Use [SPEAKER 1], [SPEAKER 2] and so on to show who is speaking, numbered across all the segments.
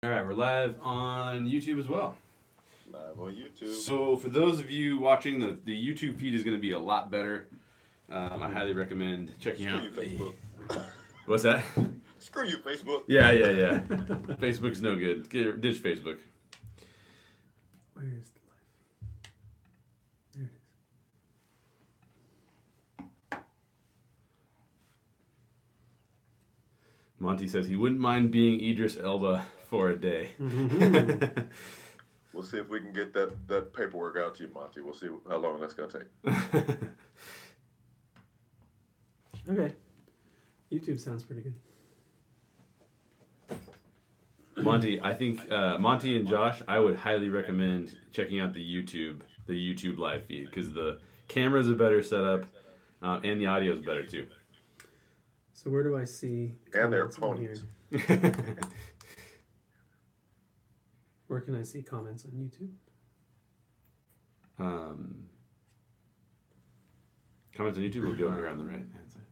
[SPEAKER 1] All right, we're live on YouTube as well.
[SPEAKER 2] Live on YouTube.
[SPEAKER 1] So, for those of you watching, the YouTube feed is going to be a lot better. I highly recommend checking
[SPEAKER 2] Screw
[SPEAKER 1] out
[SPEAKER 2] you,
[SPEAKER 1] the.
[SPEAKER 2] Facebook.
[SPEAKER 1] What's that?
[SPEAKER 2] Screw you, Facebook.
[SPEAKER 1] Yeah. Facebook's no good. Ditch Facebook.
[SPEAKER 3] Where is the live? There it
[SPEAKER 1] Monty says he wouldn't mind being Idris Elba for a day.
[SPEAKER 3] is.
[SPEAKER 2] We'll see if we can get that paperwork out to you, Monty. We'll see how long that's going to take.
[SPEAKER 3] Okay. YouTube sounds pretty good.
[SPEAKER 1] Monty, I think Monty and Josh, I would highly recommend checking out the YouTube live feed because the camera's a better setup and the audio is better too.
[SPEAKER 3] So where do I see
[SPEAKER 2] And their
[SPEAKER 3] comments on here?
[SPEAKER 2] ponies.
[SPEAKER 3] Where can I see comments on YouTube?
[SPEAKER 1] Comments on YouTube will go here on the right hand side.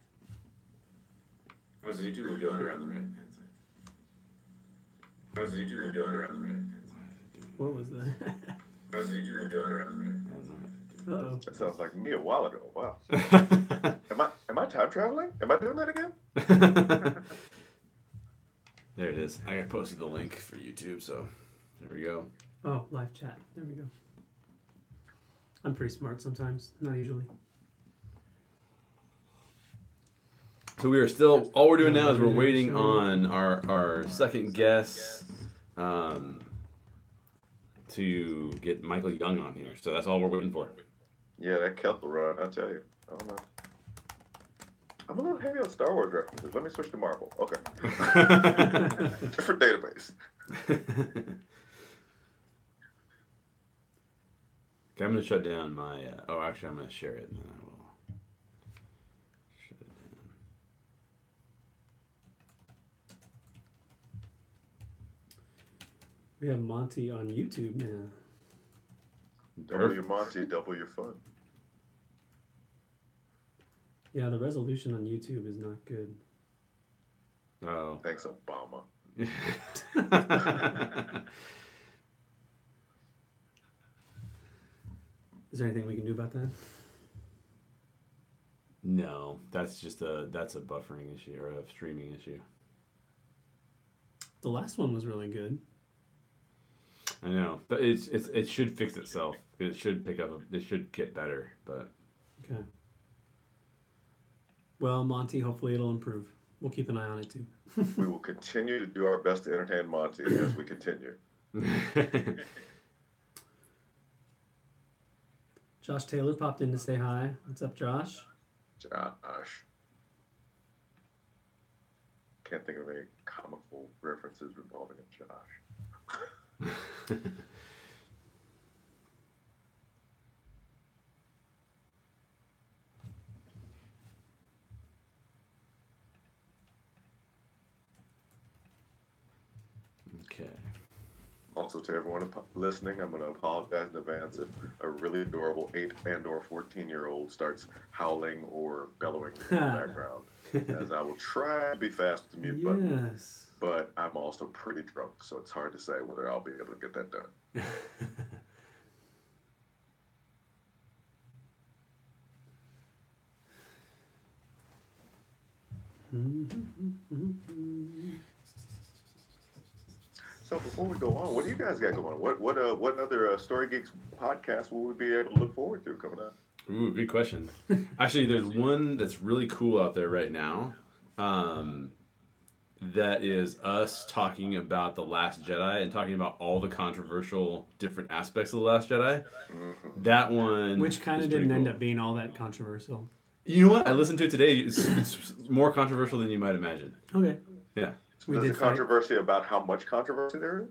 [SPEAKER 1] Comments on YouTube will go here on the right hand side. Comments on YouTube will go here on the right hand side.
[SPEAKER 3] What was that?
[SPEAKER 1] Comments on YouTube will go here on the right hand side.
[SPEAKER 3] Uh-oh.
[SPEAKER 2] That sounds like me a while ago. Wow. Am I time traveling? Am I doing that again?
[SPEAKER 1] There it is. I posted the link for YouTube, so there we go.
[SPEAKER 3] Oh, live chat. There we go. I'm pretty smart sometimes. Not usually.
[SPEAKER 1] So we are still, all we're doing now is we're waiting on our second guest to get Michael Young on here. So that's all we're waiting for.
[SPEAKER 2] Yeah, that Kessel run, I tell you. I don't know. I'm a little heavy on Star Wars references. Let me switch to Marvel. Okay. Different database.
[SPEAKER 1] Okay, I'm going to shut down my, actually I'm going to share it and then I will shut it down.
[SPEAKER 3] We have Monty on YouTube now.
[SPEAKER 2] Double your Monty, double your fun.
[SPEAKER 3] Yeah, the resolution on YouTube is not good.
[SPEAKER 1] Oh.
[SPEAKER 2] Thanks, Obama.
[SPEAKER 3] Is there anything we can do about that?
[SPEAKER 1] No, that's a buffering issue or a streaming issue.
[SPEAKER 3] The last one was really good.
[SPEAKER 1] I know, but it should fix itself. It should it should get better, but
[SPEAKER 3] Okay. Well, Monty, hopefully it'll improve. We'll keep an eye on it too.
[SPEAKER 2] We will continue to do our best to entertain Monty as we continue.
[SPEAKER 3] Josh Taylor popped in to say hi. What's up, Josh?
[SPEAKER 2] Josh. Can't think of any comical references involving a Josh.
[SPEAKER 1] Okay.
[SPEAKER 2] Also, to everyone listening, I'm going to apologize in advance if a really adorable 8 and/or 14-year-old starts howling or bellowing in the background, as I will try to be fast with the mute button.
[SPEAKER 3] Yes.
[SPEAKER 2] But I'm also pretty drunk, so it's hard to say whether I'll be able to get that done. So before we go on, what do you guys got going on? What other Story Geeks podcasts will we be able to look forward to coming up?
[SPEAKER 1] Ooh, good question. Actually, there's one that's really cool out there right now. That is us talking about The Last Jedi and talking about all the controversial different aspects of The Last Jedi.
[SPEAKER 2] Mm-hmm.
[SPEAKER 1] That one,
[SPEAKER 3] Which kind of didn't end up being all that controversial.
[SPEAKER 1] You know what? I listened to it today. It's more controversial than you might imagine.
[SPEAKER 3] Okay.
[SPEAKER 1] Yeah.
[SPEAKER 2] There's a controversy about how much controversy there is?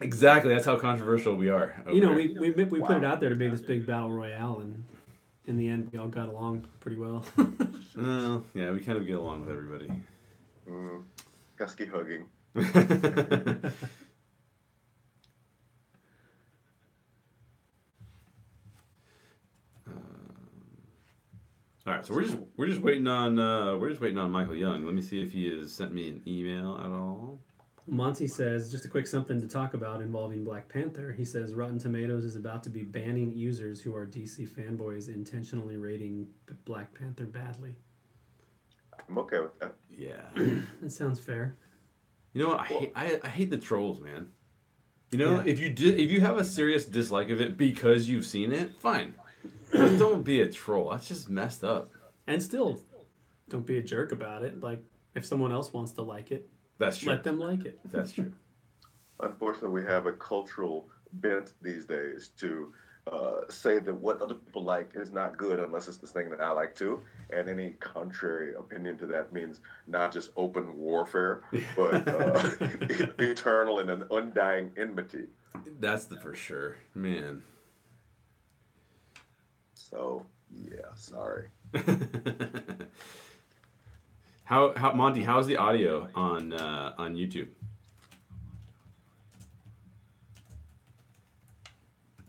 [SPEAKER 1] Exactly. That's how controversial we are.
[SPEAKER 3] You know, we put it out there to be this big battle royale, and in the end, we all got along pretty well.
[SPEAKER 1] Yeah, we kind of get along with everybody.
[SPEAKER 2] Husky hugging.
[SPEAKER 1] All right, so we're just waiting on Michael Young. Let me see if he has sent me an email at all.
[SPEAKER 3] Monty says, just a quick something to talk about involving Black Panther. He says Rotten Tomatoes is about to be banning users who are DC fanboys intentionally rating Black Panther badly.
[SPEAKER 2] I'm okay with that.
[SPEAKER 1] Yeah.
[SPEAKER 3] That sounds fair.
[SPEAKER 1] You know what? I hate the trolls, man. You know,
[SPEAKER 3] Yeah.
[SPEAKER 1] if you have a serious dislike of it because you've seen it, fine. But don't be a troll. That's just messed up.
[SPEAKER 3] And still, don't be a jerk about it. Like, if someone else wants to like it,
[SPEAKER 1] That's true.
[SPEAKER 3] let them like it.
[SPEAKER 1] That's true.
[SPEAKER 2] Unfortunately, we have a cultural bent these days to say that what other people like is not good unless it's the thing that I like too. And any contrary opinion to that means not just open warfare, but eternal and an undying enmity.
[SPEAKER 1] That's the for sure, man.
[SPEAKER 2] So, yeah, sorry.
[SPEAKER 1] How Monty? How's the audio on YouTube?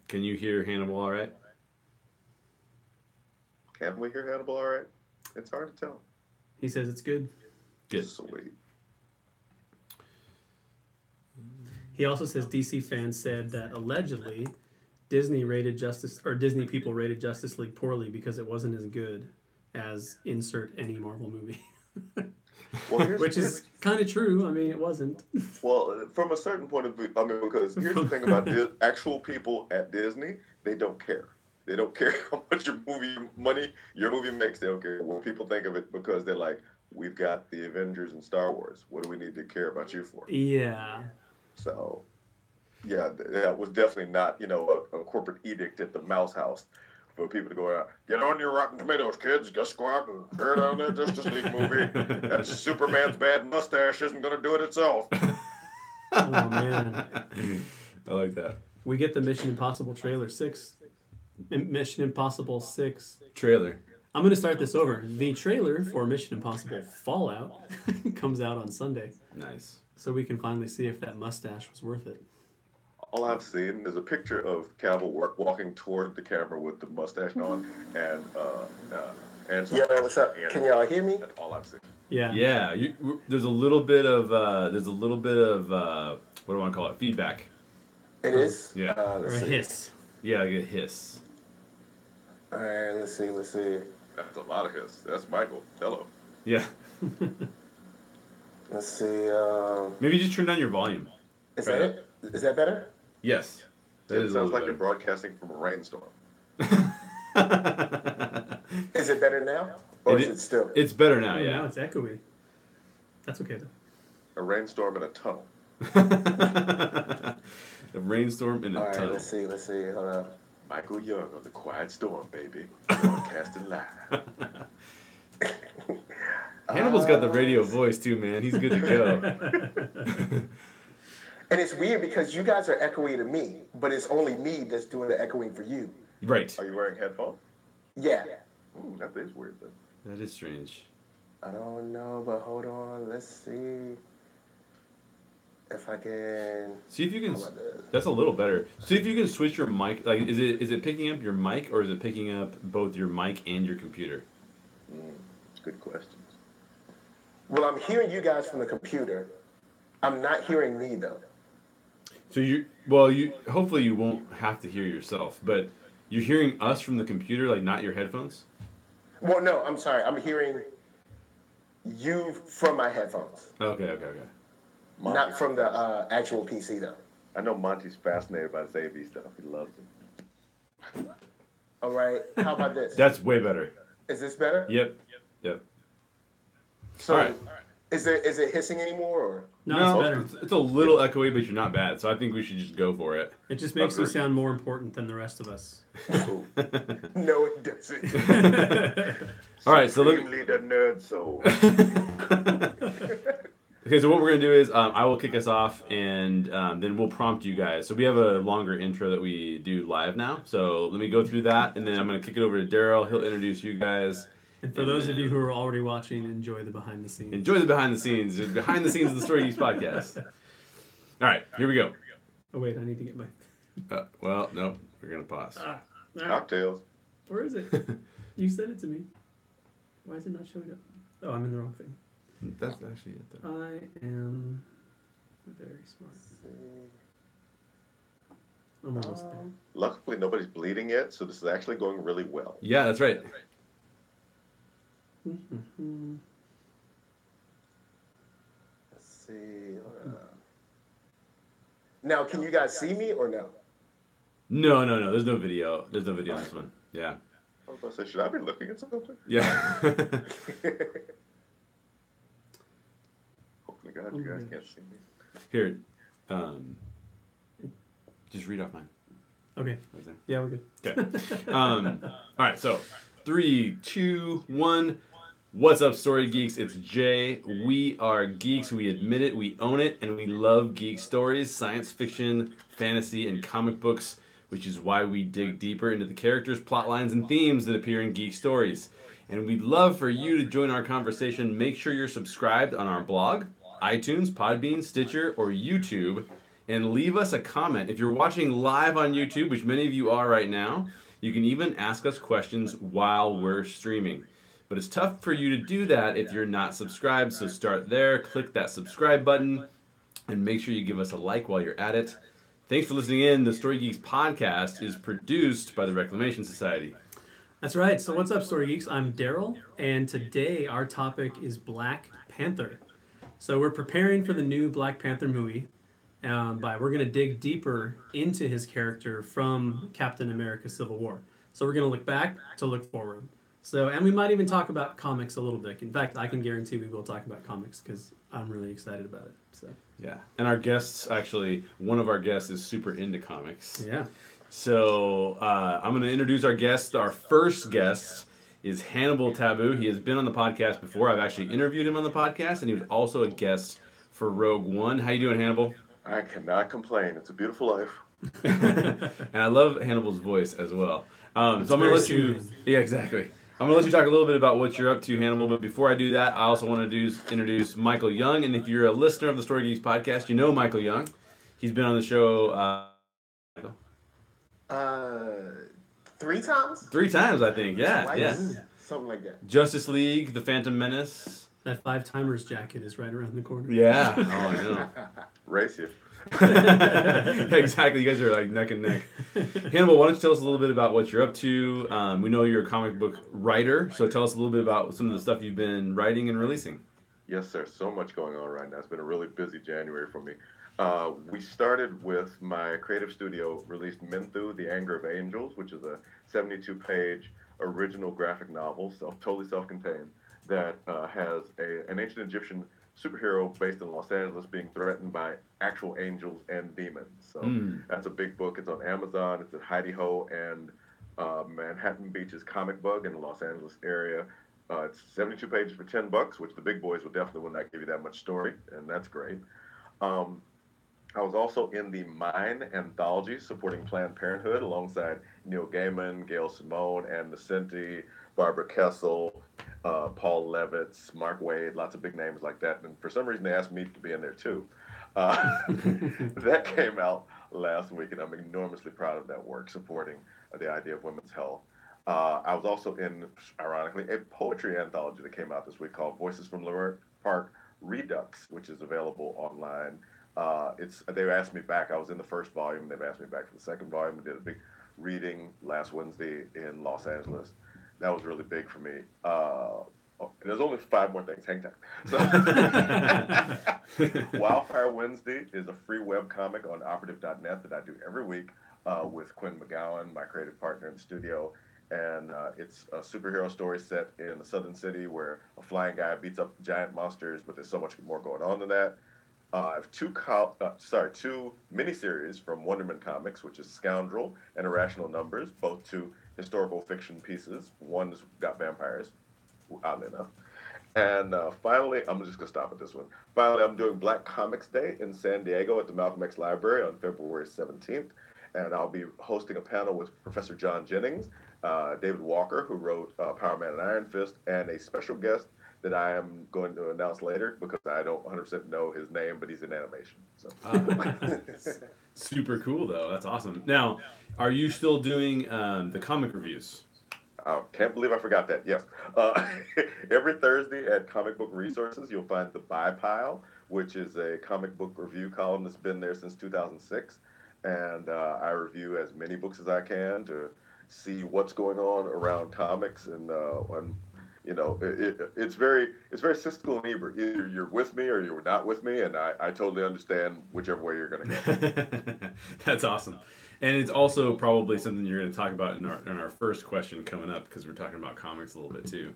[SPEAKER 1] Can you hear Hannibal all right?
[SPEAKER 2] Can we hear Hannibal all right? It's hard to tell.
[SPEAKER 3] He says it's good.
[SPEAKER 1] Good.
[SPEAKER 2] Sweet.
[SPEAKER 3] He also says DC fans said that allegedly Disney people rated Justice League poorly because it wasn't as good as insert any Marvel movie.
[SPEAKER 2] Well,
[SPEAKER 3] Which is kind of true. I mean, it wasn't.
[SPEAKER 2] Well, from a certain point of view, I mean, because here's the thing about actual people at Disney, they don't care. They don't care how much your movie makes. They don't care what people think of it because they're like, we've got the Avengers and Star Wars. What do we need to care about you for?
[SPEAKER 3] Yeah.
[SPEAKER 2] So, yeah, that was definitely not, a corporate edict at the Mouse House for people to go out, get on your Rotten Tomatoes, kids. Just go out and tear down that Justice League movie. That Superman's bad mustache isn't going to do it itself.
[SPEAKER 3] Oh, man.
[SPEAKER 1] I like that.
[SPEAKER 3] We get the Mission Impossible trailer 6. Mission Impossible 6.
[SPEAKER 1] Trailer.
[SPEAKER 3] I'm going to start this over. The trailer for Mission Impossible Fallout comes out on Sunday.
[SPEAKER 1] Nice.
[SPEAKER 3] So we can finally see if that mustache was worth it.
[SPEAKER 2] All I've seen is a picture of Cavill walking toward the camera with the mustache on, and
[SPEAKER 4] Yeah, what's up? Can y'all hear me?
[SPEAKER 2] That's all I've seen.
[SPEAKER 3] Yeah.
[SPEAKER 1] Yeah. There's a little bit of what do I want to call it? Feedback.
[SPEAKER 4] It is?
[SPEAKER 1] Yeah.
[SPEAKER 3] Or a hiss.
[SPEAKER 1] Yeah, like a hiss.
[SPEAKER 4] All right, let's see.
[SPEAKER 2] That's a lot of his. That's Michael. Hello.
[SPEAKER 1] Yeah.
[SPEAKER 4] Let's see.
[SPEAKER 1] Maybe just turn down your volume.
[SPEAKER 4] Is that it? Is that better?
[SPEAKER 1] Yes. That
[SPEAKER 2] It
[SPEAKER 1] is a
[SPEAKER 2] sounds
[SPEAKER 1] little
[SPEAKER 2] like you're
[SPEAKER 1] better.
[SPEAKER 2] broadcasting from a rainstorm.
[SPEAKER 4] Is it better now? Or is it still?
[SPEAKER 1] It's better now,
[SPEAKER 3] Oh,
[SPEAKER 1] yeah.
[SPEAKER 3] now it's echoey. That's okay, though.
[SPEAKER 2] A rainstorm in a tunnel.
[SPEAKER 1] A rainstorm in a
[SPEAKER 4] All right,
[SPEAKER 1] tunnel.
[SPEAKER 4] let's see. Hold on.
[SPEAKER 2] Michael Young of the Quiet Storm, baby. Broadcasting live.
[SPEAKER 1] Hannibal's got the radio voice too, man. He's good to go.
[SPEAKER 4] And it's weird because you guys are echoey to me, but it's only me that's doing the echoing for you.
[SPEAKER 1] Right.
[SPEAKER 2] Are you wearing headphones?
[SPEAKER 4] Yeah.
[SPEAKER 2] That is weird, then.
[SPEAKER 1] That is strange.
[SPEAKER 4] I don't know, but hold on. Let's see if I can.
[SPEAKER 1] See if you can.
[SPEAKER 4] How about this?
[SPEAKER 1] That's a little better. See if you can switch your mic. Like, is it picking up your mic or is it picking up both your mic and your computer?
[SPEAKER 2] Good questions.
[SPEAKER 4] Well, I'm hearing you guys from the computer. I'm not hearing me though.
[SPEAKER 1] So you hopefully you won't have to hear yourself, but you're hearing us from the computer, like not your headphones.
[SPEAKER 4] Well, no, I'm sorry. I'm hearing you from my headphones,
[SPEAKER 1] Okay.
[SPEAKER 4] not from the actual PC though.
[SPEAKER 2] I know Monty's fascinated by this AV stuff. He loves it.
[SPEAKER 4] All right. How about this?
[SPEAKER 1] That's way better.
[SPEAKER 4] Is this better?
[SPEAKER 1] Yep.
[SPEAKER 4] So,
[SPEAKER 1] All right.
[SPEAKER 4] Is it hissing anymore? Or?
[SPEAKER 3] No, it's better.
[SPEAKER 1] It's a little echoey, but you're not bad. So I think we should just go for it.
[SPEAKER 3] It just makes you sound more important than the rest of us.
[SPEAKER 4] No, it doesn't.
[SPEAKER 1] All right, so look.
[SPEAKER 2] Supremely the nerd soul.
[SPEAKER 1] Okay, so what we're gonna do is I will kick us off, and then we'll prompt you guys. So we have a longer intro that we do live now. So let me go through that, and then I'm gonna kick it over to Daryl. He'll introduce you guys.
[SPEAKER 3] And for those of you who are already watching, enjoy the behind the scenes.
[SPEAKER 1] Enjoy the behind the scenes of the Story Geeks podcast. All right, here we go.
[SPEAKER 3] Oh wait, I need to get my.
[SPEAKER 1] Well, no, we're gonna pause.
[SPEAKER 2] Cocktails.
[SPEAKER 3] Where is it? You sent it to me. Why is it not showing up? Oh, I'm in the wrong thing.
[SPEAKER 1] That's actually it. Though.
[SPEAKER 3] I am Very smart.
[SPEAKER 4] Let's see.
[SPEAKER 3] I'm almost there.
[SPEAKER 2] Luckily, nobody's bleeding yet, so this is actually going really well.
[SPEAKER 1] Yeah, that's right.
[SPEAKER 4] Let's see. Now, can you guys see me or no?
[SPEAKER 1] No. There's no video. There's no video on this one. Yeah.
[SPEAKER 2] I was about to say, should I be looking at something?
[SPEAKER 1] Yeah.
[SPEAKER 2] Hopefully, God, you guys can't see me.
[SPEAKER 1] Here, just read off mine.
[SPEAKER 3] Okay.
[SPEAKER 1] Right there.
[SPEAKER 3] Yeah, we're good.
[SPEAKER 1] Okay. All right. So, 3, 2, 1. What's up, Story Geeks? It's Jay. We are geeks. We admit it. We own it, and we love geek stories, science fiction, fantasy, and comic books, which is why we dig deeper into the characters, plot lines, and themes that appear in geek stories. And we'd love for you to join our conversation. Make sure you're subscribed on our blog, iTunes, Podbean, Stitcher, or YouTube, and leave us a comment. If you're watching live on YouTube, which many of you are right now, you can even ask us questions while we're streaming. But it's tough for you to do that if you're not subscribed, so start there, click that subscribe button, and make sure you give us a like while you're at it. Thanks for listening in. The Story Geeks podcast is produced by the Reclamation Society.
[SPEAKER 3] That's right. So what's up, Story Geeks? I'm Daryl, and today our topic is Black Panther. So we're preparing for the new Black Panther movie. We're going to dig deeper into his character from Captain America: Civil War. So we're going to look back to look forward. So, and we might even talk about comics a little bit. In fact, I can guarantee we will talk about comics because I'm really excited about it. So
[SPEAKER 1] Yeah, and our guests, actually, one of our guests is super into comics.
[SPEAKER 3] yeah.
[SPEAKER 1] So I'm going to introduce our guest. Our first guest is Hannibal Taboo. He has been on the podcast before. I've actually interviewed him on the podcast, and he was also a guest for Rogue One. How you doing, Hannibal?
[SPEAKER 2] I cannot complain. It's a beautiful life.
[SPEAKER 1] And I love Hannibal's voice as well. So I'm going to let you... Yeah, exactly. I'm going to let you talk a little bit about what you're up to, Hannibal, but before I do that, I also want to introduce Michael Young, and if you're a listener of the Story Geeks podcast, you know Michael Young. He's been on the show...
[SPEAKER 4] 3 times?
[SPEAKER 1] 3 times, I think. Yeah,
[SPEAKER 4] Twice?
[SPEAKER 1] yeah.
[SPEAKER 4] Something like that.
[SPEAKER 1] Justice League, The Phantom Menace.
[SPEAKER 3] That 5-timers jacket is right around the corner.
[SPEAKER 1] Yeah. Oh, I know.
[SPEAKER 2] Race you.
[SPEAKER 1] Exactly. You guys are like neck and neck. Hannibal, why don't you tell us a little bit about what you're up to? We know you're a comic book writer, so tell us a little bit about some of the stuff you've been writing and releasing.
[SPEAKER 2] Yes, sir. So much going on right now. It's been a really busy January for me. We started with my creative studio released Menthu, The Anger of Angels, which is a 72-page original graphic novel, totally self-contained, that has an ancient Egyptian superhero based in Los Angeles being threatened by actual angels and demons. So that's a big book. It's on Amazon. It's at Heidi Ho and Manhattan Beach's Comic Bug in the Los Angeles area. It's 72 pages for $10, which the big boys will not give you that much story, and that's great. I was also in the Mine anthology supporting Planned Parenthood alongside Neil Gaiman, Gail Simone, Ann Nesenti, Barbara Kessel, Paul Levitz, Mark Waid, lots of big names like that. And for some reason, they asked me to be in there too. That came out last week, and I'm enormously proud of that work, supporting the idea of women's health. I was also in, ironically, a poetry anthology that came out this week called Voices from Leimert Park Redux, which is available online. They asked me back. I was in the first volume. They've asked me back for the second volume. We did a big reading last Wednesday in Los Angeles. That was really big for me. There's only 5 more things. Hang tight. So, Wildfire Wednesday is a free web comic on operative.net that I do every week with Quinn McGowan, my creative partner in the studio. And it's a superhero story set in a southern city where a flying guy beats up giant monsters, but there's so much more going on than that. I have 2 miniseries from Wonderman Comics, which is Scoundrel and Irrational Numbers, both 2 historical fiction pieces. One's got vampires, oddly enough. And finally, I'm just going to stop at this one. Finally, I'm doing Black Comics Day in San Diego at the Malcolm X Library on February 17th. And I'll be hosting a panel with Professor John Jennings, David Walker, who wrote Power Man and Iron Fist, and a special guest that I am going to announce later because I don't 100% know his name, but he's in animation. So.
[SPEAKER 1] Super cool, though. That's awesome. Now, are you still doing the comic reviews?
[SPEAKER 2] I can't believe I forgot that. Yes. Every Thursday at Comic Book Resources, you'll find The Buy Pile, which is a comic book review column that's been there since 2006. And I review as many books as I can to see what's going on around comics. And it's very Siskel and Ebert. Either you're with me or you're not with me, and I totally understand whichever way you're going to go.
[SPEAKER 1] That's awesome. And it's also probably something you're going to talk about in our first question coming up because we're talking about comics a little bit too.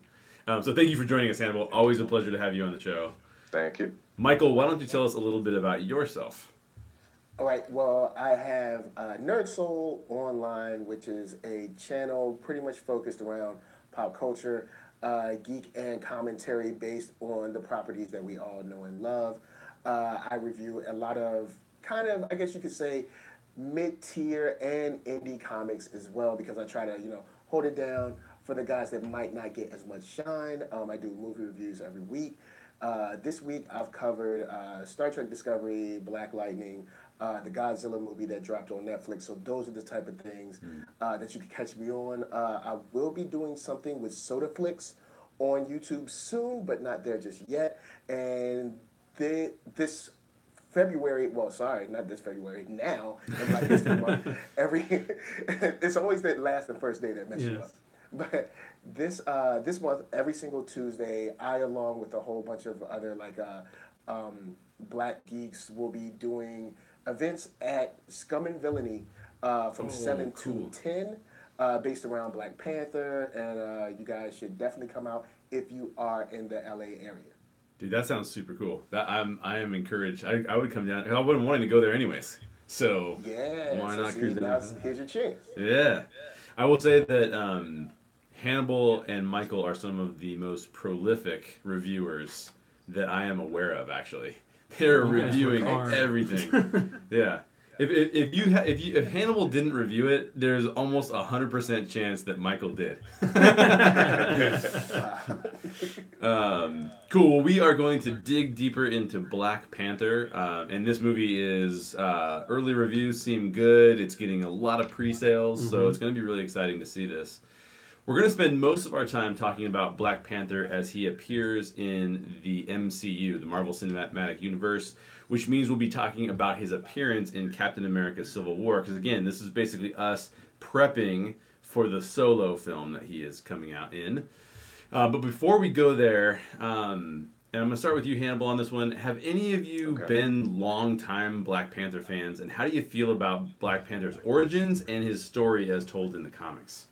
[SPEAKER 1] So thank you for joining us, Hannibal. Always a pleasure to have you on the show.
[SPEAKER 2] Thank you.
[SPEAKER 1] Michael, why don't you tell us a little bit about yourself?
[SPEAKER 4] All right. Well, I have Nerd Soul Online, which is a channel pretty much focused around pop culture, geek, and commentary based on the properties that we all know and love. I review a lot of kind of, I guess you could say, mid-tier and indie comics as well because I try to, hold it down for the guys that might not get as much shine. I do movie reviews every week. This week I've covered Star Trek Discovery, Black Lightning, the Godzilla movie that dropped on Netflix. So those are the type of things that you can catch me on. I will be doing something with SodaFlix on YouTube soon, but not there just yet. And this February, well, sorry, not this February, now, in Black History Month, it's always that last and first day that messes you up. But this month, every single Tuesday, I, along with a whole bunch of other, Black geeks, will be doing events at Scum and Villainy from 7 to 10, based around Black Panther, and you guys should definitely come out if you are in the LA area.
[SPEAKER 1] Dude, that sounds super cool. I am encouraged. I would come down. I wasn't wanting to go there anyways. So why not cruise down?
[SPEAKER 4] Here's your chance.
[SPEAKER 1] Yeah. I will say that Hannibal and Michael are some of the most prolific reviewers that I am aware of, actually. They're reviewing everything. Yeah. If Hannibal didn't review it, there's almost 100% chance that Michael did. Cool. Well, we are going to dig deeper into Black Panther, and this movie is early reviews seem good. It's getting a lot of pre-sales, so it's going to be really exciting to see this. We're going to spend most of our time talking about Black Panther as he appears in the MCU, the Marvel Cinematic Universe, which means we'll be talking about his appearance in Captain America Civil War, because again, this is basically us prepping for the solo film that he is coming out in. But before we go there, and I'm going to start with you, Hannibal, on this one. Have any of you been longtime Black Panther fans, and how do you feel about Black Panther's origins and his story as told in the comics?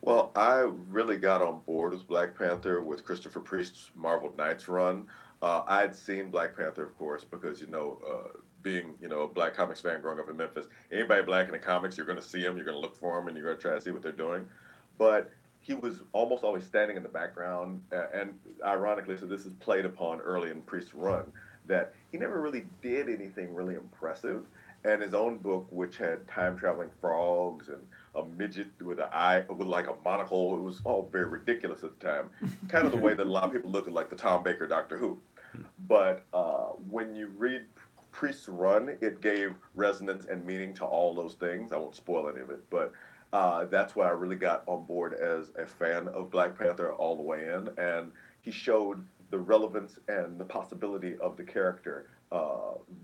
[SPEAKER 2] Well, I really got on board with Black Panther with Christopher Priest's Marvel Knights run. I'd seen Black Panther, of course, because, being, a Black comics fan growing up in Memphis, anybody Black in the comics, you're going to see them, you're going to look for them, and you're going to try to see what they're doing. But he was almost always standing in the background, and ironically, so this is played upon early in Priest's run, that he never really did anything really impressive. And his own book, which had time-traveling frogs and a midget with an eye, with like a monocle, it was all very ridiculous at the time. Kind of the way that a lot of people look at like the Tom Baker Doctor Who. But when you read Priest's run, it gave resonance and meaning to all those things. I won't spoil any of it, but that's why I really got on board as a fan of Black Panther all the way in. And he showed the relevance and the possibility of the character,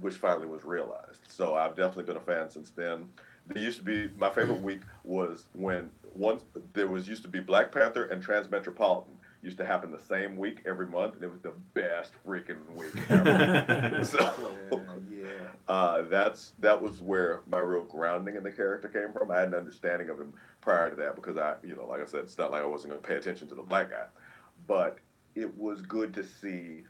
[SPEAKER 2] which finally was realized. So I've definitely been a fan since then. There used to be, my favorite week was when used to be Black Panther and Transmetropolitan used to happen the same week every month, and it was the best freaking week ever. That was where my real grounding in the character came from. I had an understanding of him prior to that because like I said, it's not like I wasn't going to pay attention to the Black guy, but it was good to see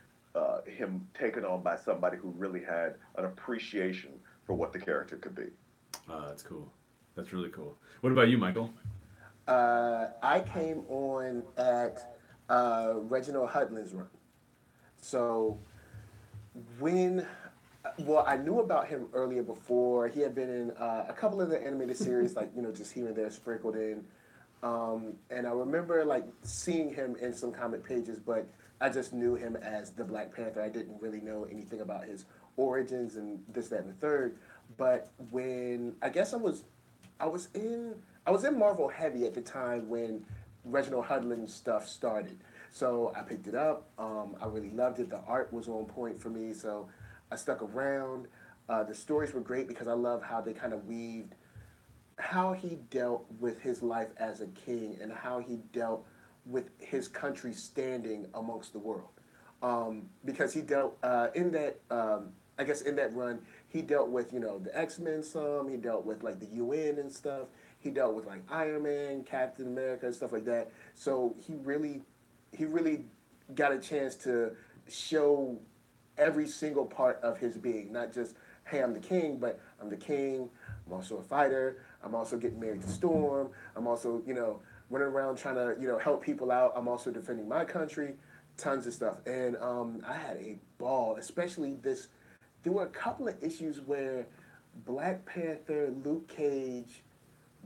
[SPEAKER 2] him taken on by somebody who really had an appreciation for what the character could be.
[SPEAKER 1] That's cool. That's really cool. What about you, Michael?
[SPEAKER 4] I came on at Reginald Hudlin's run. So I knew about him earlier before. He had been in a couple of the animated series, just here and there sprinkled in. And I remember seeing him in some comic pages, but I just knew him as the Black Panther. I didn't really know anything about his origins and this, that, and the third. But when I guess I was in Marvel heavy at the time when Reginald Hudlin stuff started. So I picked it up. I really loved it. The art was on point for me, so I stuck around. The stories were great because I love how they kind of weaved how he dealt with his life as a king and how he dealt with his country standing amongst the world. Because he dealt in that, I guess in that run, he dealt with the X-Men some. He dealt with like the UN and stuff. He dealt with like Iron Man, Captain America, and stuff like that. So he really got a chance to show every single part of his being, not just hey, I'm the king, but I'm the king. I'm also a fighter. I'm also getting married to Storm. I'm also running around trying to help people out. I'm also defending my country. Tons of stuff, and I had a ball, especially this. There were a couple of issues where Black Panther, Luke Cage,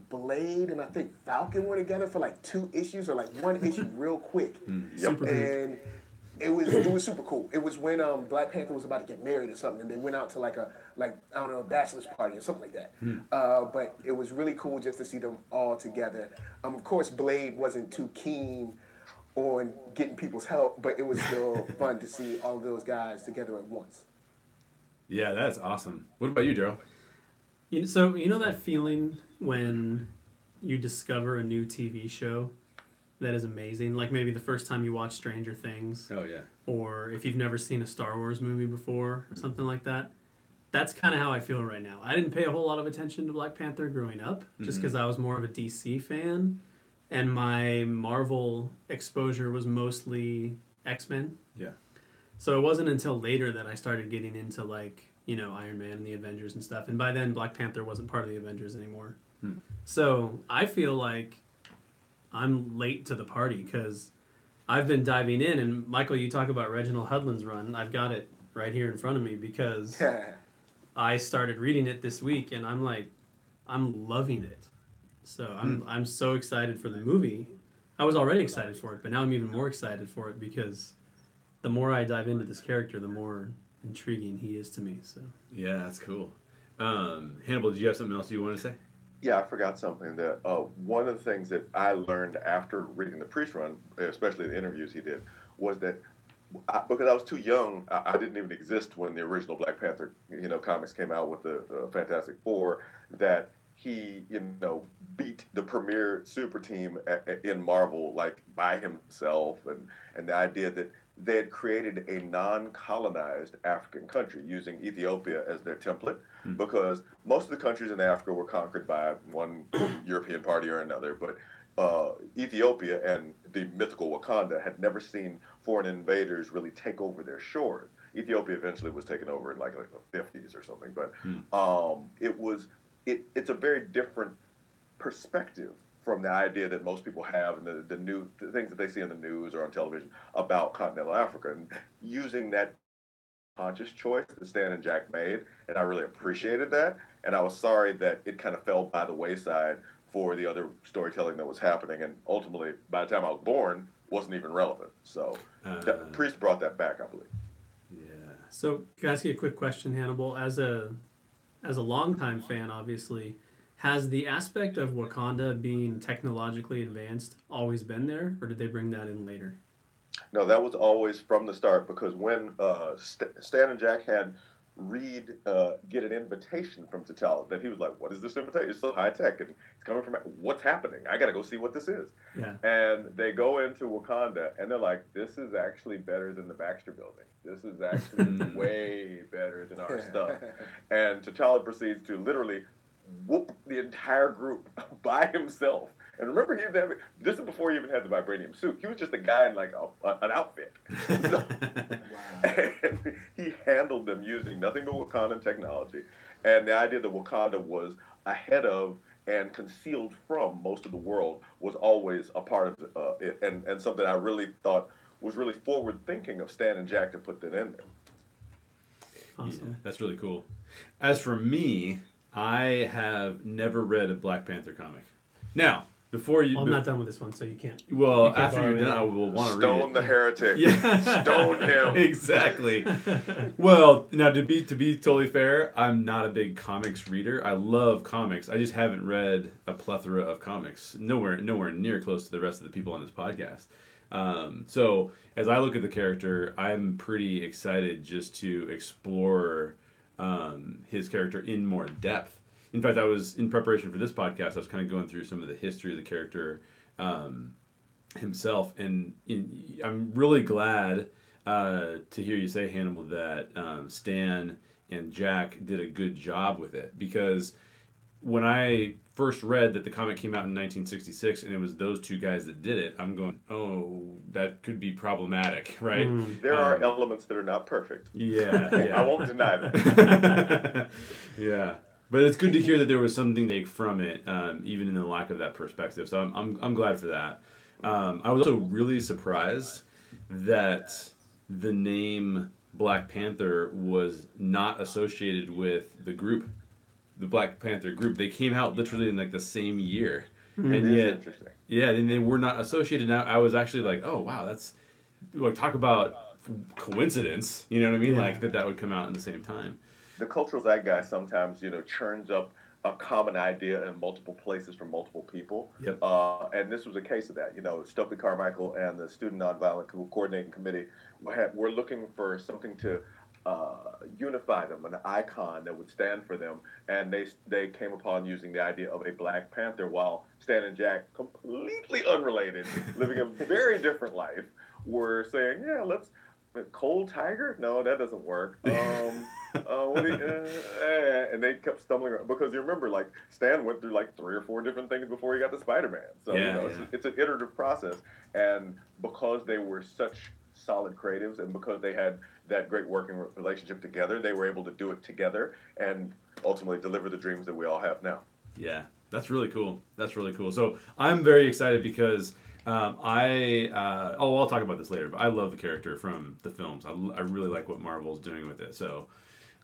[SPEAKER 4] Blade, and I think Falcon were together for like 2 issues or like one issue real quick.
[SPEAKER 3] Super cool.
[SPEAKER 4] And it was super cool. It was when Black Panther was about to get married or something, and they went out to like I don't know, a bachelor's party or something like that. But it was really cool just to see them all together. Of course, Blade wasn't too keen on getting people's help, but it was still fun to see all of those guys together at once.
[SPEAKER 1] Yeah, that's awesome. What about you, Daryl?
[SPEAKER 3] So you know that feeling when you discover a new TV show that is amazing, like maybe the first time you watch Stranger Things,
[SPEAKER 1] Oh yeah.
[SPEAKER 3] or if you've never seen a Star Wars movie before, or something like that. That's kind of how I feel right now. I didn't pay a whole lot of attention to Black Panther growing up, just because I was more of a DC fan, and my Marvel exposure was mostly X-Men.
[SPEAKER 1] Yeah.
[SPEAKER 3] So it wasn't until later that I started getting into like, Iron Man and the Avengers and stuff. And by then Black Panther wasn't part of the Avengers anymore. So I feel like I'm late to the party because I've been diving in. And Michael, you talk about Reginald Hudlin's run. I've got it right here in front of me because I started reading it this week and I'm like, I'm loving it. So I'm so excited for the movie. I was already excited for it, but now I'm even more excited for it because the more I dive into this character, the more intriguing he is to me. So
[SPEAKER 1] Yeah, that's cool. Hannibal, did you have something else you want to say?
[SPEAKER 2] Yeah, I forgot something that one of the things that I learned after reading the Priest run, especially the interviews he did, was that because I was too young, I didn't even exist when the original Black Panther, comics came out with the Fantastic Four. That he, beat the premier super team in Marvel like by himself, and the idea that they had created a non-colonized African country using Ethiopia as their template, because most of the countries in Africa were conquered by one European party or another, but Ethiopia and the mythical Wakanda had never seen foreign invaders really take over their shores. Ethiopia eventually was taken over in like the 50s or something, but it's a very different perspective from the idea that most people have and the things that they see in the news or on television about continental Africa, and using that conscious choice that Stan and Jack made, and I really appreciated that. And I was sorry that it kind of fell by the wayside for the other storytelling that was happening, and ultimately, by the time I was born, wasn't even relevant. So, Priest brought that back, I believe.
[SPEAKER 1] Yeah.
[SPEAKER 3] So can I ask you a quick question, Hannibal? As a longtime fan, obviously, has the aspect of Wakanda being technologically advanced always been there, or did they bring that in later?
[SPEAKER 2] No, that was always from the start, because when Stan and Jack had Reed get an invitation from T'Challa, that he was like, "What is this invitation? It's so high tech, and it's coming from what's happening? I got to go see what this is."
[SPEAKER 3] Yeah.
[SPEAKER 2] And they go into Wakanda, and they're like, "This is actually better than the Baxter Building. This is actually way better than our stuff." And T'Challa proceeds to literally whoop the entire group by himself. And remember, this is before he even had the vibranium suit. He was just a guy in like an outfit. So, and he handled them using nothing but Wakandan technology. And the idea that Wakanda was ahead of and concealed from most of the world was always a part of it, and something I really thought was really forward thinking of Stan and Jack to put that in there.
[SPEAKER 3] Awesome.
[SPEAKER 1] Yeah, that's really cool. As for me, I have never read a Black Panther comic. Now, before you...
[SPEAKER 3] I'm not done with this one, so you can't.
[SPEAKER 1] Well,
[SPEAKER 3] you can't
[SPEAKER 1] after you're
[SPEAKER 3] borrow
[SPEAKER 1] done,
[SPEAKER 3] it.
[SPEAKER 1] I will want to read
[SPEAKER 2] Stone
[SPEAKER 1] it.
[SPEAKER 2] the heretic.
[SPEAKER 1] Yeah.
[SPEAKER 2] Stone him.
[SPEAKER 1] Exactly. Well, now to be totally fair, I'm not a big comics reader. I love comics. I just haven't read a plethora of comics. Nowhere near close to the rest of the people on this podcast. So as I look at the character, I'm pretty excited just to explore his character in more depth. In fact, I was in preparation for this podcast. I was kind of going through some of the history of the character um, himself, and I'm really glad to hear you say, Hannibal, that Stan and Jack did a good job with it, because when I first read that the comic came out in 1966 and it was those two guys that did it, I'm going, oh, that could be problematic, right?
[SPEAKER 2] There are elements that are not perfect.
[SPEAKER 1] Yeah,
[SPEAKER 2] I
[SPEAKER 1] yeah.
[SPEAKER 2] won't deny that.
[SPEAKER 1] Yeah. But it's good to hear that there was something to take from it, even in the lack of that perspective. So I'm glad for that. I was also really surprised that the name Black Panther was not associated with the group, the Black Panther group. They came out literally in like the same year,
[SPEAKER 2] It
[SPEAKER 1] and
[SPEAKER 2] is
[SPEAKER 1] yet,
[SPEAKER 2] interesting.
[SPEAKER 1] yeah, and they were not associated. Now I was actually like, oh wow, that's like, talk about coincidence. You know what I mean?
[SPEAKER 3] Yeah.
[SPEAKER 1] Like that would come out in the same time.
[SPEAKER 2] The cultural zeitgeist sometimes, churns up a common idea in multiple places from multiple people.
[SPEAKER 1] Yep.
[SPEAKER 2] And this was a case of that. Stokely Carmichael and the Student Nonviolent Coordinating Committee were looking for something to unify them, an icon that would stand for them. And they came upon using the idea of a Black Panther, while Stan and Jack, completely unrelated, living a very different life, were saying, yeah, let's. Cold Tiger? No, that doesn't work. And they kept stumbling around, because you remember, like, Stan went through like 3 or 4 different things before he got to Spider-Man. So
[SPEAKER 1] Yeah,
[SPEAKER 2] it's an iterative process, and because they were such solid creatives, and because they had that great working relationship together, they were able to do it together and ultimately deliver the dreams that we all have now.
[SPEAKER 1] Yeah, that's really cool. That's really cool. So I'm very excited because I'll talk about this later, but I love the character from the films. I really like what Marvel's doing with it. So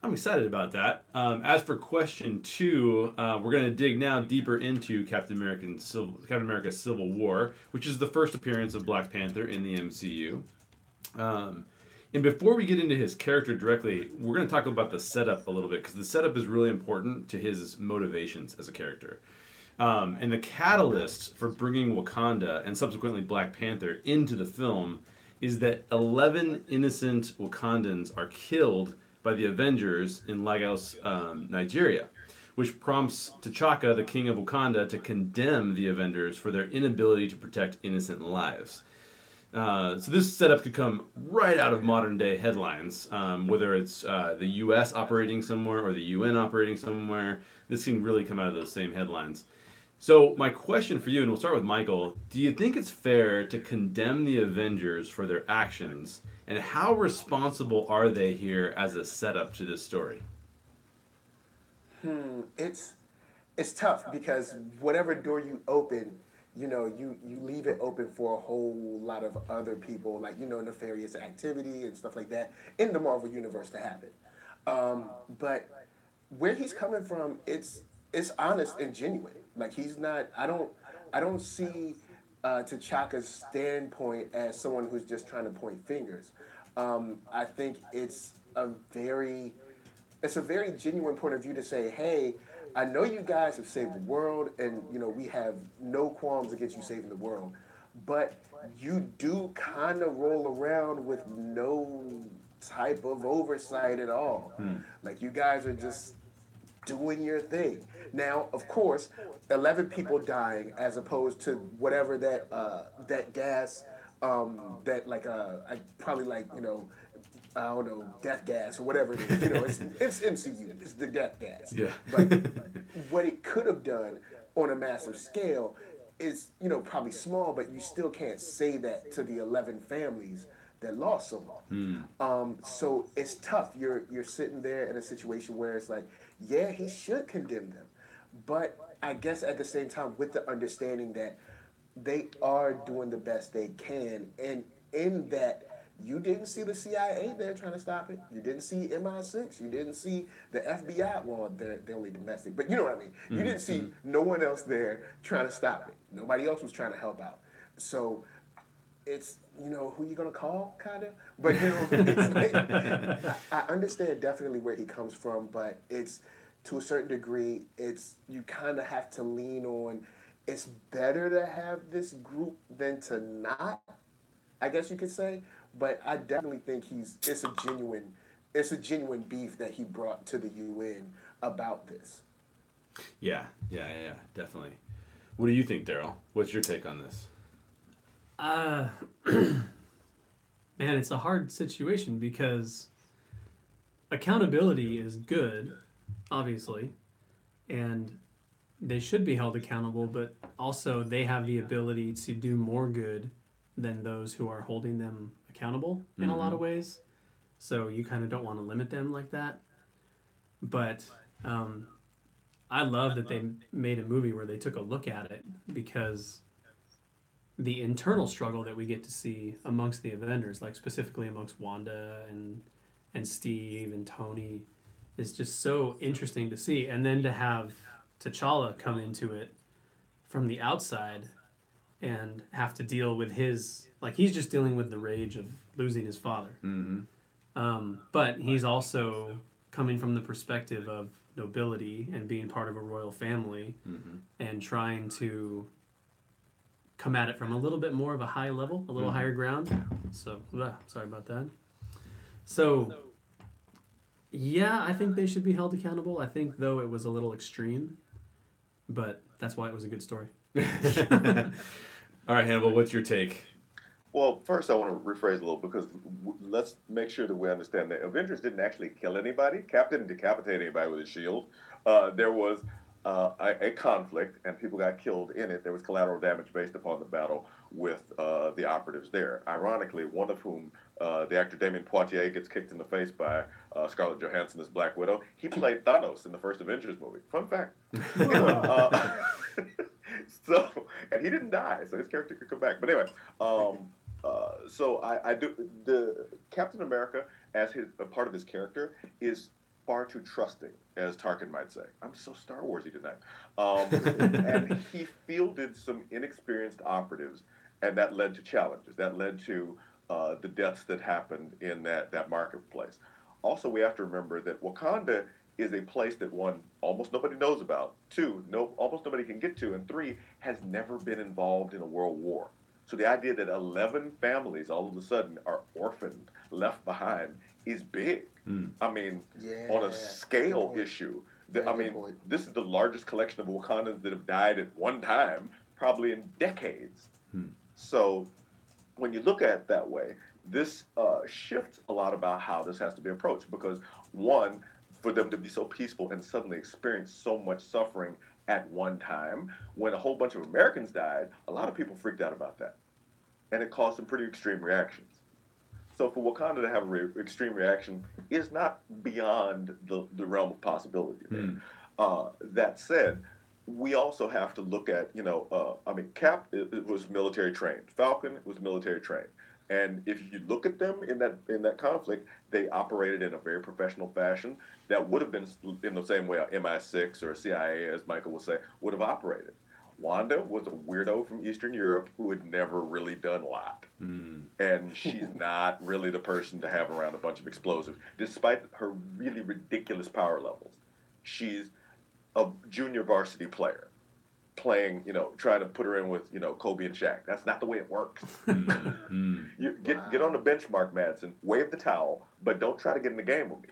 [SPEAKER 1] I'm excited about that. As for question 2, we're going to dig now deeper into Captain America Civil War, which is the first appearance of Black Panther in the MCU. And before we get into his character directly, we're going to talk about the setup a little bit, because the setup is really important to his motivations as a character. And the catalyst for bringing Wakanda and subsequently Black Panther into the film is that 11 innocent Wakandans are killed by the Avengers in Lagos, Nigeria, which prompts T'Chaka, the king of Wakanda, to condemn the Avengers for their inability to protect innocent lives. So this setup could come right out of modern day headlines, whether it's the U.S. operating somewhere or the UN operating somewhere. This can really come out of those same headlines. So my question for you, and we'll start with Michael, do you think it's fair to condemn the Avengers for their actions, and how responsible are they here as a setup to this story?
[SPEAKER 4] It's tough, because whatever door you open, you leave it open for a whole lot of other people, like, nefarious activity and stuff like that in the Marvel universe to happen. But where he's coming from, it's honest and genuine. Like, he's not. I don't see T'Chaka's standpoint as someone who's just trying to point fingers. I think it's a very genuine point of view to say, hey, I know you guys have saved the world, and we have no qualms against you saving the world, but you do kind of roll around with no type of oversight at all. Like, you guys are just doing your thing. Now, of course, 11 people dying as opposed to whatever that gas, that, like, I probably, like, I don't know, death gas or whatever it is. It's MCU. It's the death gas.
[SPEAKER 1] Yeah.
[SPEAKER 4] But what it could have done on a massive scale is, probably small, but you still can't say that to the 11 families that lost someone. So it's tough. You're sitting there in a situation where it's like, yeah, he should condemn them, but I guess at the same time, with the understanding that they are doing the best they can, and in that, you didn't see the CIA there trying to stop it. You didn't see MI6. You didn't see the FBI. Well, they're only domestic, but you know what I mean. You didn't see no one else there trying to stop it. Nobody else was trying to help out. So it's, who you gonna call, kind of. But it's like, I understand definitely where he comes from, but it's, to a certain degree, it's, you kind of have to lean on. It's better to have this group than to not. I guess you could say. But I definitely think it's a genuine beef that he brought to the UN about this.
[SPEAKER 1] Yeah, definitely. What do you think, Daryl? What's your take on this?
[SPEAKER 3] Uh, Man, it's a hard situation because accountability is good, obviously, and they should be held accountable, but also they have the ability to do more good than those who are holding them accountable in a lot of ways. So you kind of don't want to limit them like that. But um, I love that they made a movie where they took a look at it because the internal struggle that we get to see amongst the Avengers, like specifically amongst Wanda and Steve and Tony, is just so interesting to see. And then to have T'Challa come into it from the outside and have to deal with his, like, he's just dealing with the rage of losing his father.
[SPEAKER 1] Mm-hmm.
[SPEAKER 3] But he's also coming from the perspective of nobility and being part of a royal family and trying to come at it from a little bit more of a high level, a little higher ground. So, sorry about that. So, yeah, I think they should be held accountable. I think, though, it was a little extreme, but that's why it was a good story.
[SPEAKER 1] All right, Hannibal, what's your take?
[SPEAKER 2] Well, first I want to rephrase a little because let's make sure that we understand that Avengers didn't actually kill anybody. Cap didn't decapitate anybody with his shield. There was a conflict and people got killed in it. There was collateral damage based upon the battle with the operatives there. Ironically, one of whom, the actor Damien Poitier, gets kicked in the face by Scarlett Johansson as Black Widow. He played Thanos in the first Avengers movie. Fun fact. So, and he didn't die, so his character could come back. But anyway, so I do the Captain America as a part of his character is far too trusting, as Tarkin might say. I'm so Star Warsy tonight. And he fielded some inexperienced operatives, and that led to challenges. That led to the deaths that happened in that marketplace. Also, we have to remember that Wakanda is a place that, one, almost nobody knows about, two, almost nobody can get to, and three, has never been involved in a world war. So the idea that 11 families all of a sudden are orphaned, left behind, is big. I mean, on a scale issue, this is the largest collection of Wakandans that have died at one time, probably in decades. So when you look at it that way, this shifts a lot about how this has to be approached because, one, for them to be so peaceful and suddenly experience so much suffering at one time, when a whole bunch of Americans died, a lot of people freaked out about that. And it caused some pretty extreme reactions. So for Wakanda to have an extreme reaction is not beyond the realm of possibility. That said, we also have to look at, Cap it was military trained. Falcon was military trained. And if you look at them in that conflict, they operated in a very professional fashion that would have been in the same way a MI6 or a CIA, as Michael will say, would have operated. Wanda was a weirdo from Eastern Europe who had never really done a lot. And she's not really the person to have around a bunch of explosives, despite her really ridiculous power levels. She's a junior varsity player playing, trying to put her in with, Kobe and Shaq. That's not the way it works. You get on the benchmark, Madsen, wave the towel, but don't try to get in the game with me.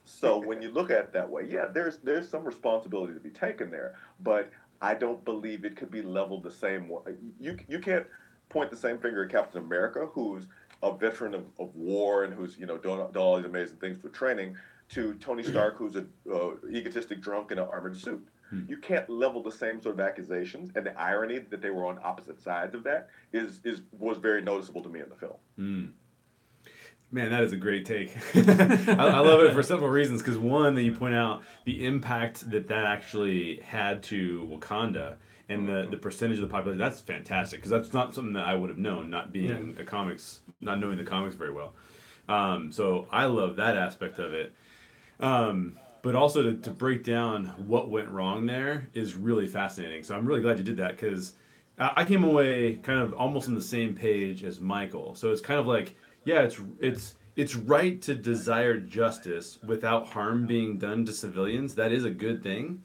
[SPEAKER 2] So when you look at it that way, yeah, there's some responsibility to be taken there, but I don't believe it could be leveled the same way. You can't point the same finger at Captain America, who's a veteran of war and who's doing all these amazing things for training, to Tony Stark, who's a egotistic drunk in an armored suit. You can't level the same sort of accusations, and the irony that they were on opposite sides of that was very noticeable to me in the film.
[SPEAKER 1] Man, that is a great take. I love it for several reasons. Because one, that you point out the impact that actually had to Wakanda and the percentage of the population. That's fantastic because that's not something that I would have known, not being the comics, not knowing the comics very well. So I love that aspect of it. But also to break down what went wrong there is really fascinating. So I'm really glad you did that because I came away kind of almost on the same page as Michael. So it's kind of like, yeah, it's right to desire justice without harm being done to civilians. That is a good thing,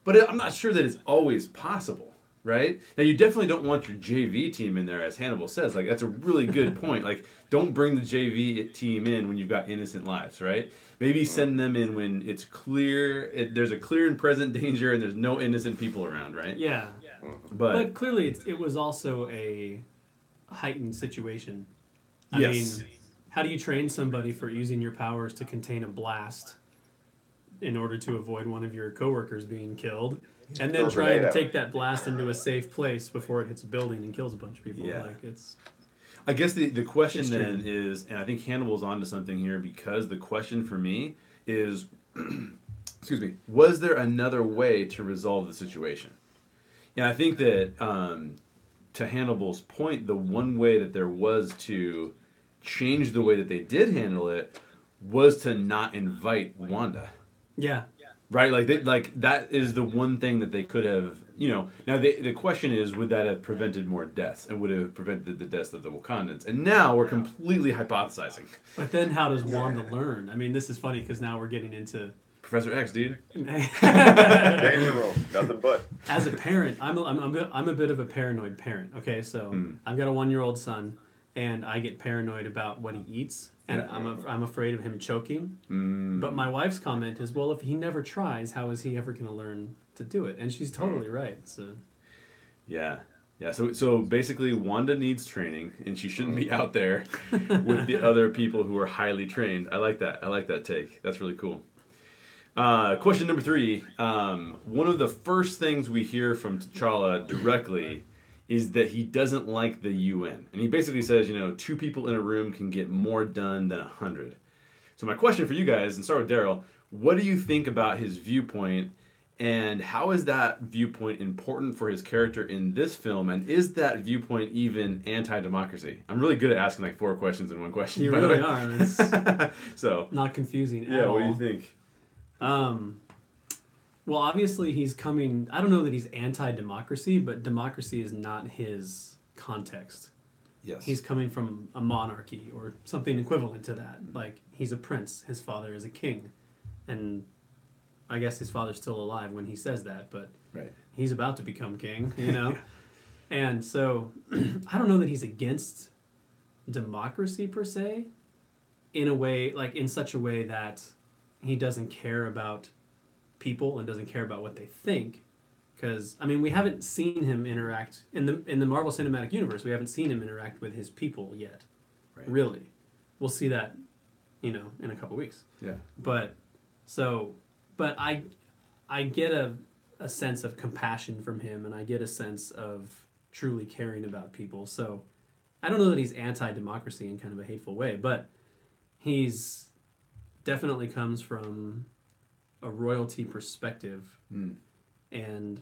[SPEAKER 1] but I'm not sure that it's always possible. right? Now you definitely don't want your JV team in there, as Hannibal says. Like that's a really good point. Like don't bring the JV team in when you've got innocent lives, right? Maybe send them in when it's clear, there's a clear and present danger, and there's no innocent people around, right?
[SPEAKER 3] Yeah. But clearly, it was also a heightened situation. I
[SPEAKER 1] yes,
[SPEAKER 3] mean, how do you train somebody for using your powers to contain a blast in order to avoid one of your coworkers being killed, and then trying to take that blast into a safe place before it hits a building and kills a bunch of people?
[SPEAKER 1] Yeah.
[SPEAKER 3] Like it's.
[SPEAKER 1] I guess the question then is, and I think Hannibal's onto something here, because the question for me is, excuse me, was there another way to resolve the situation? And I think that to Hannibal's point, the one way that there was to change the way that they did handle it was to not invite Wanda.
[SPEAKER 3] Yeah.
[SPEAKER 1] Right, like that is the one thing that they could have, Now the question is, would that have prevented more deaths, and would it have prevented the deaths of the Wakandans? And now we're completely hypothesizing.
[SPEAKER 3] But then, how does Wanda learn? I mean, this is funny because now we're getting into
[SPEAKER 1] Professor X, dude.
[SPEAKER 2] Danger room, nothing but.
[SPEAKER 3] As a parent, I'm a bit of a paranoid parent. Okay, so I've got a 1-year-old son, and I get paranoid about what he eats, and I'm afraid of him choking. But my wife's comment is, well, if he never tries, how is he ever going to learn to do it? And she's totally right. So
[SPEAKER 1] Yeah. So basically, Wanda needs training, and she shouldn't be out there with the other people who are highly trained. I like that. I like that take. That's really cool. Question number 3. One of the first things we hear from T'Challa directly is that he doesn't like the UN. And he basically says, 2 people in a room can get more done than 100. So my question for you guys, and start with Daryl, what do you think about his viewpoint, and how is that viewpoint important for his character in this film, and is that viewpoint even anti-democracy? I'm really good at asking like 4 questions in one question.
[SPEAKER 3] You really are. It's
[SPEAKER 1] so
[SPEAKER 3] not confusing at all.
[SPEAKER 1] What do you think?
[SPEAKER 3] Well, obviously he's coming. I don't know that he's anti-democracy, but democracy is not his context.
[SPEAKER 1] Yes.
[SPEAKER 3] He's coming from a monarchy or something equivalent to that. Like he's a prince. His father is a king, and I guess his father's still alive when he says that. But he's about to become king, And so I don't know that he's against democracy per se, in a way, like in such a way that he doesn't care about people and doesn't care about what they think, because I mean we haven't seen him interact in the Marvel Cinematic Universe. We haven't seen him interact with his people yet, really. We'll see that, in a couple weeks.
[SPEAKER 1] Yeah.
[SPEAKER 3] But I get a sense of compassion from him, and I get a sense of truly caring about people. So I don't know that he's anti-democracy in kind of a hateful way, but he's definitely comes from a royalty perspective, and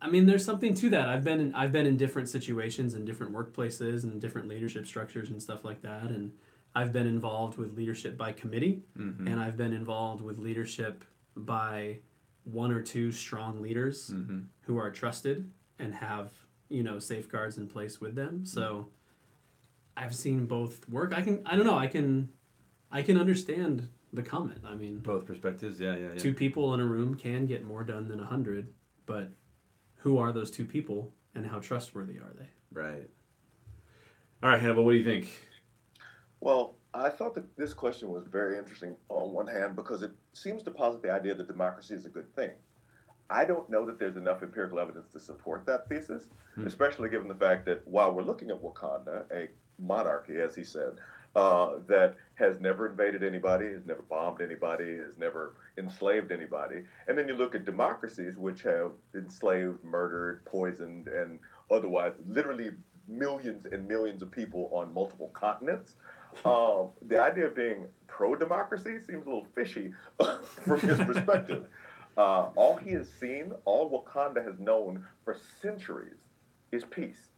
[SPEAKER 3] I mean there's something to that. I've been in different situations and different workplaces and different leadership structures and stuff like that, and I've been involved with leadership by committee, and I've been involved with leadership by 1 or 2 strong leaders who are trusted and have safeguards in place with them. So I've seen both work. I can understand the comment. I mean,
[SPEAKER 1] both perspectives. Yeah.
[SPEAKER 3] 2 people in a room can get more done than 100, but who are those 2 people, and how trustworthy are they?
[SPEAKER 1] Right. All right, Hannibal, what do you think?
[SPEAKER 2] Well, I thought that this question was very interesting on one hand because it seems to posit the idea that democracy is a good thing. I don't know that there's enough empirical evidence to support that thesis, especially given the fact that while we're looking at Wakanda, a monarchy, as he said, that has never invaded anybody, has never bombed anybody, has never enslaved anybody. And then you look at democracies which have enslaved, murdered, poisoned, and otherwise literally millions and millions of people on multiple continents. The idea of being pro-democracy seems a little fishy from his perspective. All he has seen, all Wakanda has known for centuries is peace.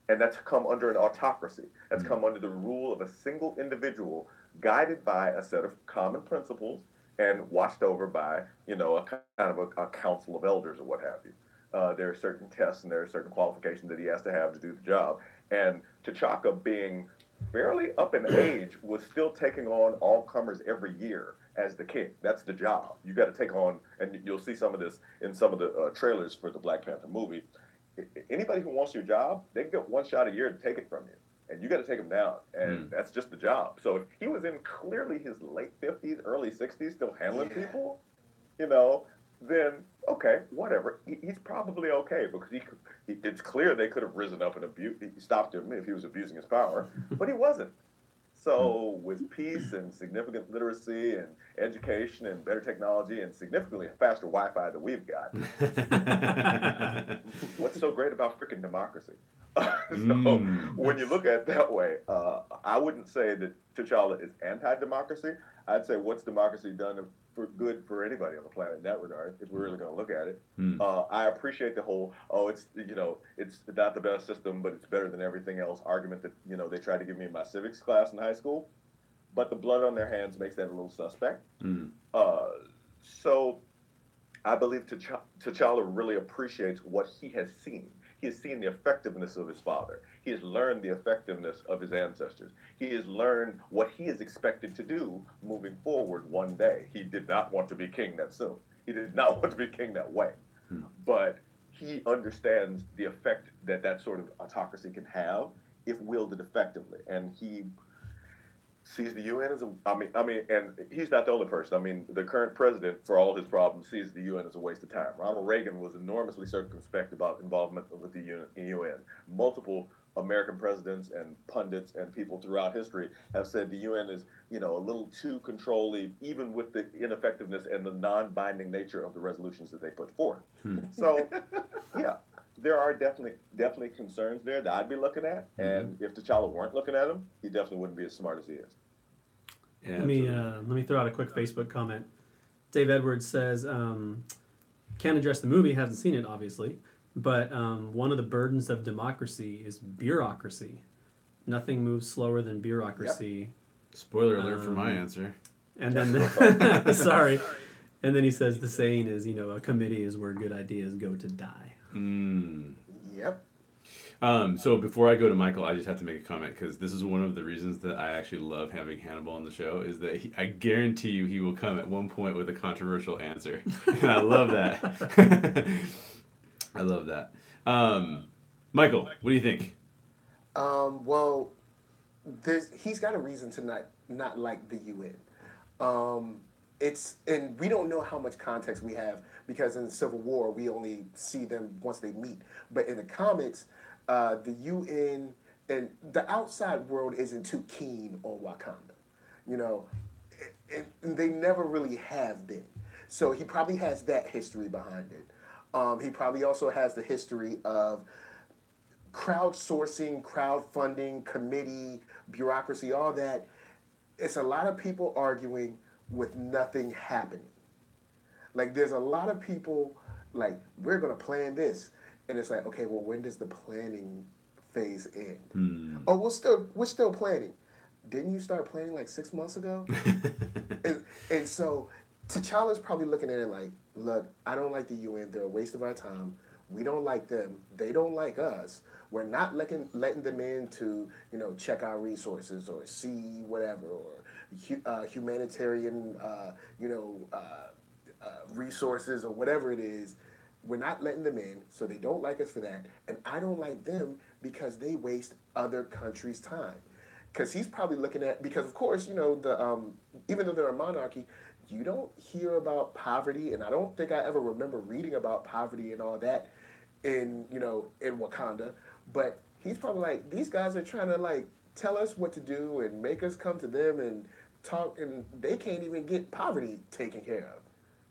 [SPEAKER 2] And that's come under an autocracy. That's come under the rule of a single individual guided by a set of common principles and watched over by, a kind of a council of elders or what have you. There are certain tests and there are certain qualifications that he has to have to do the job. And T'Chaka, being fairly up in age, was still taking on all comers every year as the king. That's the job. You got to take on, and you'll see some of this in some of the trailers for the Black Panther movie. Anybody who wants your job, they can get one shot a year to take it from you. And you got to take them down. And that's just the job. So if he was in clearly his late 50s, early 60s, still handling people, you know, then okay, whatever. He's probably okay because it's clear they could have risen up and stopped him if he was abusing his power, but he wasn't. So with peace and significant literacy and education and better technology and significantly faster Wi-Fi that we've got, what's so great about freaking democracy? So when you look at it that way, I wouldn't say that T'Challa is anti-democracy. I'd say what's democracy done for good for anybody on the planet in that regard, if we're really going to look at it. I appreciate the whole, it's not the best system, but it's better than everything else argument that, they tried to give me in my civics class in high school. But the blood on their hands makes that a little suspect. So I believe T'Challa really appreciates what he has seen. He has seen the effectiveness of his father. He has learned the effectiveness of his ancestors. He has learned what he is expected to do moving forward one day. He did not want to be king that soon. He did not want to be king that way. But he understands the effect that sort of autocracy can have if wielded effectively. And he sees the UN as and he's not the only person. I mean, the current president, for all his problems, sees the UN as a waste of time. Ronald Reagan was enormously circumspect about involvement with the UN. Multiple American presidents and pundits and people throughout history have said the UN is, a little too controlling, even with the ineffectiveness and the non-binding nature of the resolutions that they put forth. So, yeah. There are definitely concerns there that I'd be looking at, and if T'Challa weren't looking at them, he definitely wouldn't be as smart as he is.
[SPEAKER 3] Yeah, let me throw out a quick Facebook comment. Dave Edwards says, can't address the movie, hasn't seen it obviously, but one of the burdens of democracy is bureaucracy. Nothing moves slower than bureaucracy.
[SPEAKER 1] Yep. Spoiler alert for my answer.
[SPEAKER 3] And then, sorry. And then he says the saying is, a committee is where good ideas go to die.
[SPEAKER 4] Yep.
[SPEAKER 1] So before I go to Michael, I just have to make a comment because this is one of the reasons that I actually love having Hannibal on the show is that I guarantee you he will come at one point with a controversial answer. And I love that. I love that. Michael, what do you think?
[SPEAKER 4] Well, he's got a reason to not like the UN. And we don't know how much context we have because in the Civil War we only see them once they meet. But in the comics, the UN and the outside world isn't too keen on Wakanda, and they never really have been. So he probably has that history behind it. He probably also has the history of crowdsourcing, crowdfunding, committee, bureaucracy, all that. It's a lot of people arguing with nothing happening. Like there's a lot of people like, we're gonna plan this. And it's like, okay, well, when does the planning phase end? Oh, we're still planning. Didn't you start planning like 6 months ago? and so T'Challa's probably looking at it like, look, I don't like the UN, they're a waste of our time. We don't like them, they don't like us. We're not letting them in to, check our resources or see whatever, or humanitarian, resources or whatever it is. We're not letting them in, so they don't like us for that. And I don't like them because they waste other countries' time. Because he's probably looking at, because of course, even though they're a monarchy, you don't hear about poverty, and I don't think I ever remember reading about poverty and all that in Wakanda. But he's probably like, these guys are trying to tell us what to do and make us come to them and talk, and they can't even get poverty taken care of.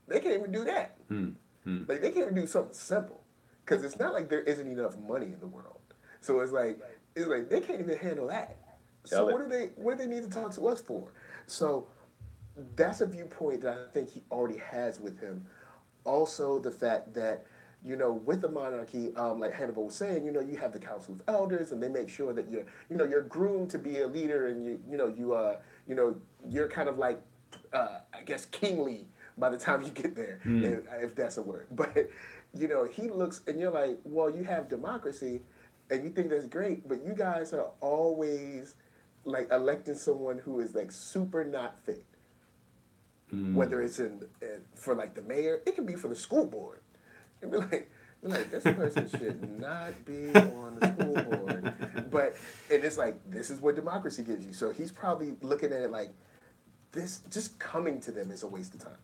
[SPEAKER 4] They can't even do that. Like they can't even do something simple, because it's not like there isn't enough money in the world. So it's like they can't even handle that. So what do they need to talk to us for? So that's a viewpoint that I think he already has with him. Also, the fact that with the monarchy, like Hannibal was saying, you have the Council of Elders, and they make sure that you're groomed to be a leader, and you're kind of like, I guess, kingly by the time you get there, if that's a word. But he looks, and you're like, well, you have democracy, and you think that's great, but you guys are always like electing someone who is like super not fit. Whether it's for like the mayor, it can be for the school board. It'd be like this person should not be on the school board. And it's like, this is what democracy gives you. So he's probably looking at it like, this just coming to them is a waste of time.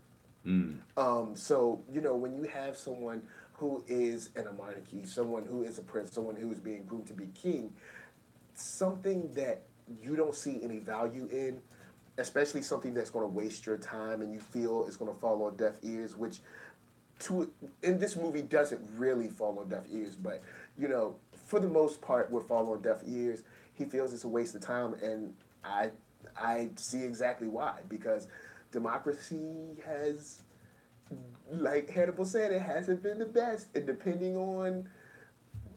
[SPEAKER 4] So, when you have someone who is in a monarchy, someone who is a prince, someone who is being groomed to be king, something that you don't see any value in, especially something that's going to waste your time and you feel is going to fall on deaf ears, which in this movie doesn't really fall on deaf ears, but for the most part would fall on deaf ears. He feels it's a waste of time, and I see exactly why, because democracy has, like Hannibal said, it hasn't been the best, and depending on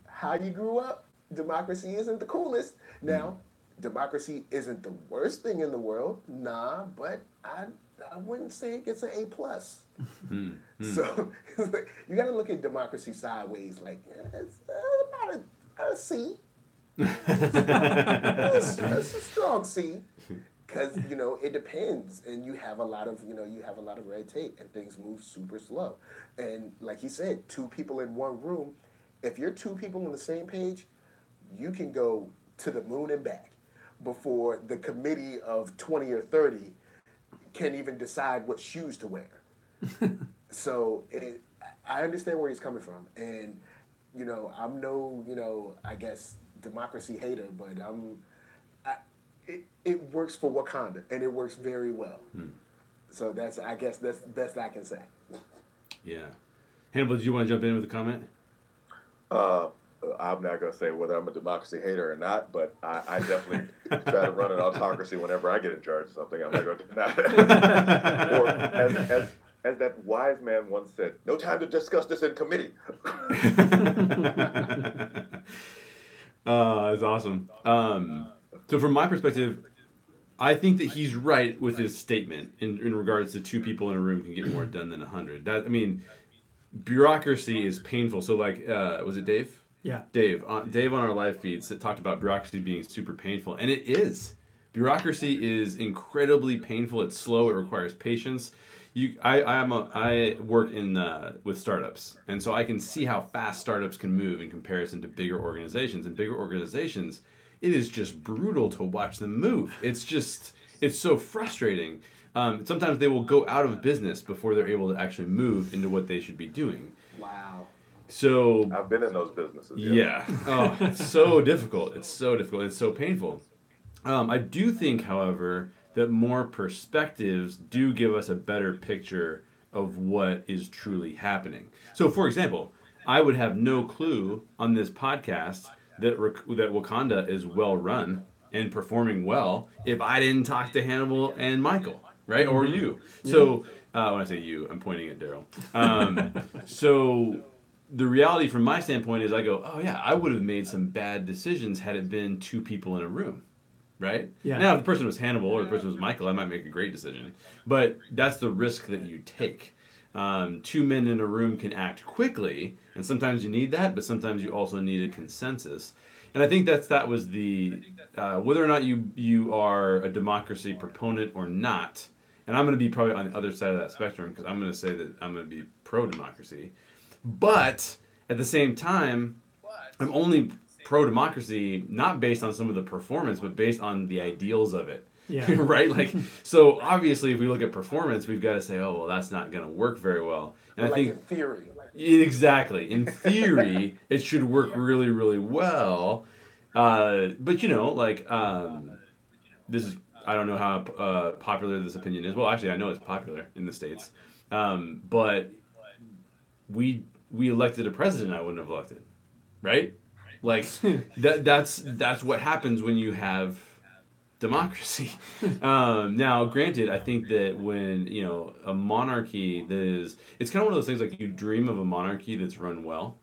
[SPEAKER 4] how you grew up, democracy isn't the coolest. Now, democracy isn't the worst thing in the world, nah, but I wouldn't say it gets an A plus. So you got to look at democracy sideways, like it's about a C. It's a strong C, because it depends, and you have a lot of red tape, and things move super slow. And like he said, 2 people in one room. If you're 2 people on the same page, you can go to the moon and back before the committee of 20 or 30 can even decide what shoes to wear. So I understand where he's coming from, and I'm no I guess democracy hater, but it works for Wakanda, and it works very well. So I guess that's the best I can say.
[SPEAKER 1] Yeah. Hannibal, do you want to jump in with a comment?
[SPEAKER 2] I'm not going to say whether I'm a democracy hater or not, but I definitely try to run an autocracy whenever I get in charge of something. I'm not going to deny that. Or as that wise man once said, no time to discuss this in committee.
[SPEAKER 1] That's awesome. So from my perspective, I think that he's right with his statement in regards to 2 people in a room can get more done than 100. Bureaucracy is painful. So was it Dave?
[SPEAKER 3] Yeah.
[SPEAKER 1] Dave on our live feeds that talked about bureaucracy being super painful, and it is. Bureaucracy is incredibly painful. It's slow. It requires patience. I work with startups, and so I can see how fast startups can move in comparison to bigger organizations. And bigger organizations, it is just brutal to watch them move. It's so frustrating. Sometimes they will go out of business before they're able to actually move into what they should be doing.
[SPEAKER 4] Wow.
[SPEAKER 1] So
[SPEAKER 2] I've been in those businesses.
[SPEAKER 1] Yeah. Oh, it's so difficult. It's so difficult. It's so painful. I do think, however, that more perspectives do give us a better picture of what is truly happening. So, for example, I would have no clue on this podcast that Wakanda is well run and performing well if I didn't talk to Hannibal and Michael, right? Or you. So, when I say you, I'm pointing at Daryl. So the reality from my standpoint is I go, oh yeah, I would have made some bad decisions had it been 2 people in a room, right?
[SPEAKER 3] Yeah.
[SPEAKER 1] Now, if the person was Hannibal or the person was Michael, I might make a great decision. But that's the risk that you take. 2 men in a room can act quickly, and sometimes you need that, but sometimes you also need a consensus. And I think that was the whether or not you are a democracy proponent or not. And I'm going to be probably on the other side of that spectrum, because I'm going to say that I'm going to be pro-democracy. But at the same time, I'm only pro-democracy not based on some of the performance, but based on the ideals of it.
[SPEAKER 3] Yeah.
[SPEAKER 1] Right? So obviously, if we look at performance, we've got to say, oh, well, that's not going to work very well. And I think
[SPEAKER 4] in theory.
[SPEAKER 1] Exactly. In theory, it should work really, really well. But this is, I don't know how popular this opinion is. Well, actually, I know it's popular in the States. But we elected a president I wouldn't have elected, right? Like that's what happens when you have democracy. Now, granted, I think that when a monarchy it's kind of one of those things, like you dream of a monarchy that's run well,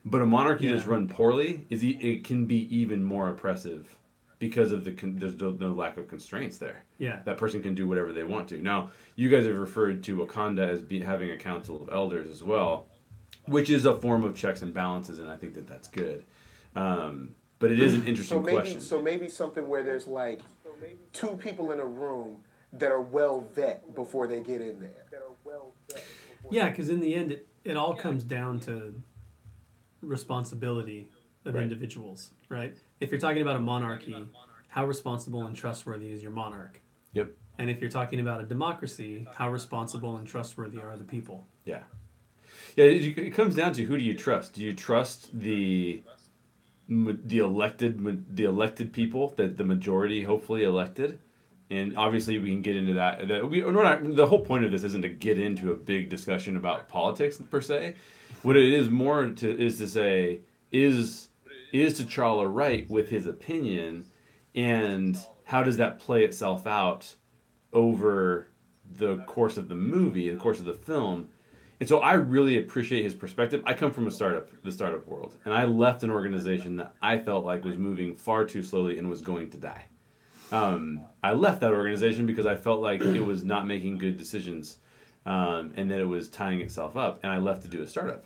[SPEAKER 1] but a monarchy that's run poorly it can be even more oppressive because of there's no lack of constraints there.
[SPEAKER 3] Yeah,
[SPEAKER 1] that person can do whatever they want to. Now, you guys have referred to Wakanda as having a council of elders as well, which is a form of checks and balances, and I think that that's good. But it is an interesting question.
[SPEAKER 4] So maybe something where there's like 2 people in a room, that are well vet before they get in there.
[SPEAKER 3] Yeah, because in the end, it all comes down to responsibility of
[SPEAKER 1] Right.
[SPEAKER 3] individuals, right? If you're talking about a monarchy, how responsible and trustworthy is your monarch?
[SPEAKER 1] Yep.
[SPEAKER 3] And if you're talking about a democracy, how responsible and trustworthy are the people?
[SPEAKER 1] Yeah. Yeah. It comes down to, who do you trust? Do you trust the elected people, that the majority hopefully elected? And obviously we can get into that. The whole point of this isn't to get into a big discussion about politics per se. What it is more is to say, is T'Challa right with his opinion, and how does that play itself out over the course of the movie, the course of the film? And so I really appreciate his perspective. I come from the startup world, and I left an organization that I felt like was moving far too slowly and was going to die. I left that organization because I felt like it was not making good decisions, and that it was tying itself up. And I left to do a startup.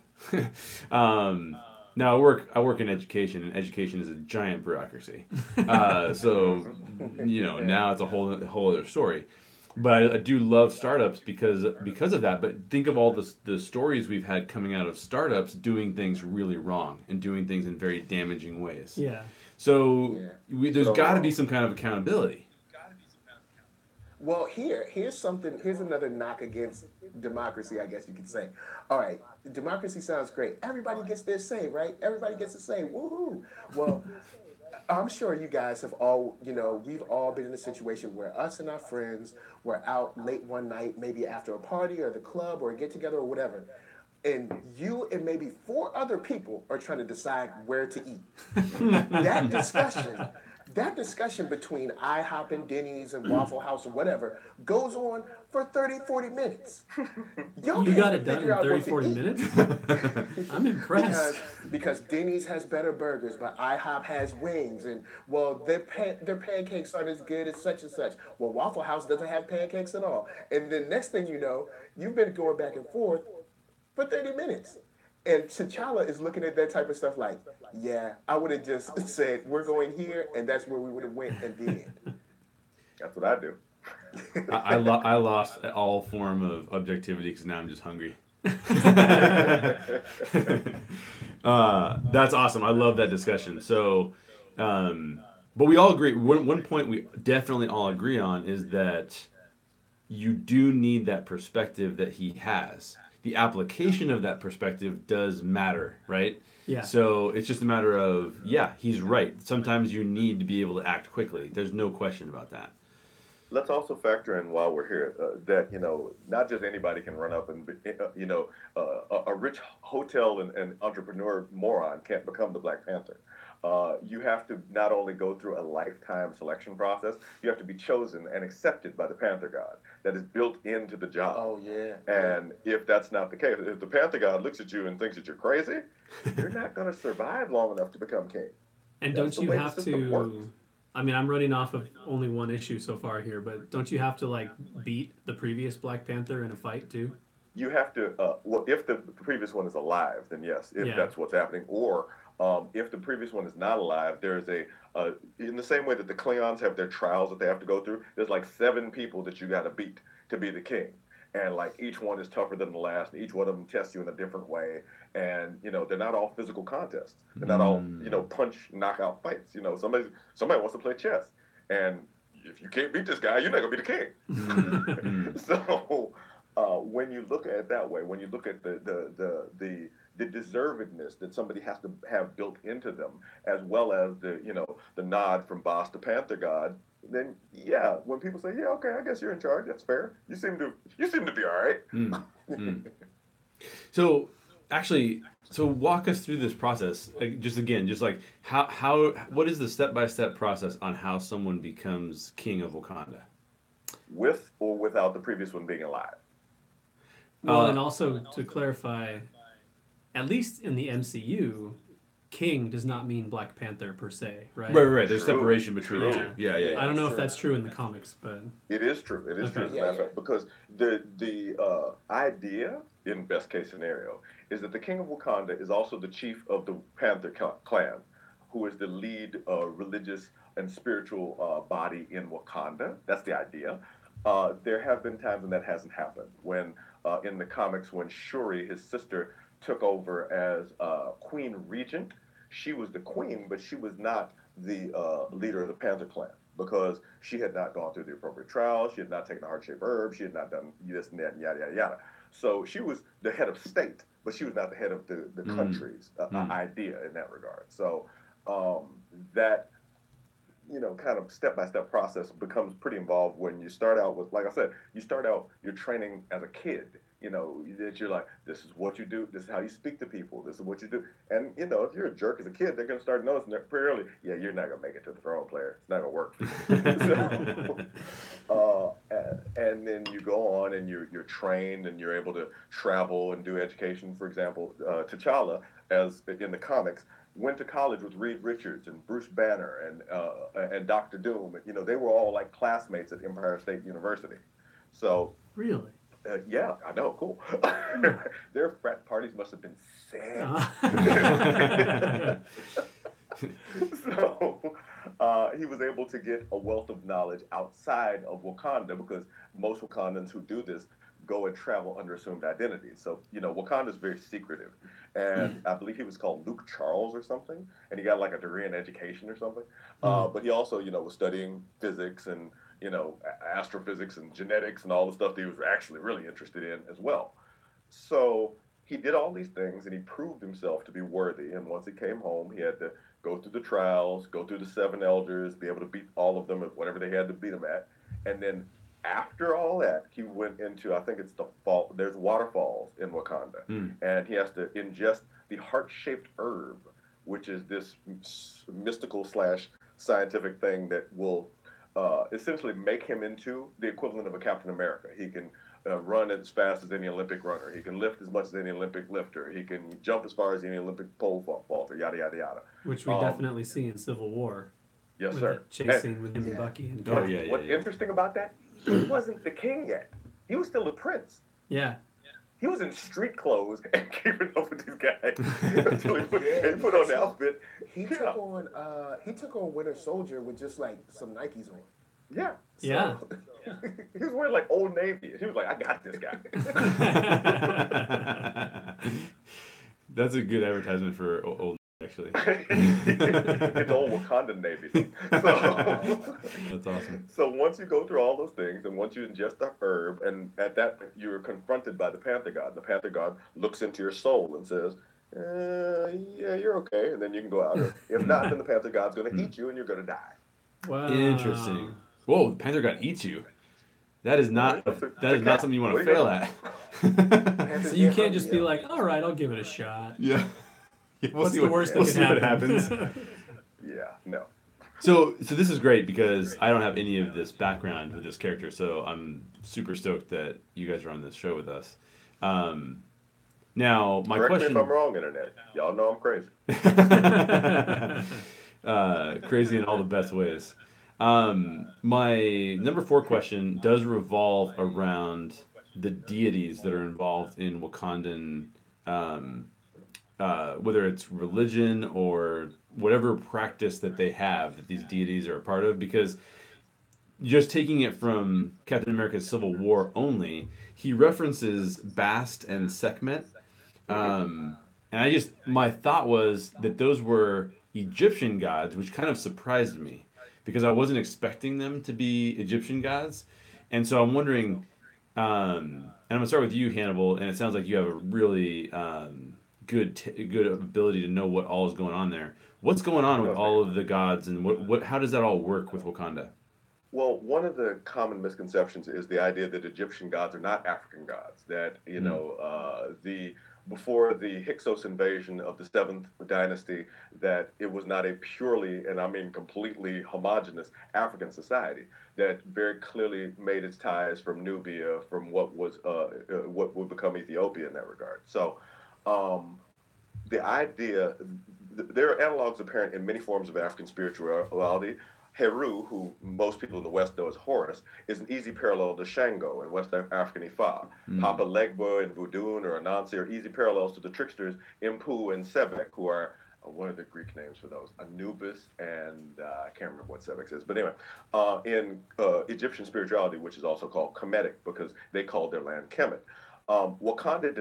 [SPEAKER 1] Now I work in education, and education is a giant bureaucracy. So now it's a whole other story. But I do love startups because of that. But think of all the stories we've had coming out of startups doing things really wrong and doing things in very damaging ways.
[SPEAKER 3] Yeah.
[SPEAKER 1] So
[SPEAKER 4] Yeah.
[SPEAKER 1] there's got to be some kind of accountability.
[SPEAKER 4] Well, here's another knock against democracy, I guess you could say. All right, democracy sounds great. Everybody gets their say, right? Everybody gets to say, woohoo. Well, I'm sure you guys have all, we've all been in a situation where us and our friends were out late one night, maybe after a party or the club or a get together or whatever. And you and maybe four other people are trying to decide where to eat. that discussion, that discussion between IHOP and Denny's and Waffle House or whatever goes on for 30, 40 minutes.
[SPEAKER 3] You got it done in 30,
[SPEAKER 4] what to
[SPEAKER 3] 40
[SPEAKER 4] eat.
[SPEAKER 3] minutes? I'm impressed.
[SPEAKER 4] Because Denny's has better burgers, but IHOP has wings, and well, their pancakes aren't as good as such and such. Well, Waffle House doesn't have pancakes at all. And then next thing you know, you've been going back and forth for 30 minutes. And T'Challa is looking at that type of stuff like, yeah, I would have just said, we're going here, and that's where we would have went and did.
[SPEAKER 2] That's what I do.
[SPEAKER 1] I lost all form of objectivity because now I'm just hungry. That's awesome. I love that discussion. So, but we all agree. One point we definitely all agree on is that you do need that perspective that he has. The application of that perspective does matter, right?
[SPEAKER 3] Yeah.
[SPEAKER 1] So it's just a matter of, yeah, he's right. Sometimes you need to be able to act quickly. There's no question about that.
[SPEAKER 2] Let's also factor in while we're here that not just anybody can run up and a rich hotel and entrepreneur moron can't become the Black Panther. You have to not only go through a lifetime selection process, you have to be chosen and accepted by the Panther God. That is built into the job.
[SPEAKER 4] Oh, yeah.
[SPEAKER 2] And if that's not the case, if the Panther God looks at you and thinks that you're crazy, you're not going to survive long enough to become king.
[SPEAKER 3] And
[SPEAKER 2] That's
[SPEAKER 3] don't
[SPEAKER 2] the
[SPEAKER 3] you
[SPEAKER 2] way the
[SPEAKER 3] have
[SPEAKER 2] system works.
[SPEAKER 3] to? I mean, I'm running off of only one issue so far here, but don't you have to like beat the previous Black Panther in a fight too?
[SPEAKER 2] You have to, well, if the previous one is alive, then yes, if
[SPEAKER 3] Yeah.
[SPEAKER 2] that's what's happening. Or if the previous one is not alive, there's in the same way that the Klingons have their trials that they have to go through, there's like 7 people that you got to beat to be the king. And like each one is tougher than the last. And each one of them tests you in a different way. And they're not all physical contests. They're not all punch knockout fights. Somebody wants to play chess, and if you can't beat this guy, you're not gonna be the king. So when you look at it that way, when you look at the deservedness that somebody has to have built into them, as well as the nod from boss to Panther God, then yeah, when people say, yeah, okay, I guess you're in charge, that's fair. You seem to be all right.
[SPEAKER 1] So actually, walk us through this process. Just like how what is the step-by-step process on how someone becomes king of Wakanda?
[SPEAKER 2] With or without the previous one being alive.
[SPEAKER 3] Well, and also to clarify, at least in the MCU, king does not mean Black Panther per se, right?
[SPEAKER 1] Right. There's separation between the two.
[SPEAKER 2] True.
[SPEAKER 1] Yeah.
[SPEAKER 3] I don't know if that's true in the comics, but
[SPEAKER 2] It is true. It is true, as a matter of fact, because the idea in best case scenario is that the king of Wakanda is also the chief of the Panther clan, who is the lead religious and spiritual body in Wakanda. That's the idea. There have been times when that hasn't happened. When in the comics, when Shuri, his sister, took over as Queen Regent, she was the queen, but she was not the leader of the Panther clan because she had not gone through the appropriate trials, she had not taken the heart-shaped herb, she had not done this and that, and yada yada yada. So she was the head of state, but she was not the head of the country's idea in that regard. So that kind of step-by-step process becomes pretty involved when you start out with, like I said, you start out, you're training as a kid, that you're like, this is what you do, this is how you speak to people, this is what you do. And, if you're a jerk as a kid, they're going to start noticing that pretty early, yeah, you're not going to make it to the throne, player. It's not going to work. And then you go on and you're trained and you're able to travel and do education. For example, T'Challa, as in the comics, went to college with Reed Richards and Bruce Banner and Dr. Doom. They were all like classmates at Empire State University. So
[SPEAKER 3] really,
[SPEAKER 2] yeah, I know, cool. Their frat parties must have been sad. So he was able to get a wealth of knowledge outside of Wakanda because most Wakandans who do this go and travel under assumed identities. So, Wakanda is very secretive. And I believe he was called Luke Charles or something. And he got like a degree in education or something. But he also, was studying physics and, astrophysics and genetics and all the stuff that he was actually really interested in as well. So he did all these things and he proved himself to be worthy. And once he came home, he had to go through the trials, go through the seven elders, be able to beat all of them at whatever they had to beat him at. And then after all that, he went into, I think it's the fall, there's waterfalls in Wakanda. And he has to ingest the heart-shaped herb, which is this mystical / scientific thing that will essentially make him into the equivalent of a Captain America. He can run as fast as any Olympic runner. He can lift as much as any Olympic lifter. He can jump as far as any Olympic pole vaulter, yada, yada, yada.
[SPEAKER 3] Which we definitely see in Civil War.
[SPEAKER 2] Yes, sir.
[SPEAKER 3] Chase scene with him and Bucky. And
[SPEAKER 2] What's interesting about that, he wasn't the king yet. He was still a prince.
[SPEAKER 3] Yeah.
[SPEAKER 2] He was in street clothes and keeping up with these guys until he put on the outfit.
[SPEAKER 4] He took on Winter Soldier with just like some Nikes on.
[SPEAKER 2] Yeah.
[SPEAKER 3] So, yeah.
[SPEAKER 2] He was wearing like Old Navy. He was like, I got this guy.
[SPEAKER 1] That's a good advertisement for Old actually.
[SPEAKER 2] It's old Wakandan Navy. So,
[SPEAKER 1] that's awesome.
[SPEAKER 2] So once you go through all those things, and once you ingest the herb, and at that you're confronted by the Panther God. The Panther God looks into your soul and says, yeah, you're okay. And then you can go out. If not, then the Panther God's going to eat you and you're going to die.
[SPEAKER 3] Wow.
[SPEAKER 1] Interesting. Whoa, the Panther God eats you. That is not something you want to fail at.
[SPEAKER 3] So you can't just be like, all right, I'll give it a shot.
[SPEAKER 1] Yeah.
[SPEAKER 3] What's the worst that could happen?
[SPEAKER 2] What happens. Yeah, no.
[SPEAKER 1] So this is great because I don't have any of this background with this character, so I'm super stoked that you guys are on this show with us. Now, my
[SPEAKER 2] Correct
[SPEAKER 1] question...
[SPEAKER 2] me if I'm wrong, Internet. Y'all know I'm crazy.
[SPEAKER 1] Crazy in all the best ways. My number 4 question does revolve around the deities that are involved in Wakandan, whether it's religion or whatever practice that they have that these deities are a part of, because just taking it from Captain America's Civil War only, he references Bast and Sekhmet. And my thought was that those were Egyptian gods, which kind of surprised me because I wasn't expecting them to be Egyptian gods. And so I'm wondering, and I'm going to start with you, Hannibal, and it sounds like you have a really good ability to know what all is going on there. What's going on with all of the gods, and how does that all work with Wakanda?
[SPEAKER 2] Well, one of the common misconceptions is the idea that Egyptian gods are not African gods. That before the Hyksos invasion of the 7th dynasty, that it was not a purely, and I mean completely homogenous African society that very clearly made its ties from Nubia, from what would become Ethiopia in that regard. So the idea, there are analogs apparent in many forms of African spirituality. Heru, who most people in the West know as Horus, is an easy parallel to Shango in West African Ifa. Papa Legba and Vudun or Anansi are easy parallels to the tricksters Impu and Sebek, who are what are the Greek names for those? Anubis and I can't remember what Sebex is. But anyway, in Egyptian spirituality, which is also called Kemetic because they called their land Kemet, Wakanda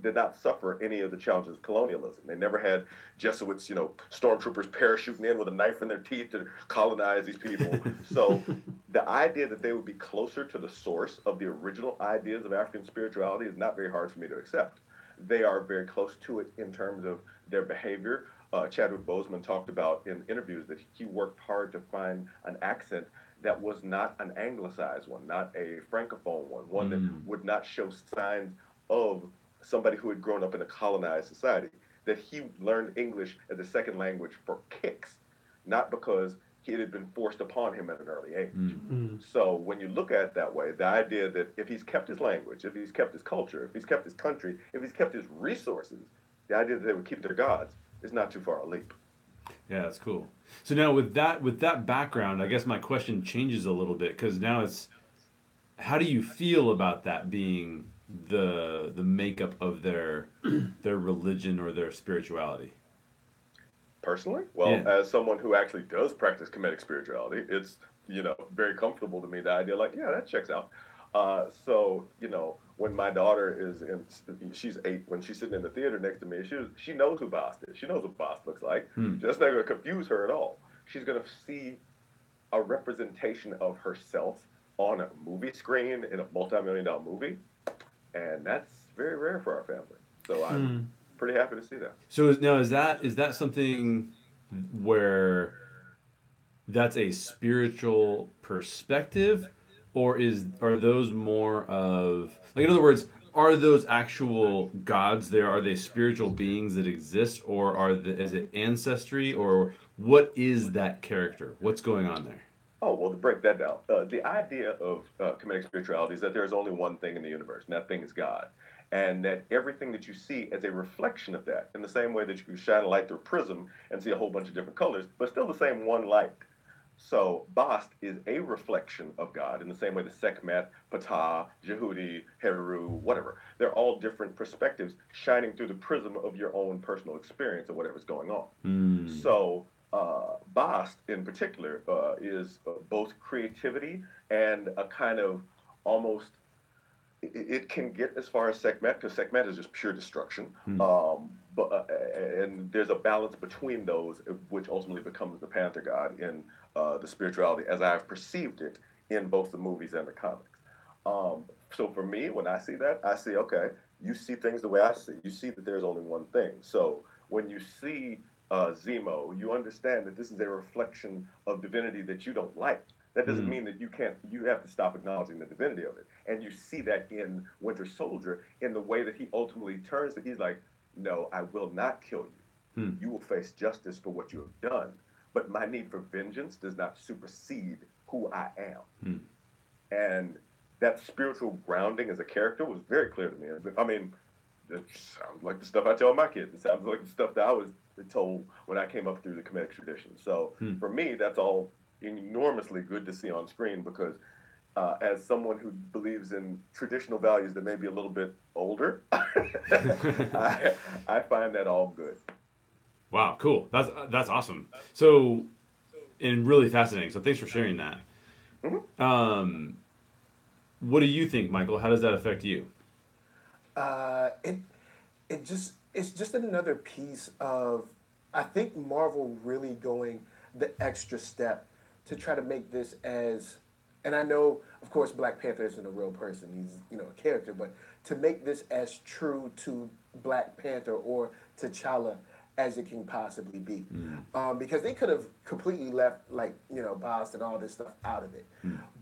[SPEAKER 2] did not suffer any of the challenges of colonialism. They never had Jesuits, stormtroopers parachuting in with a knife in their teeth to colonize these people. So the idea that they would be closer to the source of the original ideas of African spirituality is not very hard for me to accept. They are very close to it in terms of their behavior. Chadwick Boseman talked about in interviews that he worked hard to find an accent that was not an anglicized one, not a francophone one that would not show signs of somebody who had grown up in a colonized society. That he learned English as a second language for kicks, not because it had been forced upon him at an early age. So when you look at it that way, the idea that if he's kept his language, if he's kept his culture, if he's kept his country, if he's kept his resources, the idea that they would keep their gods is not too far a leap.
[SPEAKER 1] Yeah, that's cool. So now with that background, I guess my question changes a little bit because now it's how do you feel about that being the makeup of their religion or their spirituality?
[SPEAKER 2] Personally, well,
[SPEAKER 1] Yeah.
[SPEAKER 2] as someone who actually does practice Kemetic spirituality, it's very comfortable to me. The idea, like, yeah, that checks out. So when my daughter she's 8. When she's sitting in the theater next to me, she knows who Bast is. She knows what Bast looks like. That's not going to confuse her at all. She's going to see a representation of herself on a movie screen in a multi-million-dollar movie, and that's very rare for our family. So I'm pretty happy to see that.
[SPEAKER 1] So now is that something where that's a spiritual perspective, or are those more of like in other words, are those actual gods there? Are they spiritual beings that exist, or is it ancestry, or what is that character? What's going on there?
[SPEAKER 2] Oh, well, to break that down, the idea of Kemetic spirituality is that there's only one thing in the universe, and that thing is God. And that everything that you see is a reflection of that, in the same way that you can shine a light through a prism and see a whole bunch of different colors, but still the same one light. So Bast is a reflection of God in the same way that Sekhmet, Ptah, Jehudi, Heru, whatever. They're all different perspectives shining through the prism of your own personal experience of whatever's going on. So Bast in particular is both creativity and a kind of almost it can get as far as Sekhmet because Sekhmet is just pure destruction. And there's a balance between those, which ultimately becomes the Panther God in the spirituality as I've perceived it in both the movies and the comics. So for me, when I see that, I see okay, you see things the way I see. You see that there's only one thing. So when you see Zemo, you understand that this is a reflection of divinity that you don't like. That doesn't mean that you have to stop acknowledging the divinity of it. And you see that in Winter Soldier in the way that he ultimately turns that he's like, no, I will not kill you. You will face justice for what you have done. But my need for vengeance does not supersede who I am. And that spiritual grounding as a character was very clear to me. I mean, it sounds like the stuff I tell my kids. It sounds like the stuff that I was told when I came up through the Kemetic tradition. So for me, that's all enormously good to see on screen because as someone who believes in traditional values that may be a little bit older, I find that all good.
[SPEAKER 1] Wow, cool. That's awesome. So, and really fascinating. So thanks for sharing that. What do you think, Michael? How does that affect you?
[SPEAKER 4] It it's just another piece of I think Marvel really going the extra step to try to make this as and I know of course Black Panther isn't a real person, he's a character, but to make this as true to Black Panther or T'Challa as it can possibly be. Because they could have completely left Boston and all this stuff out of it.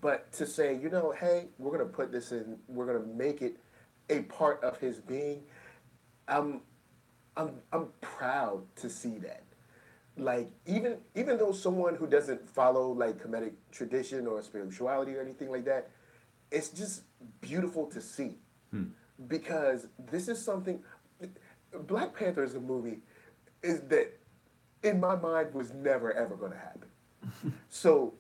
[SPEAKER 4] But to say, hey, we're gonna put this in, we're gonna make it a part of his being, I'm I'm proud to see that. Like even though someone who doesn't follow like Kemetic tradition or spirituality or anything like that, it's just beautiful to see because this is something. Black Panther is a movie is that in my mind was never ever going to happen. So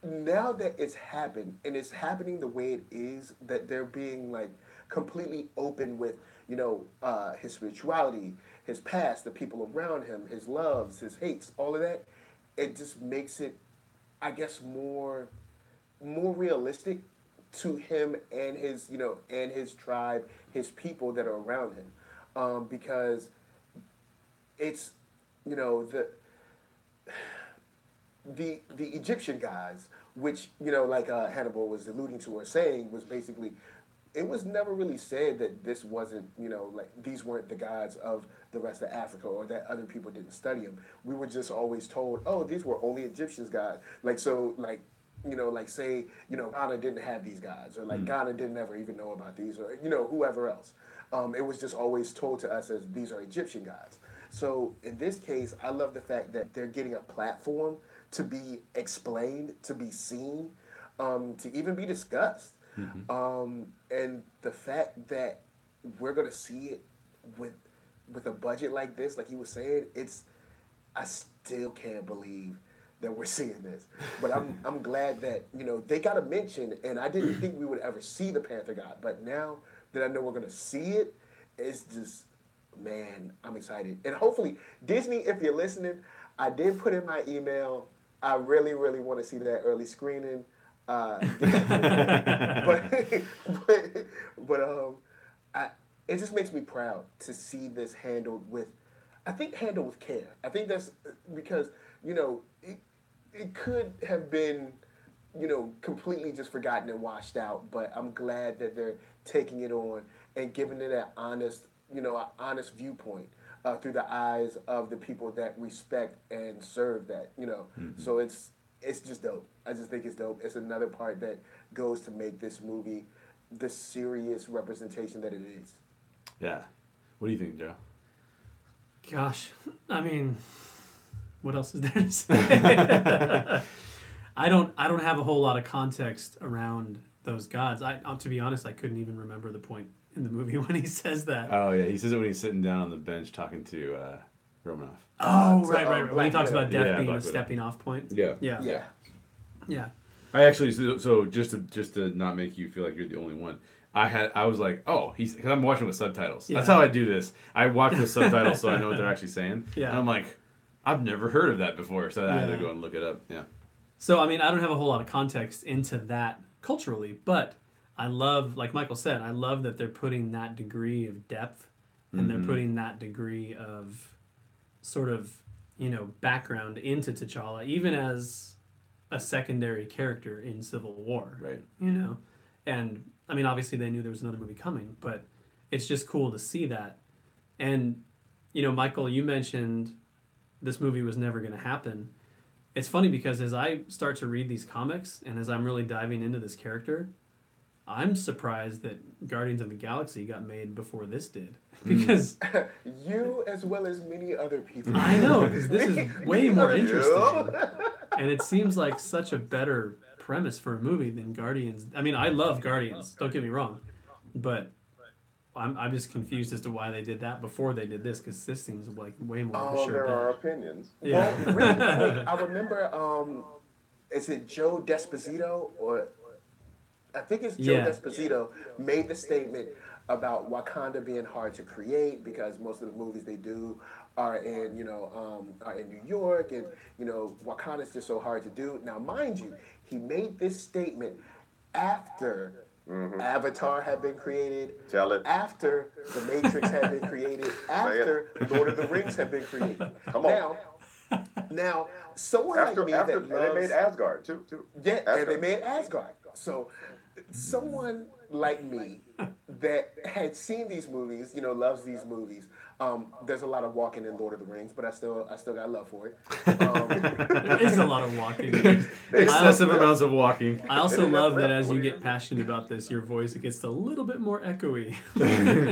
[SPEAKER 4] now that it's happened and it's happening the way it is, that they're being like completely open with, his spirituality, his past, the people around him, his loves, his hates, all of that. It just makes it, I guess, more realistic to him and his and his tribe, his people that are around him, because it's the Egyptian gods, which like Hannibal was alluding to or saying, was basically, it was never really said that this wasn't, like these weren't the gods of the rest of Africa, or that other people didn't study them. We were just always told, oh, these were only Egyptians' gods. Like, so, like, like say, Ghana didn't have these gods, or like Ghana didn't ever even know about these, or, whoever else. It was just always told to us as these are Egyptian gods. So in this case, I love the fact that they're getting a platform to be explained, to be seen, to even be discussed. And the fact that we're gonna see it with a budget like this, like he was saying, I still can't believe that we're seeing this. But I'm glad that they got a mention, and I didn't think we would ever see the Panther God, but now that I know we're gonna see it, it's just, man, I'm excited. And hopefully Disney, if you're listening, I did put in my email. I really, really want to see that early screening. But it just makes me proud to see this handled with care. I think that's because it could have been completely just forgotten and washed out. But I'm glad that they're taking it on and giving it an honest viewpoint through the eyes of the people that respect and serve that. So it's just dope. I just think it's dope. It's another part that goes to make this movie the serious representation that it is.
[SPEAKER 1] Yeah. What do you think, Joe?
[SPEAKER 3] Gosh, I mean, what else is there to say? I don't have a whole lot of context around those gods. To be honest, I couldn't even remember the point in the movie when he says that.
[SPEAKER 1] Oh yeah, he says it when he's sitting down on the bench talking to Romanoff.
[SPEAKER 3] Oh, right. When he talks about death being
[SPEAKER 1] Black
[SPEAKER 3] a stepping off point.
[SPEAKER 1] Yeah.
[SPEAKER 3] I
[SPEAKER 1] actually, so just to not make you feel like you're the only one, I was like, oh, because I'm watching with subtitles.
[SPEAKER 3] Yeah.
[SPEAKER 1] That's how I do this. I watch with subtitles so I know what they're actually saying.
[SPEAKER 3] Yeah.
[SPEAKER 1] And I'm like, I've never heard of that before, so I had to go and look it up. Yeah.
[SPEAKER 3] So I mean, I don't have a whole lot of context into that culturally, but I love, like Michael said, I love that they're putting that degree of depth, and they're putting that degree of sort of, background into T'Challa, even as a secondary character in Civil War.
[SPEAKER 1] Right.
[SPEAKER 3] And I mean, obviously they knew there was another movie coming, but it's just cool to see that. And, Michael, you mentioned this movie was never going to happen. It's funny because as I start to read these comics and as I'm really diving into this character, I'm surprised that Guardians of the Galaxy got made before this did. Because
[SPEAKER 4] you, as well as many other people.
[SPEAKER 3] I know, because this is way more interesting. And it seems like such a better premise for a movie than Guardians. I mean, I love Guardians, don't get me wrong. But I'm just confused as to why they did that before they did this, because this seems like way more of a sure
[SPEAKER 2] there
[SPEAKER 3] bet.
[SPEAKER 2] are opinions.
[SPEAKER 3] Yeah.
[SPEAKER 4] Well, really quick, I remember, is it Joe Desposito, or I think it's Joe Desposito, made the statement about Wakanda being hard to create because most of the movies they do are in New York, and Wakanda's just so hard to do. Now, mind you, he made this statement after Avatar had been created, after The Matrix had been created, after Lord of the Rings had been created.
[SPEAKER 2] Come on.
[SPEAKER 4] Now, someone like me that loves...
[SPEAKER 2] And they made Asgard, too.
[SPEAKER 4] Yeah,
[SPEAKER 2] Asgard.
[SPEAKER 4] and they made Asgard. So, someone like me that had seen these movies, loves these movies. There's a lot of walking in Lord of the Rings, but I still got love for it.
[SPEAKER 3] There is a lot of walking.
[SPEAKER 1] Excessive amounts of walking.
[SPEAKER 3] I also love that as you get passionate about this, your voice gets a little bit more echoey.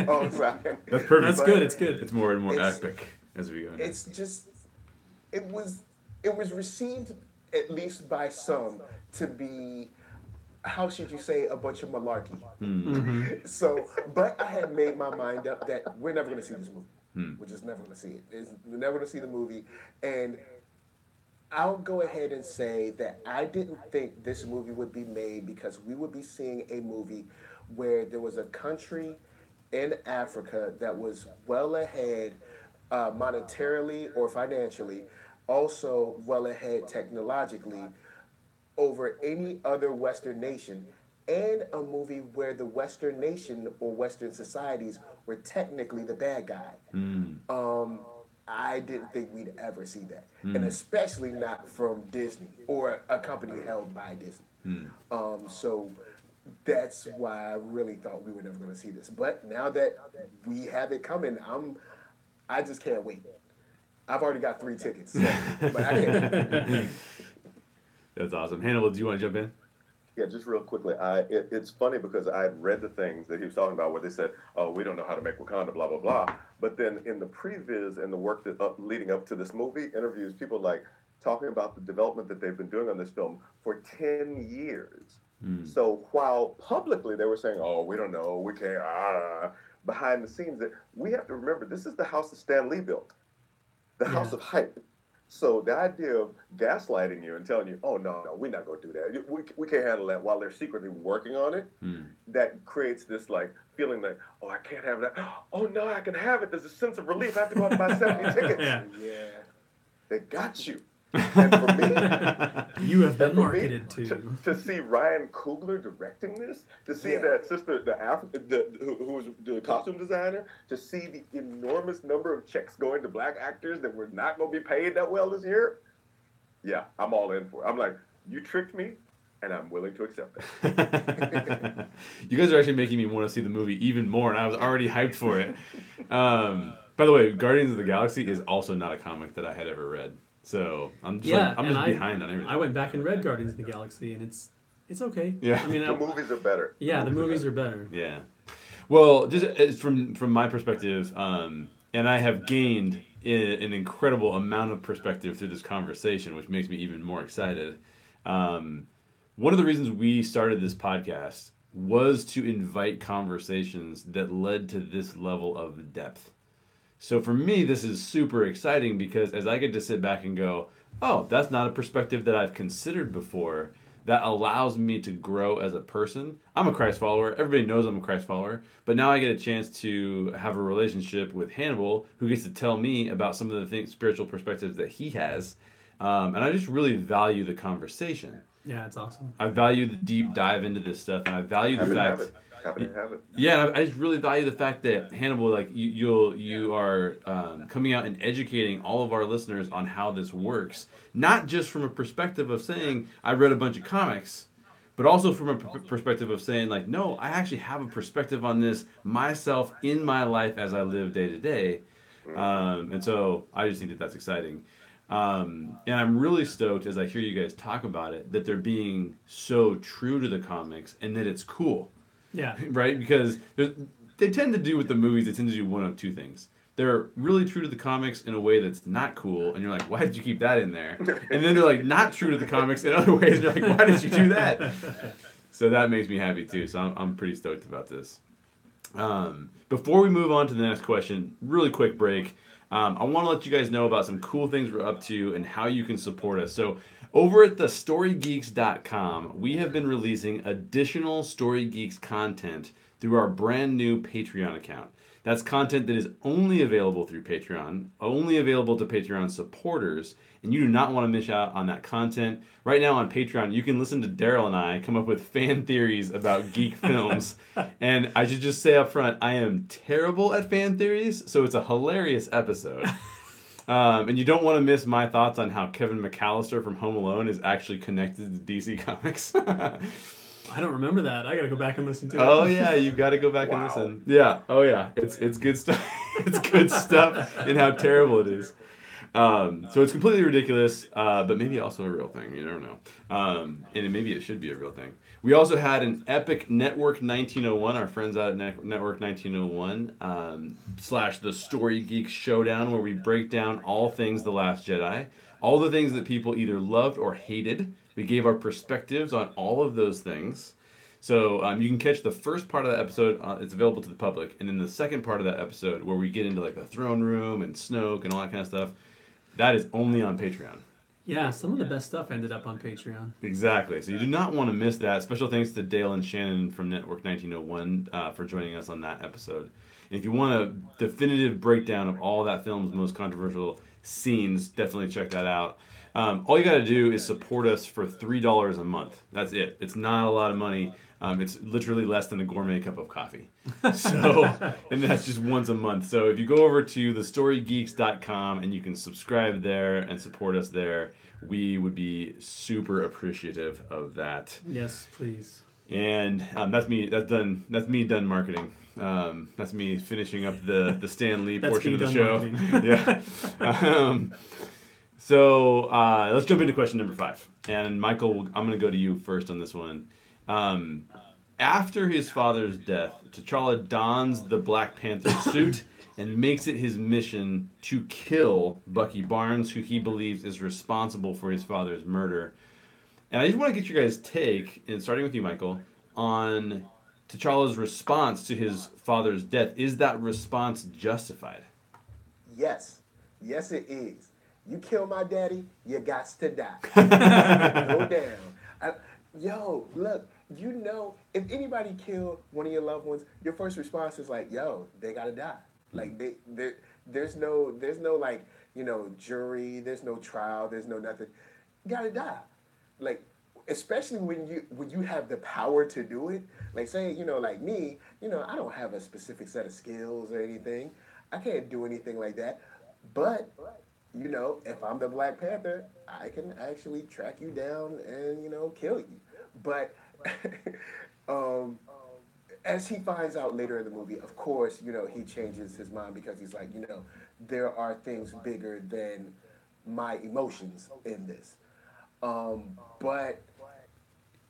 [SPEAKER 4] Oh, sorry.
[SPEAKER 1] That's perfect.
[SPEAKER 3] That's good. It's good.
[SPEAKER 1] It's more and more epic as we go.
[SPEAKER 4] It's just, it was received, at least by some, to be, how should you say, a bunch of malarkey. So, but I had made my mind up that we're never going to see this movie. We're just never going to see it. We're never going to see the movie. And I'll go ahead and say that I didn't think this movie would be made because we would be seeing a movie where there was a country in Africa that was well ahead monetarily or financially, also well ahead technologically over any other Western nation, and a movie where the Western nation or Western societies were technically the bad guy.
[SPEAKER 1] Mm.
[SPEAKER 4] Um, I didn't think we'd ever see that, and
[SPEAKER 1] Mm.
[SPEAKER 4] especially not from Disney or a company held by Disney.
[SPEAKER 1] Mm.
[SPEAKER 4] So that's why I really thought we were never going to see this. But now that we have it coming, I just can't wait. I've already got 3 tickets, so, but I can't.
[SPEAKER 1] That's awesome. Hannibal, do you want to jump in?
[SPEAKER 2] Yeah, just real quickly, it's funny because I had read the things that he was talking about where they said, "Oh, we don't know how to make Wakanda," blah blah blah. But then in the previs and the work that leading up to this movie, interviews people like talking about the development that they've been doing on this film for 10 years.
[SPEAKER 1] Mm.
[SPEAKER 2] So while publicly they were saying, "Oh, we don't know, we can't," behind the scenes, that we have to remember this is the house that Stan Lee built, the house of hype. So the idea of gaslighting you and telling you, "Oh no, we're not going to do that. We can't handle that," while they're secretly working on it, that creates this like feeling like, "Oh, I can't have that. Oh no, I can have it." There's a sense of relief. I have to go out and buy 70 tickets.
[SPEAKER 4] Yeah.
[SPEAKER 2] They got you. And for me,
[SPEAKER 3] You have been
[SPEAKER 2] and for me,
[SPEAKER 3] marketed to.
[SPEAKER 2] see Ryan Coogler directing this, to see that sister, who was the costume designer, to see the enormous number of checks going to black actors that were not going to be paid that well this year. Yeah, I'm all in for it. I'm like, you tricked me, and I'm willing to accept that.
[SPEAKER 1] You guys are actually making me want to see the movie even more, and I was already hyped for it. By the way, Guardians of the Galaxy is also not a comic that I had ever read. So I'm just behind on everything.
[SPEAKER 3] I went back and read Guardians of the Galaxy, and it's okay.
[SPEAKER 1] Yeah.
[SPEAKER 3] I mean,
[SPEAKER 2] The movies are better.
[SPEAKER 3] Yeah, the movies are better.
[SPEAKER 1] Yeah. Well, just from my perspective, and I have gained an incredible amount of perspective through this conversation, which makes me even more excited. One of the reasons we started this podcast was to invite conversations that led to this level of depth. So for me, this is super exciting because as I get to sit back and go, oh, that's not a perspective that I've considered before, that allows me to grow as a person. I'm a Christ follower. Everybody knows I'm a Christ follower. But now I get a chance to have a relationship with Hannibal, who gets to tell me about some of the spiritual perspectives that he has. And I just really value the conversation.
[SPEAKER 3] Yeah, it's awesome.
[SPEAKER 1] I value the deep dive into this stuff, and I value the fact.
[SPEAKER 2] Have it.
[SPEAKER 1] Yeah, I just really value the fact that Hannibal, like you are coming out and educating all of our listeners on how this works, not just from a perspective of saying I read a bunch of comics, but also from a perspective of saying like, no, I actually have a perspective on this myself in my life as I live day to day, and so I just think that that's exciting. And I'm really stoked as I hear you guys talk about it that they're being so true to the comics and that it's cool.
[SPEAKER 3] Yeah.
[SPEAKER 1] Right? Because they tend to do with the movies, they tend to do one of two things. They're really true to the comics in a way that's not cool, and you're like, why did you keep that in there? And then they're like not true to the comics in other ways, and you're like, why did you do that? So that makes me happy too. So I'm pretty stoked about this. Before we move on to the next question, really quick break. I want to let you guys know about some cool things we're up to and how you can support us. So over at the storygeeks.com, we have been releasing additional Story Geeks content through our brand new Patreon account. That's content that is only available through Patreon, only available to Patreon supporters, and you do not want to miss out on that content. Right now on Patreon, you can listen to Daryl and I come up with fan theories about geek films. And I should just say up front, I am terrible at fan theories, so it's a hilarious episode. And you don't want to miss my thoughts on how Kevin McAllister from Home Alone is actually connected to DC Comics.
[SPEAKER 3] I don't remember that. I gotta go back and listen to it.
[SPEAKER 1] Oh yeah, you've got to go back and listen. Yeah. Oh yeah, it's good stuff. It's good stuff, and how terrible it is. So it's completely ridiculous, but maybe also a real thing. You never know. And maybe it should be a real thing. We also had an epic Network 1901. Our friends out at Network 1901 / the Story Geeks Showdown, where we break down all things The Last Jedi, all the things that people either loved or hated. We gave our perspectives on all of those things. So you can catch the first part of that episode. It's available to the public. And then the second part of that episode, where we get into like the throne room and Snoke and all that kind of stuff, that is only on Patreon.
[SPEAKER 3] Yeah, some of the best stuff ended up on Patreon.
[SPEAKER 1] Exactly. So you do not want to miss that. Special thanks to Dale and Shannon from Network 1901 for joining us on that episode. And if you want a definitive breakdown of all that film's most controversial scenes, definitely check that out. All you got to do is support us for $3 a month. That's it. It's not a lot of money. It's literally less than a gourmet cup of coffee. So, and that's just once a month. So if you go over to thestorygeeks.com and you can subscribe there and support us there, we would be super appreciative of that.
[SPEAKER 3] Yes, please.
[SPEAKER 1] And that's me. That's done. That's me done marketing. That's me finishing up the Stan Lee portion of the show. Yeah. So let's jump into question number 5. And Michael, I'm going to go to you first on this one. After his father's death, T'Challa dons the Black Panther suit and makes it his mission to kill Bucky Barnes, who he believes is responsible for his father's murder. And I just want to get your guys' take, and starting with you, Michael, on T'Challa's response to his father's death. Is that response justified?
[SPEAKER 4] Yes. Yes, it is. You kill my daddy, you gots to die. Go down. Yo, look, you know, if anybody killed one of your loved ones, your first response is like, yo, they gotta die. Like there's no like, you know, jury, there's no trial, there's no nothing. You gotta die. Like, especially when you have the power to do it. Like, say, you know, like me, you know, I don't have a specific set of skills or anything. I can't do anything like that. But, you know, if I'm the Black Panther, I can actually track you down and, you know, kill you. But as he finds out later in the movie, of course, you know, he changes his mind because he's like, you know, there are things bigger than my emotions in this. But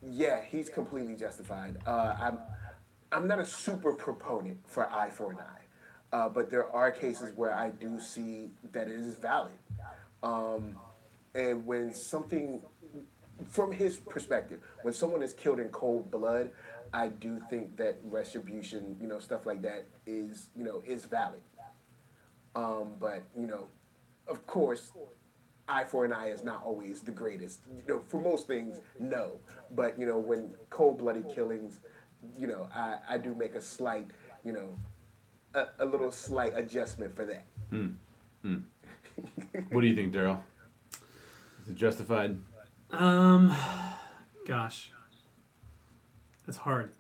[SPEAKER 4] yeah, he's completely justified. I'm not a super proponent for eye for an eye, but there are cases where I do see that it is valid. And when something, from his perspective, when someone is killed in cold blood, I do think that retribution, you know, stuff like that is, you know, is valid. But you know, of course, eye for an eye is not always the greatest. You know, for most things, no. But you know, when cold-blooded killings, you know, I do make a slight, you know, a little slight adjustment for that.
[SPEAKER 1] Hmm. Hmm. What do you think, Daryl? Is it justified?
[SPEAKER 3] Gosh, that's hard.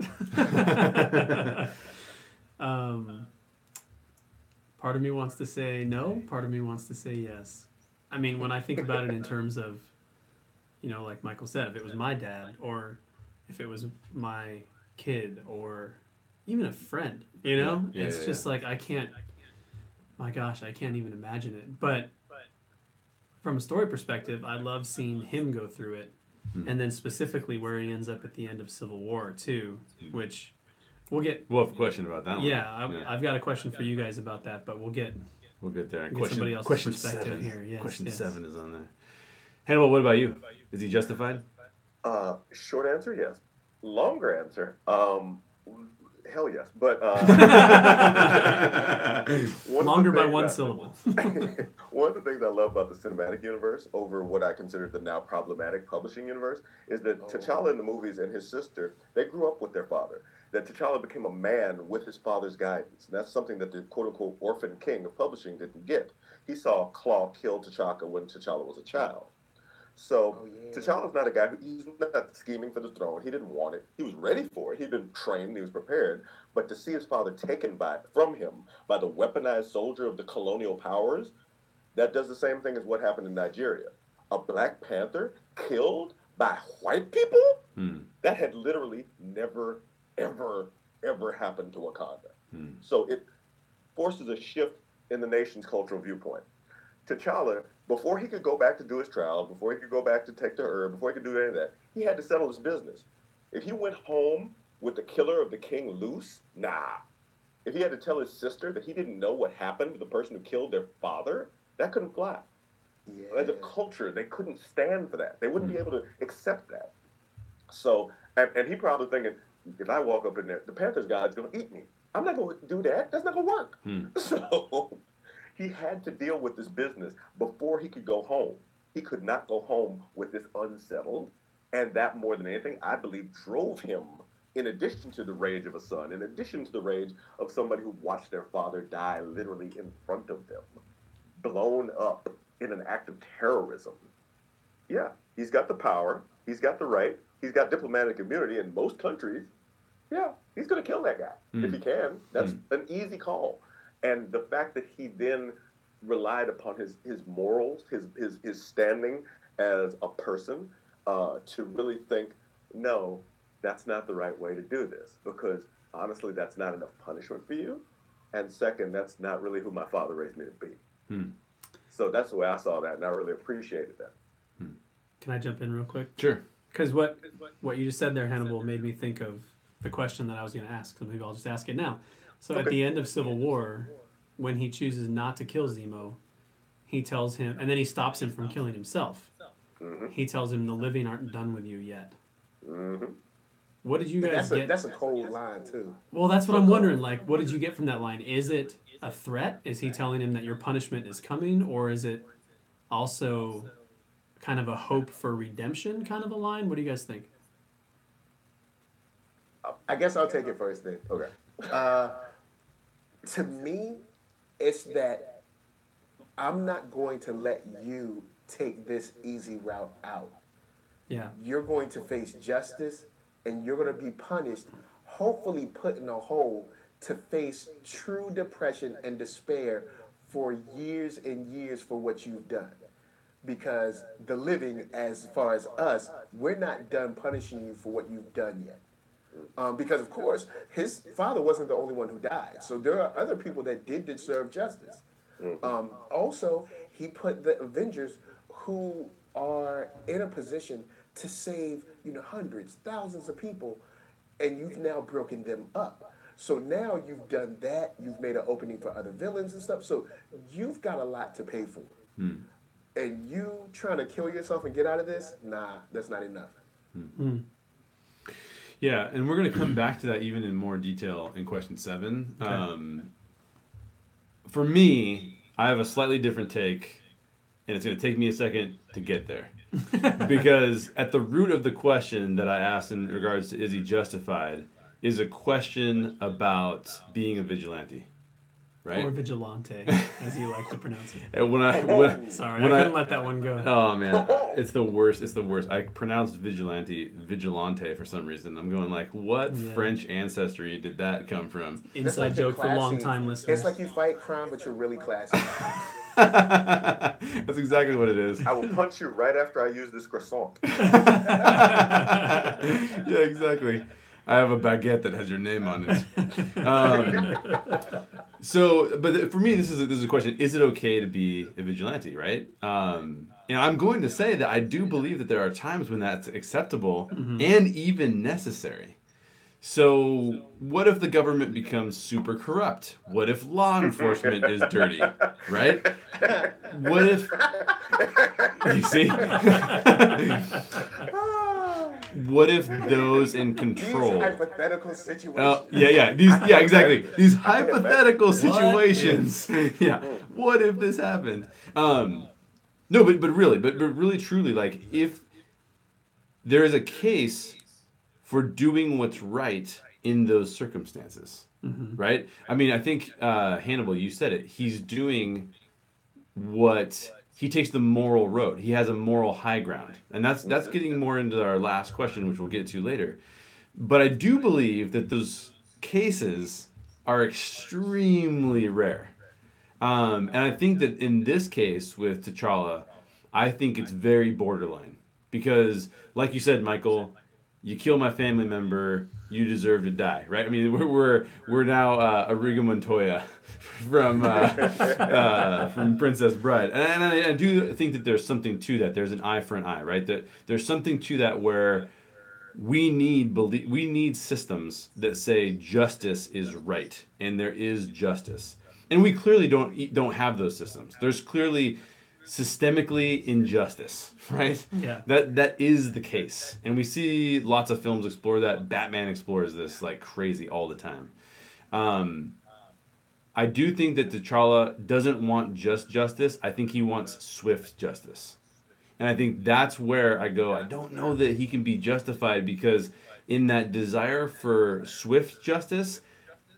[SPEAKER 3] Part of me wants to say no. Part of me wants to say yes. I mean, when I think about it in terms of, you know, like Michael said, if it was my dad or if it was my kid or even a friend, you know, it's just like I can't. My gosh, I can't even imagine it. But from a story perspective, I love seeing him go through it, and then specifically where he ends up at the end of Civil War too, which we'll
[SPEAKER 1] have a question about that one.
[SPEAKER 3] Yeah, I've got a question for you guys about that, but we'll get
[SPEAKER 1] there.
[SPEAKER 3] We'll get somebody else's
[SPEAKER 1] question
[SPEAKER 3] perspective
[SPEAKER 1] 7
[SPEAKER 3] here. Yes,
[SPEAKER 1] question
[SPEAKER 3] yes.
[SPEAKER 1] 7 is on there. Hannibal, what about you? Is he justified?
[SPEAKER 2] Short answer, yes. Longer answer, hell yes. But
[SPEAKER 3] longer by one syllable.
[SPEAKER 2] One of the things I love about the cinematic universe over what I consider the now problematic publishing universe is that T'Challa in the movies and his sister, they grew up with their father. That T'Challa became a man with his father's guidance. And that's something that the quote-unquote orphan king of publishing didn't get. He saw Claw kill T'Chaka when T'Challa was a child. So T'Challa's not a guy he's not scheming for the throne. He didn't want it. He was ready for it. He'd been trained. He was prepared. But to see his father taken from him by the weaponized soldier of the colonial powers, that does the same thing as what happened in Nigeria. A Black Panther killed by white people? That had literally never, ever, ever happened to Wakanda. So it forces a shift in the nation's cultural viewpoint. T'Challa, before he could go back to do his trial, before he could go back to take the herb, before he could do any of that, he had to settle his business. If he went home with the killer of the king loose, nah. If he had to tell his sister that he didn't know what happened to the person who killed their father, that couldn't fly. Yeah. As a culture, they couldn't stand for that. They wouldn't be able to accept that. So, and he probably thinking, if I walk up in there, the Panthers guy's going to eat me. I'm not going to do that. That's not going to work. So he had to deal with this business before he could go home. He could not go home with this unsettled. And that, more than anything, I believe drove him, in addition to the rage of a son, in addition to the rage of somebody who watched their father die literally in front of them, blown up in an act of terrorism. Yeah, he's got the power, he's got the right, he's got diplomatic immunity in most countries. Yeah, he's going to kill that guy if he can. That's an easy call. And the fact that he then relied upon his morals, his standing as a person, to really think, no, that's not the right way to do this, because honestly, that's not enough punishment for you. And second, that's not really who my father raised me to be.
[SPEAKER 1] Hmm.
[SPEAKER 2] So that's the way I saw that, and I really appreciated that.
[SPEAKER 3] Can I jump in real quick?
[SPEAKER 1] Sure.
[SPEAKER 3] Because what you just said there, Hannibal, made me think of the question that I was going to ask. So maybe I'll just ask it now. So at the end of Civil War, when he chooses not to kill Zemo, he tells him, and then he stops him from killing himself.
[SPEAKER 2] Mm-hmm.
[SPEAKER 3] He tells him, "The living aren't done with you yet."
[SPEAKER 2] Mm-hmm.
[SPEAKER 3] What did you guys get?
[SPEAKER 4] That's a cold line too.
[SPEAKER 3] Well, that's what I'm wondering. Like, what did you get from that line? Is it a threat? Is he telling him that your punishment is coming, or is it also kind of a hope for redemption kind of a line? What do you guys think?
[SPEAKER 4] I guess I'll take it first then.
[SPEAKER 2] Okay.
[SPEAKER 4] To me, it's that I'm not going to let you take this easy route out.
[SPEAKER 3] Yeah.
[SPEAKER 4] You're going to face justice, and you're going to be punished, hopefully put in a hole to face true depression and despair for years and years for what you've done. Because the living, as far as us, we're not done punishing you for what you've done yet. Because, of course, his father wasn't the only one who died. So there are other people that did deserve justice. Also, he put the Avengers, who are in a position to save, hundreds, thousands of people, and you've now broken them up. So now you've done that. You've made an opening for other villains and stuff. So you've got a lot to pay for. And you trying to kill yourself and get out of this? Nah, that's not enough.
[SPEAKER 1] Yeah, and we're going to come back to that even in more detail in question 7.
[SPEAKER 3] Okay.
[SPEAKER 1] For me, I have a slightly different take, and it's going to take me a second to get there. Because at the root of the question that I asked in regards to is he justified is a question about being a vigilante. Right?
[SPEAKER 3] Or Vigilante, as you like to pronounce it.
[SPEAKER 1] And
[SPEAKER 3] Sorry, I couldn't let that one go.
[SPEAKER 1] Oh man, it's the worst. It's the worst. I pronounced vigilante for some reason. I'm going like, what French ancestry did that come from?
[SPEAKER 3] Inside joke for long-time listeners.
[SPEAKER 4] It's like you fight crime, but you're really classy.
[SPEAKER 1] That's exactly what it is.
[SPEAKER 2] I will punch you right after I use this croissant.
[SPEAKER 1] Yeah, exactly. I have a baguette that has your name on it. But for me, this is a question: is it okay to be a vigilante? Right? And I'm going to say that I do believe that there are times when that's acceptable and even necessary. So, what if the government becomes super corrupt? What if law enforcement is dirty? Right? What if you see? What if those in control?
[SPEAKER 4] These hypothetical situations.
[SPEAKER 1] Exactly. These hypothetical situations. Yeah. What if this happened? No, but really, truly, like if there is a case for doing what's right in those circumstances, right? I mean, I think Hannibal, you said it. He's doing what. He takes the moral road. He has a moral high ground. And that's getting more into our last question, which we'll get to later. But I do believe that those cases are extremely rare. And I think that in this case with T'Challa, I think it's very borderline. Because, like you said, Michael, you kill my family member, you deserve to die, right? I mean, we're now Ariga Montoya from Princess Bride, and I do think that there's something to that. There's an eye for an eye, right? That there's something to that where we need systems that say justice is right, and there is justice, and we clearly don't have those systems. There's clearly systemically injustice, right?
[SPEAKER 3] Yeah.
[SPEAKER 1] That is the case. And we see lots of films explore that. Batman explores this like crazy all the time. I do think that T'Challa doesn't want just justice. I think he wants swift justice. And I think that's where I go, I don't know that he can be justified because in that desire for swift justice,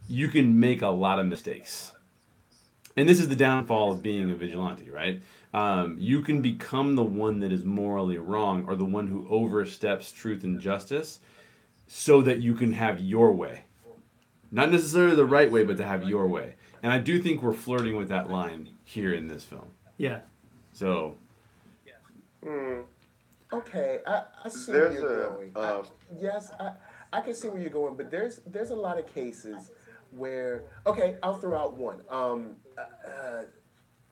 [SPEAKER 1] you can make a lot of mistakes. And this is the downfall of being a vigilante, right? You can become the one that is morally wrong or the one who oversteps truth and justice so that you can have your way. Not necessarily the right way, but to have your way. And I do think we're flirting with that line here in this film.
[SPEAKER 3] Yeah.
[SPEAKER 1] So,
[SPEAKER 2] Hmm.
[SPEAKER 4] Okay, I see where
[SPEAKER 2] There's
[SPEAKER 4] you're
[SPEAKER 2] a
[SPEAKER 4] going. Yes, I can see where you're going, but there's a lot of cases where okay, I'll throw out one.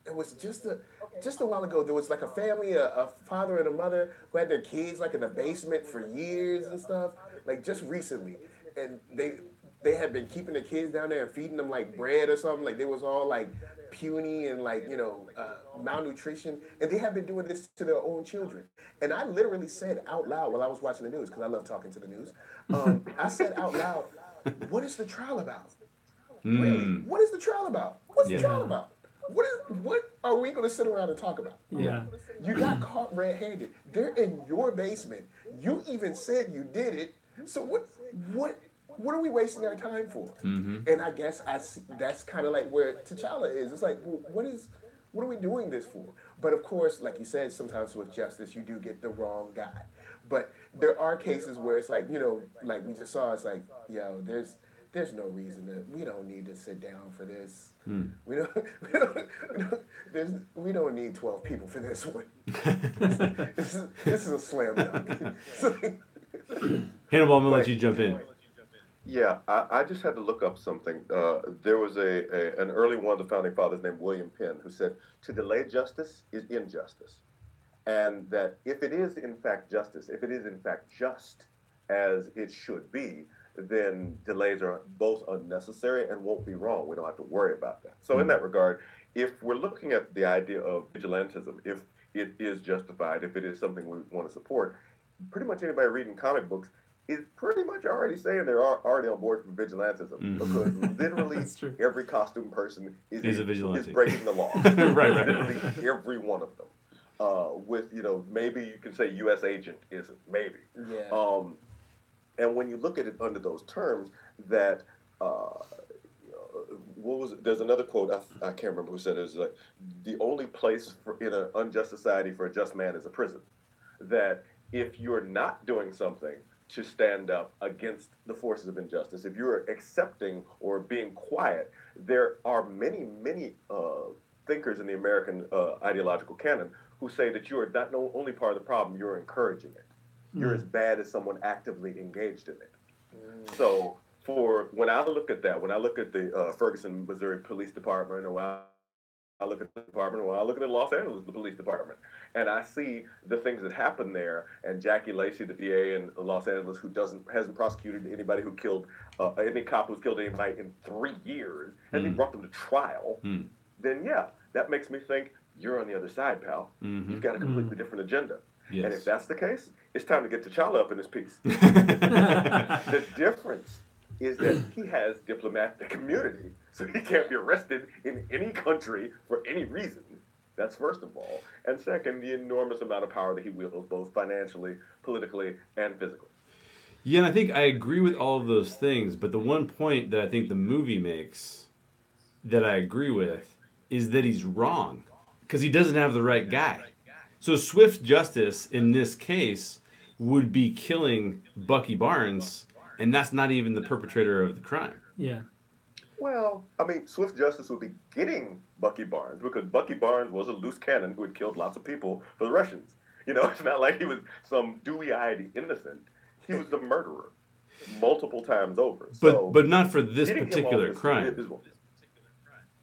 [SPEAKER 4] It was just a while ago. There was like a family, a father and a mother who had their kids like in the basement for years and stuff. Like just recently, and they had been keeping the kids down there and feeding them like bread or something. Like they was all like puny and like malnutrition, and they had been doing this to their own children. And I literally said out loud while I was watching the news because I love talking to the news. I said out loud, "What is the trial about? Really?
[SPEAKER 1] mm,
[SPEAKER 4] What is the trial about? What's the
[SPEAKER 1] yeah.
[SPEAKER 4] trial
[SPEAKER 3] Yeah.
[SPEAKER 4] about? What are we going to sit around and talk about?
[SPEAKER 3] Yeah.
[SPEAKER 4] You got caught red-handed. They're in your basement. You even said you did it. So what what are we wasting our time for?"
[SPEAKER 1] Mm-hmm.
[SPEAKER 4] And I guess that's kind of like where T'Challa is. It's like, well, what are we doing this for? But of course, like you said, sometimes with justice, you do get the wrong guy. But there are cases where it's like, like we just saw, it's like, yo, there's no reason that we don't need to sit down for this.
[SPEAKER 1] Mm.
[SPEAKER 4] We don't, we don't need 12 people for this one. This is a slam dunk.
[SPEAKER 1] Hannibal, I'm going to let
[SPEAKER 2] But
[SPEAKER 1] you jump in.
[SPEAKER 2] yeah, I just had to look up something. There was an early one of the founding fathers named William Penn who said, "To delay justice is injustice," and that if it is in fact justice, if it is in fact just as it should be, then delays are both unnecessary and won't be wrong. We don't have to worry about that. So in
[SPEAKER 1] Mm.
[SPEAKER 2] that regard, if we're looking at the idea of vigilantism, if it is justified, if it is something we want to support, pretty much anybody reading comic books is pretty much already saying they're already on board for vigilantism because
[SPEAKER 1] Mm.
[SPEAKER 2] literally
[SPEAKER 3] That's true.
[SPEAKER 2] every costume person
[SPEAKER 1] Is a vigilante.
[SPEAKER 2] breaking the law.
[SPEAKER 1] Right.
[SPEAKER 2] Literally every one of them. With maybe you can say U.S. agent isn't maybe.
[SPEAKER 4] Yeah.
[SPEAKER 2] And when you look at it under those terms, that what was it? There's another quote I can't remember who said it. It's like the only place in an unjust society for a just man is a prison. That if you're not doing something to stand up against the forces of injustice, if you're accepting or being quiet, there are many thinkers in the American ideological canon who say that you are not only part of the problem, you're encouraging it. You're as bad as someone actively engaged in it. So for when I look at that, when I look at the Ferguson, Missouri Police Department, or when I look at the department, when I look at the Los Angeles the Police Department, and I see the things that happen there, and Jackie Lacey, the DA in Los Angeles, who hasn't prosecuted anybody who killed any cop who's killed anybody in 3 years, hasn't even brought them to trial,
[SPEAKER 1] Mm.
[SPEAKER 2] then yeah, that makes me think you're on the other side, pal.
[SPEAKER 1] Mm-hmm.
[SPEAKER 2] You've got a completely different agenda.
[SPEAKER 1] Yes.
[SPEAKER 2] And if that's the case, it's time to get T'Challa up in this piece. The difference is that he has diplomatic immunity, so he can't be arrested in any country for any reason. That's first of all. And second, the enormous amount of power that he wields, both financially, politically, and physically.
[SPEAKER 1] Yeah, and I think I agree with all of those things, but the one point that I think the movie makes that I agree with is that he's wrong because he doesn't have the right guy. So swift justice in this case would be killing Bucky Barnes, and that's not even the perpetrator of the crime.
[SPEAKER 3] Yeah.
[SPEAKER 2] Well, I mean, swift justice would be getting Bucky Barnes because Bucky Barnes was a loose cannon who had killed lots of people for the Russians. It's not like he was some dewy-eyed innocent. He was the murderer multiple times over.
[SPEAKER 1] But not for this
[SPEAKER 2] getting him
[SPEAKER 1] particular
[SPEAKER 2] off
[SPEAKER 1] crime.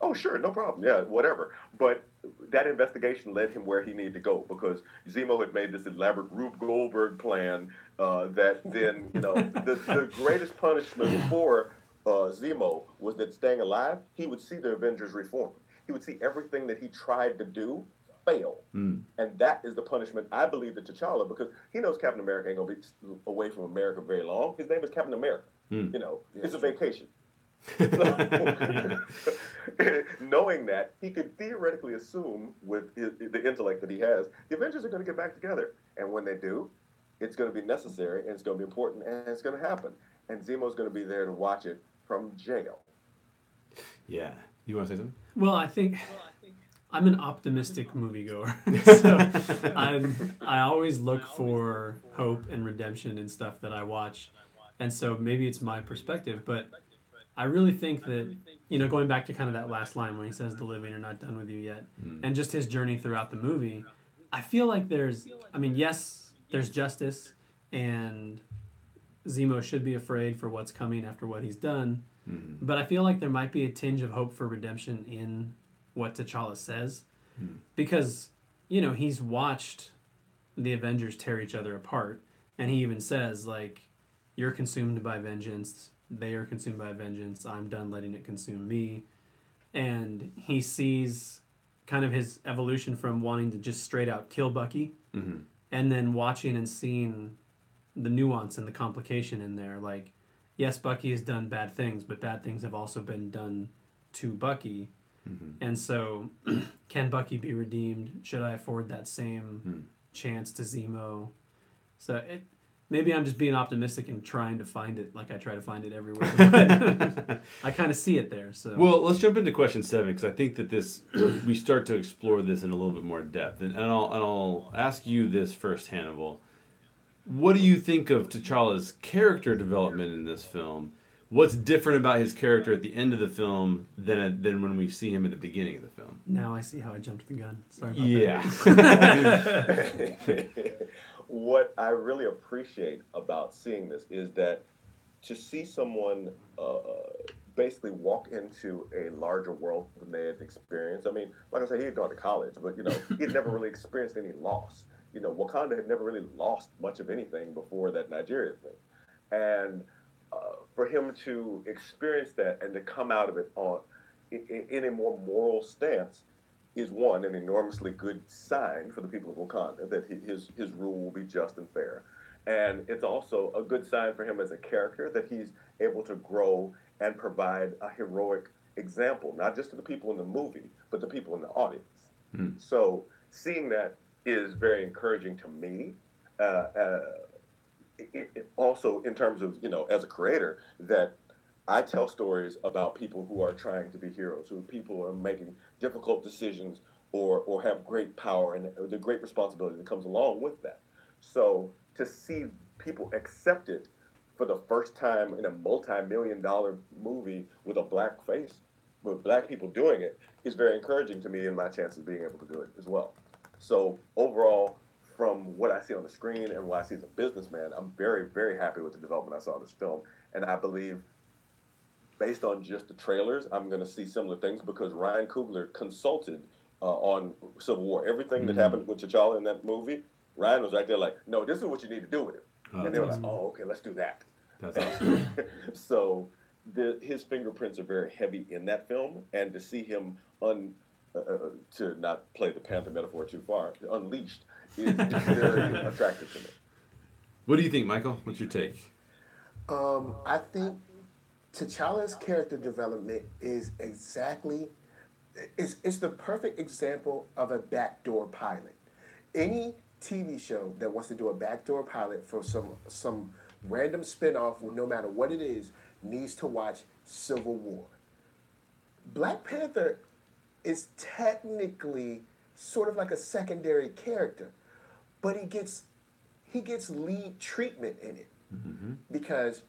[SPEAKER 2] Oh, sure, no problem. Yeah, whatever. But that investigation led him where he needed to go because Zemo had made this elaborate Rube Goldberg plan that then, the greatest punishment for Zemo was that staying alive, he would see the Avengers reform. He would see everything that he tried to do fail.
[SPEAKER 1] Mm.
[SPEAKER 2] And that is the punishment, I believe, to T'Challa because he knows Captain America ain't going to be away from America very long. His name is Captain America.
[SPEAKER 1] Mm.
[SPEAKER 2] It's a vacation. So, knowing that, he could theoretically assume with the intellect that he has, the Avengers are going to get back together. And when they do, it's going to be necessary and it's going to be important and it's going to happen. And Zemo's going to be there to watch it from jail.
[SPEAKER 1] Yeah. You want to say something?
[SPEAKER 3] Well, I think I'm an optimistic moviegoer, so I always look for hope and redemption in stuff that I watch, and so maybe it's my perspective, but I really think that going back to kind of that last line when he says the living are not done with you yet, and just his journey throughout the movie, I feel like yes, there's justice, and Zemo should be afraid for what's coming after what he's done. But I feel like there might be a tinge of hope for redemption in what T'Challa says. Because, he's watched the Avengers tear each other apart. And he even says, like, you're consumed by vengeance. They are consumed by vengeance. I'm done letting it consume me. And he sees kind of his evolution from wanting to just straight out kill Bucky. And then watching and seeing the nuance and the complication in there. Like, yes, Bucky has done bad things, but bad things have also been done to Bucky. And so, can Bucky be redeemed? Should I afford that same chance to Zemo? So, maybe I'm just being optimistic and trying to find it like I try to find it everywhere. But I kind of see it there. So,
[SPEAKER 1] well, let's jump into question 7 because I think that we start to explore this in a little bit more depth. And I'll ask you this first, Hannibal. What do you think of T'Challa's character development in this film? What's different about his character at the end of the film than when we see him at the beginning of the film?
[SPEAKER 3] Now I see how I jumped the gun. Sorry about
[SPEAKER 2] that. What I really appreciate about seeing this is that to see someone basically walk into a larger world than they had experienced. I mean, like I said, he had gone to college, but he'd never really experienced any loss. Wakanda had never really lost much of anything before that Nigeria thing. And for him to experience that and to come out of it in a more moral stance is one, an enormously good sign for the people of Wakanda that his rule will be just and fair. And it's also a good sign for him as a character that he's able to grow and provide a heroic example, not just to the people in the movie, but the people in the audience. So seeing that is very encouraging to me. Also, in terms of, as a creator, that I tell stories about people who are trying to be heroes, who people are making difficult decisions or have great power and the great responsibility that comes along with that. So to see people accept it for the first time in a multi-million-dollar movie with a black face, with black people doing it, is very encouraging to me in my chances of being able to do it as well. So overall, from what I see on the screen and what I see as a businessman, I'm very, very happy with the development I saw in this film. And I believe, based on just the trailers, I'm going to see similar things because Ryan Coogler consulted on Civil War. Everything that happened with T'Challa in that movie, Ryan was right there like, no, this is what you need to do with it. And they were like, oh, okay, let's do that.
[SPEAKER 1] That's awesome.
[SPEAKER 2] So his fingerprints are very heavy in that film. And to see him to not play the Panther metaphor too far, unleashed is very attractive to me.
[SPEAKER 1] What do you think, Michael? What's your take?
[SPEAKER 4] I think T'Challa's character development is it's the perfect example of a backdoor pilot. Any TV show that wants to do a backdoor pilot for some random spinoff, no matter what it is, needs to watch Civil War. Black Panther is technically sort of like a secondary character, but he gets lead treatment in it because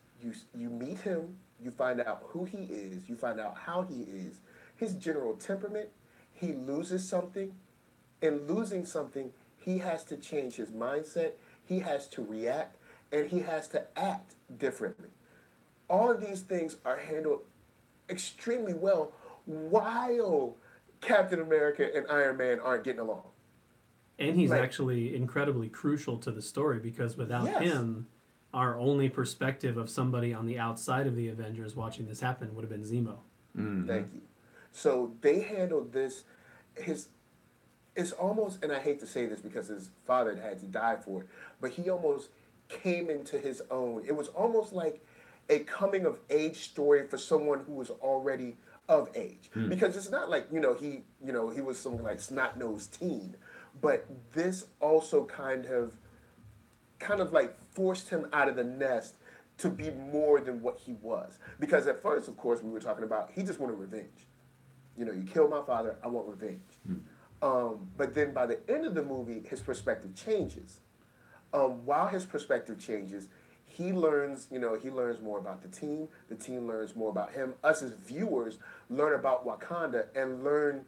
[SPEAKER 4] you meet him, you find out who he is, you find out how he is, his general temperament. He loses something. In losing something, he has to change his mindset. He has to react, and he has to act differently. All of these things are handled extremely well while Captain America and Iron Man aren't getting along.
[SPEAKER 3] And he's actually incredibly crucial to the story because without him, our only perspective of somebody on the outside of the Avengers watching this happen would have been Zemo.
[SPEAKER 4] Thank you. So they handled this. It's almost, and I hate to say this because his father had to die for it, but he almost came into his own. It was almost like a coming of age story for someone who was already of age. Because it's not like, he was some like snot-nosed teen, but this also kind of like forced him out of the nest to be more than what he was. Because at first, of course, we were talking about he just wanted revenge. You killed my father, I want revenge. But then by the end of the movie, his perspective changes. While his perspective changes, he learns more about the team learns more about him. Us as viewers learn about Wakanda and learn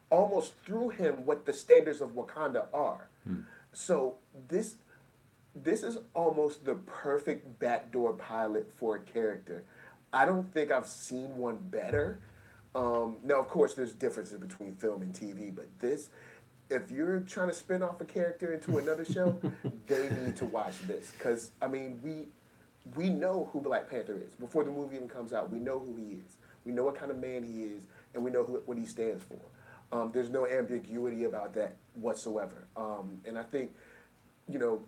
[SPEAKER 4] almost through him what the standards of Wakanda are. So this is almost the perfect backdoor pilot for a character. I don't think I've seen one better. Now, of course, there's differences between film and TV, but if you're trying to spin off a character into another show, they need to watch this. Because, I mean, we know who Black Panther is. Before the movie even comes out, we know who he is. We know what kind of man he is, and we know what he stands for. There's no ambiguity about that whatsoever. And I think,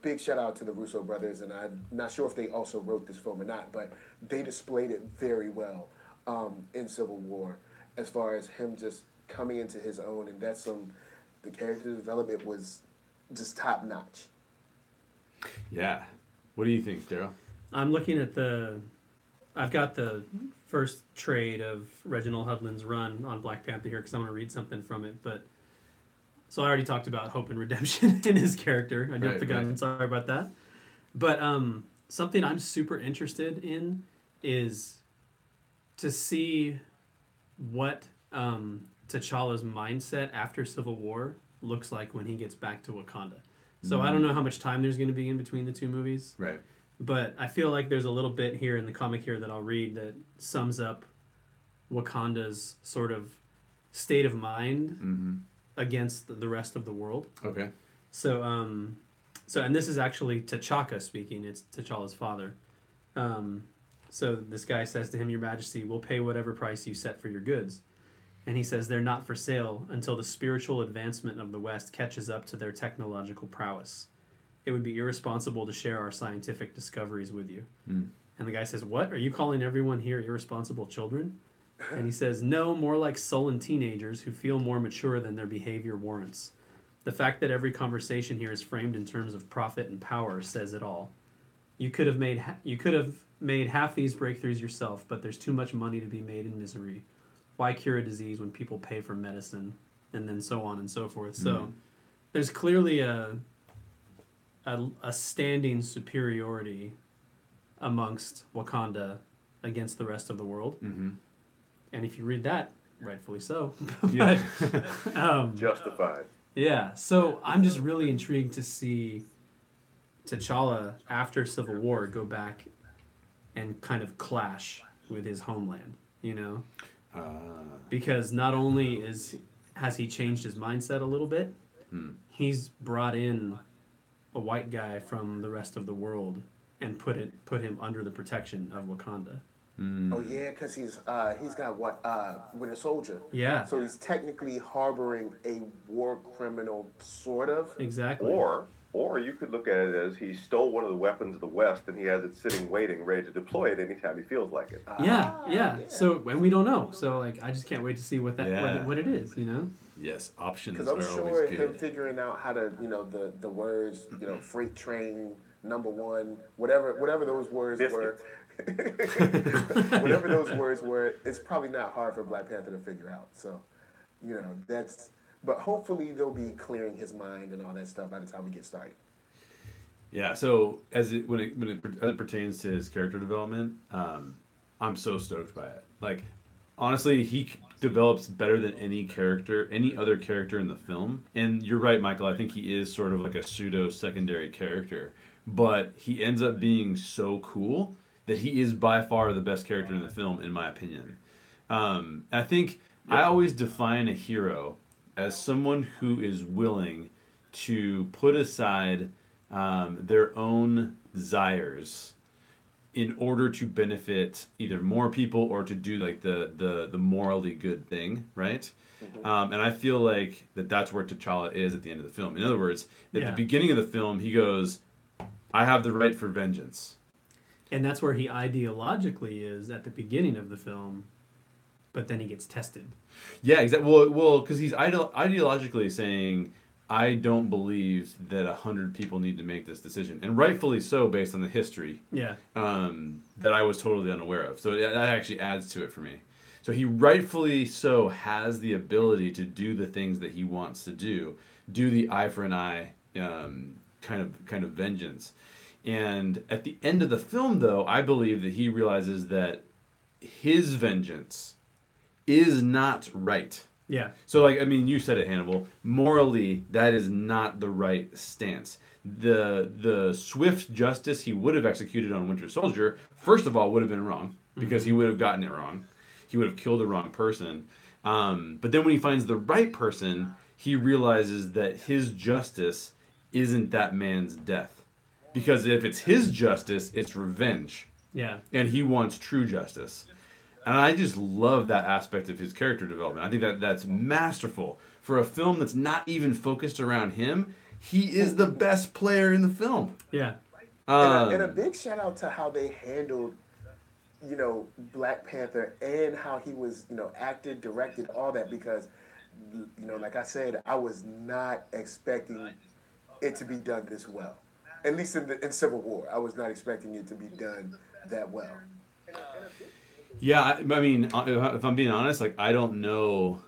[SPEAKER 4] big shout out to the Russo brothers, and I'm not sure if they also wrote this film or not, but they displayed it very well in Civil War as far as him just coming into his own, and the character development was just top notch.
[SPEAKER 1] Yeah. What do you think, Daryl?
[SPEAKER 3] I'm looking at I've got the first trade of Reginald Hudlin's run on Black Panther here because I want to read something from it, but so I already talked about hope and redemption in his character. I jumped the gun. Sorry about that. But something I'm super interested in is to see what T'Challa's mindset after Civil War looks like when he gets back to Wakanda. So I don't know how much time there's going to be in between the two movies.
[SPEAKER 1] Right.
[SPEAKER 3] But I feel like there's a little bit here in the comic here that I'll read that sums up Wakanda's sort of state of mind against the rest of the world.
[SPEAKER 1] Okay.
[SPEAKER 3] So, and this is actually T'Chaka speaking. It's T'Challa's father. So this guy says to him, "Your Majesty, we'll pay whatever price you set for your goods." And he says they're not for sale until the spiritual advancement of the West catches up to their technological prowess. It would be irresponsible to share our scientific discoveries with you. And the guy says, "What? Are you calling everyone here irresponsible children?" And he says, "No, more like sullen teenagers who feel more mature than their behavior warrants. The fact that every conversation here is framed in terms of profit and power says it all. You could have made half these breakthroughs yourself, but there's too much money to be made in misery. Why cure a disease when people pay for medicine?" And then so on and so forth. So there's clearly a standing superiority amongst Wakanda against the rest of the world. And if you read that, rightfully so.
[SPEAKER 1] Yeah.
[SPEAKER 2] Justified.
[SPEAKER 3] Yeah, so I'm just really intrigued to see T'Challa after Civil War go back and kind of clash with his homeland, because not only has he changed his mindset a little bit, he's brought in a white guy from the rest of the world and put him under the protection of Wakanda.
[SPEAKER 4] Oh yeah, because he's got Winter Soldier.
[SPEAKER 3] Yeah.
[SPEAKER 4] So he's technically harboring a war criminal, sort of.
[SPEAKER 3] Exactly.
[SPEAKER 2] Or you could look at it as he stole one of the weapons of the West and he has it sitting waiting, ready to deploy it anytime he feels like it.
[SPEAKER 3] Yeah. So, and we don't know. So, I just can't wait to see what it is,
[SPEAKER 1] Yes, options
[SPEAKER 4] Because I'm
[SPEAKER 1] are
[SPEAKER 4] sure
[SPEAKER 1] always
[SPEAKER 4] him
[SPEAKER 1] good.
[SPEAKER 4] figuring out how to, the words, freight train, #1, whatever those words were. Whatever those words were, it's probably not hard for Black Panther to figure out. So, but hopefully they'll be clearing his mind and all that stuff by the time we get started.
[SPEAKER 1] Yeah. So when it pertains to his character development, I'm so stoked by it. Like, honestly, he develops better than any other character in the film. And you're right, Michael. I think he is sort of like a pseudo secondary character, but he ends up being so cool that he is by far the best character in the film, in my opinion. I think I always define a hero as someone who is willing to put aside their own desires in order to benefit either more people or to do like the morally good thing, right? And I feel like that's where T'Challa is at the end of the film. In other words, at the beginning of the film, he goes, "I have the right for vengeance."
[SPEAKER 3] And that's where he ideologically is at the beginning of the film, but then he gets tested.
[SPEAKER 1] Yeah, exactly. Well, because he's ideologically saying, I don't believe that 100 people need to make this decision, and rightfully so, based on the history
[SPEAKER 3] Yeah.
[SPEAKER 1] that I was totally unaware of. So that actually adds to it for me. So he rightfully so has the ability to do the things that he wants to do the eye for an eye kind of vengeance. And at the end of the film, though, I believe that he realizes that his vengeance is not right.
[SPEAKER 3] Yeah.
[SPEAKER 1] So, like, I mean, you said it, Hannibal. Morally, that is not the right stance. The swift justice he would have executed on Winter Soldier, first of all, would have been wrong because he would have gotten it wrong. He would have killed the wrong person. But then when he finds the right person, he realizes that his justice isn't that man's death. Because if it's his justice, it's revenge.
[SPEAKER 3] Yeah.
[SPEAKER 1] And he wants true justice. And I just love that aspect of his character development. I think that's masterful. For a film that's not even focused around him, he is the best player in the film.
[SPEAKER 3] Yeah.
[SPEAKER 4] And a big shout out to how they handled, Black Panther and how he was, acted, directed, all that, because, like I said, I was not expecting it to be done this well. At least in Civil War, I was not expecting it to be done that well.
[SPEAKER 1] Yeah, I mean, if I'm being honest, like, I don't know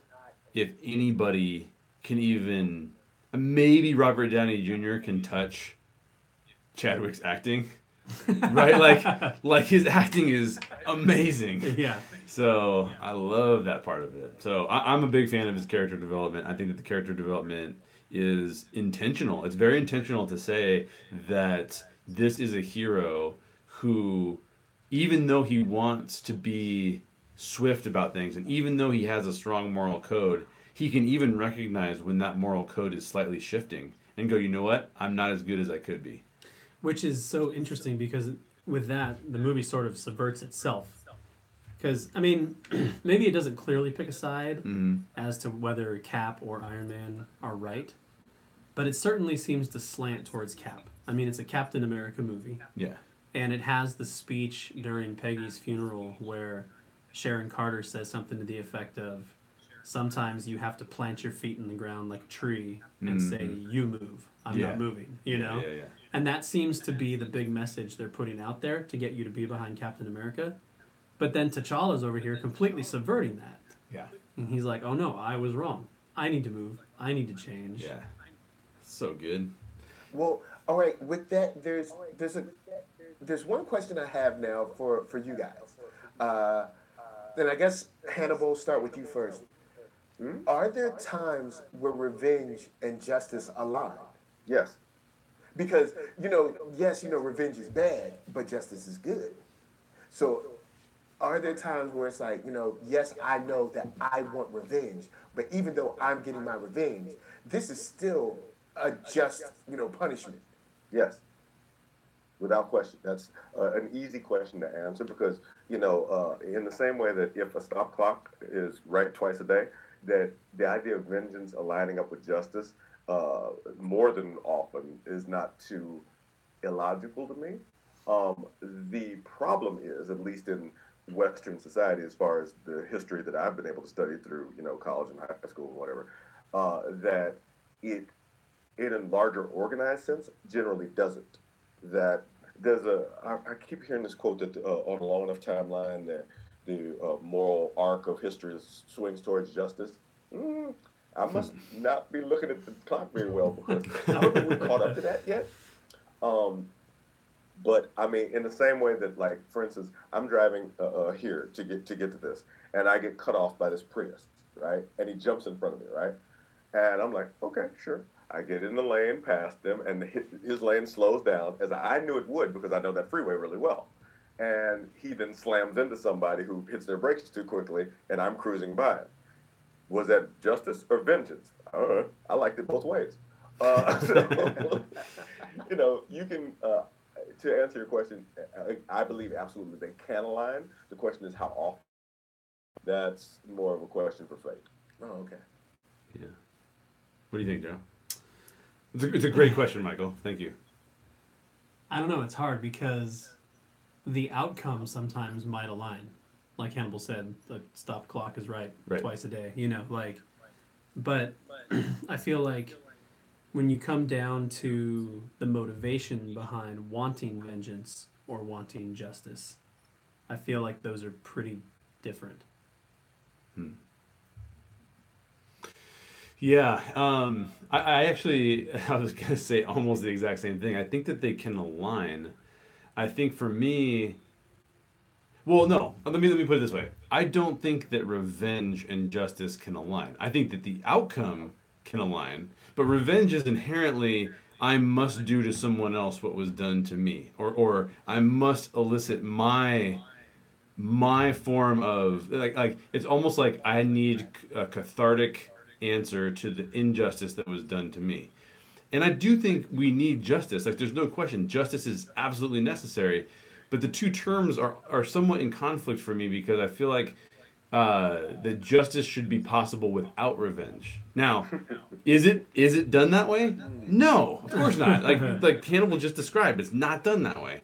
[SPEAKER 1] if anybody can even. Maybe Robert Downey Jr. can touch Chadwick's acting, right? Like his acting is amazing.
[SPEAKER 3] Yeah.
[SPEAKER 1] So I love that part of it. So I'm a big fan of his character development. I think that the character development is intentional. It's very intentional to say that this is a hero who, even though he wants to be swift about things, and even though he has a strong moral code, he can even recognize when that moral code is slightly shifting and go, you know what? I'm not as good as I could be.
[SPEAKER 3] Which is so interesting because with that, the movie sort of subverts itself. Because, I mean, maybe it doesn't clearly pick a side as to whether Cap or Iron Man are right, but it certainly seems to slant towards Cap. I mean, it's a Captain America movie.
[SPEAKER 1] Yeah.
[SPEAKER 3] And it has the speech during Peggy's funeral where Sharon Carter says something to the effect of, sometimes you have to plant your feet in the ground like a tree and say, you move, I'm not moving,
[SPEAKER 1] Yeah.
[SPEAKER 3] And that seems to be the big message they're putting out there to get you to be behind Captain America. But then T'Challa's over here completely subverting that.
[SPEAKER 1] Yeah.
[SPEAKER 3] And he's like, oh no, I was wrong. I need to move. I need to change.
[SPEAKER 1] Yeah. So good.
[SPEAKER 4] Well, all right. With that, there's one question I have now for you guys. Then I guess Hannibal, start with you first. Are there times where revenge and justice align?
[SPEAKER 2] Yes.
[SPEAKER 4] Because yes, revenge is bad, but justice is good. So, are there times where it's like, yes, I know that I want revenge, but even though I'm getting my revenge, this is still a just, punishment?
[SPEAKER 2] Yes. Without question. That's an easy question to answer because, in the same way that if a stop clock is right twice a day, that the idea of vengeance aligning up with justice more than often is not too illogical to me. The problem is, at least in Western society, as far as the history that I've been able to study through, college and high school and whatever, that it, in a larger organized sense, generally doesn't. That I keep hearing this quote that on a long enough timeline that the moral arc of history swings towards justice. I must not be looking at the clock very well because I don't think we've caught up to that yet. But I mean, in the same way that, like, for instance, I'm driving here to get to this, and I get cut off by this Prius, right? And he jumps in front of me, right? And I'm like, okay, sure. I get in the lane past him, and his lane slows down, as I knew it would because I know that freeway really well. And he then slams into somebody who hits their brakes too quickly, and I'm cruising by him. Was that justice or vengeance? I don't know. I liked it both ways. So, you can, to answer your question, I believe absolutely they can align. The question is how often. That's more of a question for fate.
[SPEAKER 4] Oh, okay.
[SPEAKER 1] Yeah. What do you think, Daryl? It's a great question, Michael. Thank you.
[SPEAKER 3] I don't know. It's hard because the outcome sometimes might align. Like Hannibal said, the stop clock is right twice a day. But I feel like when you come down to the motivation behind wanting vengeance or wanting justice, I feel like those are pretty different.
[SPEAKER 1] Hmm. Yeah, I actually I was gonna say almost the exact same thing. I think that they can align. I think for me, well, no, let me put it this way. I don't think that revenge and justice can align. I think that the outcome can align, but revenge is inherently I must do to someone else what was done to me, or I must elicit my form of like it's almost like I need a cathartic answer to the injustice that was done to me. And I do think we need justice. Like there's no question, justice is absolutely necessary. But the two terms are somewhat in conflict for me because I feel like that justice should be possible without revenge. Now, is it done that way? No, of course not. Like Hannibal just described, it's not done that way.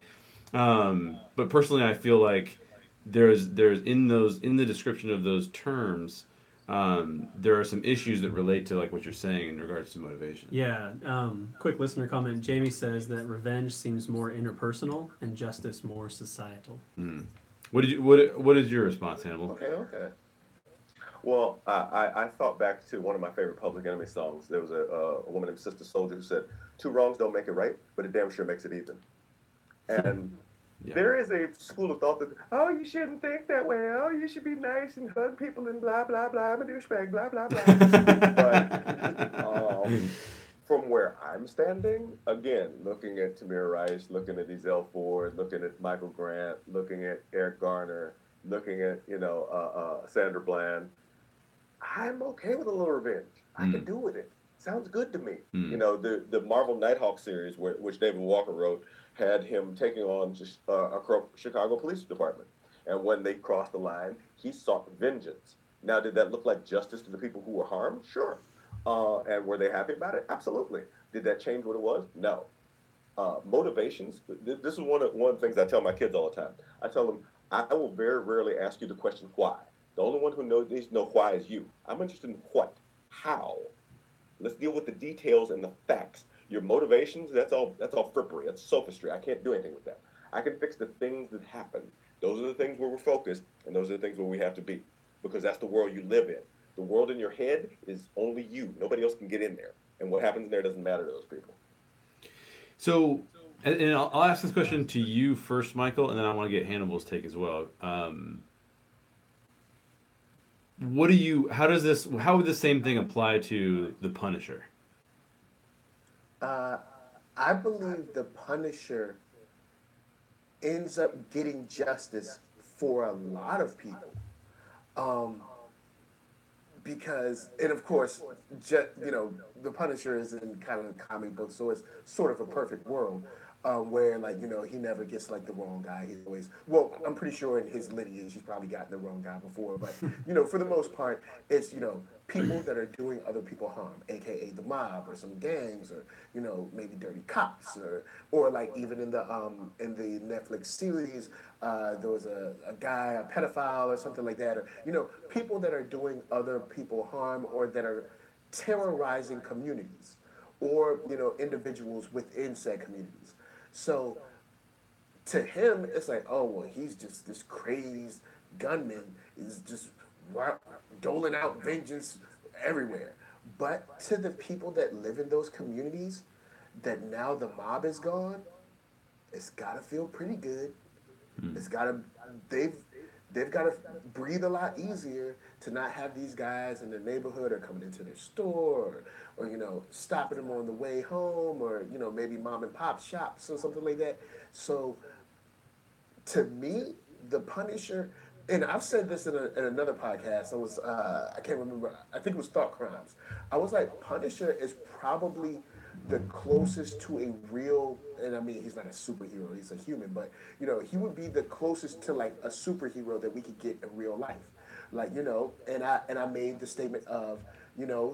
[SPEAKER 1] But personally, I feel like there's in the description of those terms, there are some issues that relate to like what you're saying in regards to motivation.
[SPEAKER 3] Yeah. Quick listener comment. Jamie says that revenge seems more interpersonal and justice more societal.
[SPEAKER 1] Mm. What is your response, Hannibal?
[SPEAKER 2] Okay. Well, I thought back to one of my favorite Public Enemy songs. There was a woman named Sister Soldier who said, "Two wrongs don't make it right, but it damn sure makes it even." And
[SPEAKER 1] Yeah.
[SPEAKER 2] there is a school of thought that, oh, you shouldn't think that way. Oh, you should be nice and hug people and blah, blah, blah. I'm a douchebag, blah, blah, blah. But from where I'm standing, again, looking at Tamir Rice, looking at Ezel Ford, looking at Michael Grant, looking at Eric Garner, looking at, Sandra Bland, I'm okay with a little revenge. I can
[SPEAKER 1] Mm.
[SPEAKER 2] do with it. Sounds good to me.
[SPEAKER 1] Mm.
[SPEAKER 2] The Marvel Nighthawk series, which David Walker wrote, had him taking on just a Chicago Police Department. And when they crossed the line, he sought vengeance. Now, did that look like justice to the people who were harmed? Sure. And were they happy about it? Absolutely. Did that change what it was? No. Motivations. This is one of the things I tell my kids all the time. I tell them, I will very rarely ask you the question why. The only one who needs to know why is you. I'm interested in what, how. Let's deal with the details and the facts. Your motivations, that's all frippery. That's sophistry. I can't do anything with that. I can fix the things that happen. Those are the things where we're focused, and those are the things where we have to be, because that's the world you live in. The world in your head is only you. Nobody else can get in there, and what happens in there doesn't matter to those people.
[SPEAKER 1] So, and I'll ask this question to you first, Michael, and then I want to get Hannibal's take as well. How would the same thing apply to the Punisher?
[SPEAKER 4] Uh, I believe the Punisher ends up getting justice for a lot of people. Um, because, and of course, the Punisher is in kind of comic books, so it's sort of a perfect world. Where like he never gets like the wrong guy. He's always well. I'm pretty sure in his lineage he's probably gotten the wrong guy before. But for the most part, it's people that are doing other people harm, aka the mob or some gangs or maybe dirty cops or like even in the Netflix series there was a guy, a pedophile or something like that, or people that are doing other people harm or that are terrorizing communities or individuals within said communities. So to him, it's like, oh well, he's just this crazed gunman is just doling out vengeance everywhere. But to the people that live in those communities, that now the mob is gone, it's gotta feel pretty good.
[SPEAKER 1] Hmm.
[SPEAKER 4] It's gotta they've they've gotta breathe a lot easier to not have these guys in their neighborhood or coming into their store or stopping them on the way home or maybe mom and pop shops or something like that. So to me, the Punisher, and I've said this in another podcast. I can't remember. I think it was Thought Crimes. I was like, Punisher is probably the closest to a real, and I mean, he's not a superhero. He's a human, but he would be the closest to like a superhero that we could get in real life. Like and I made the statement of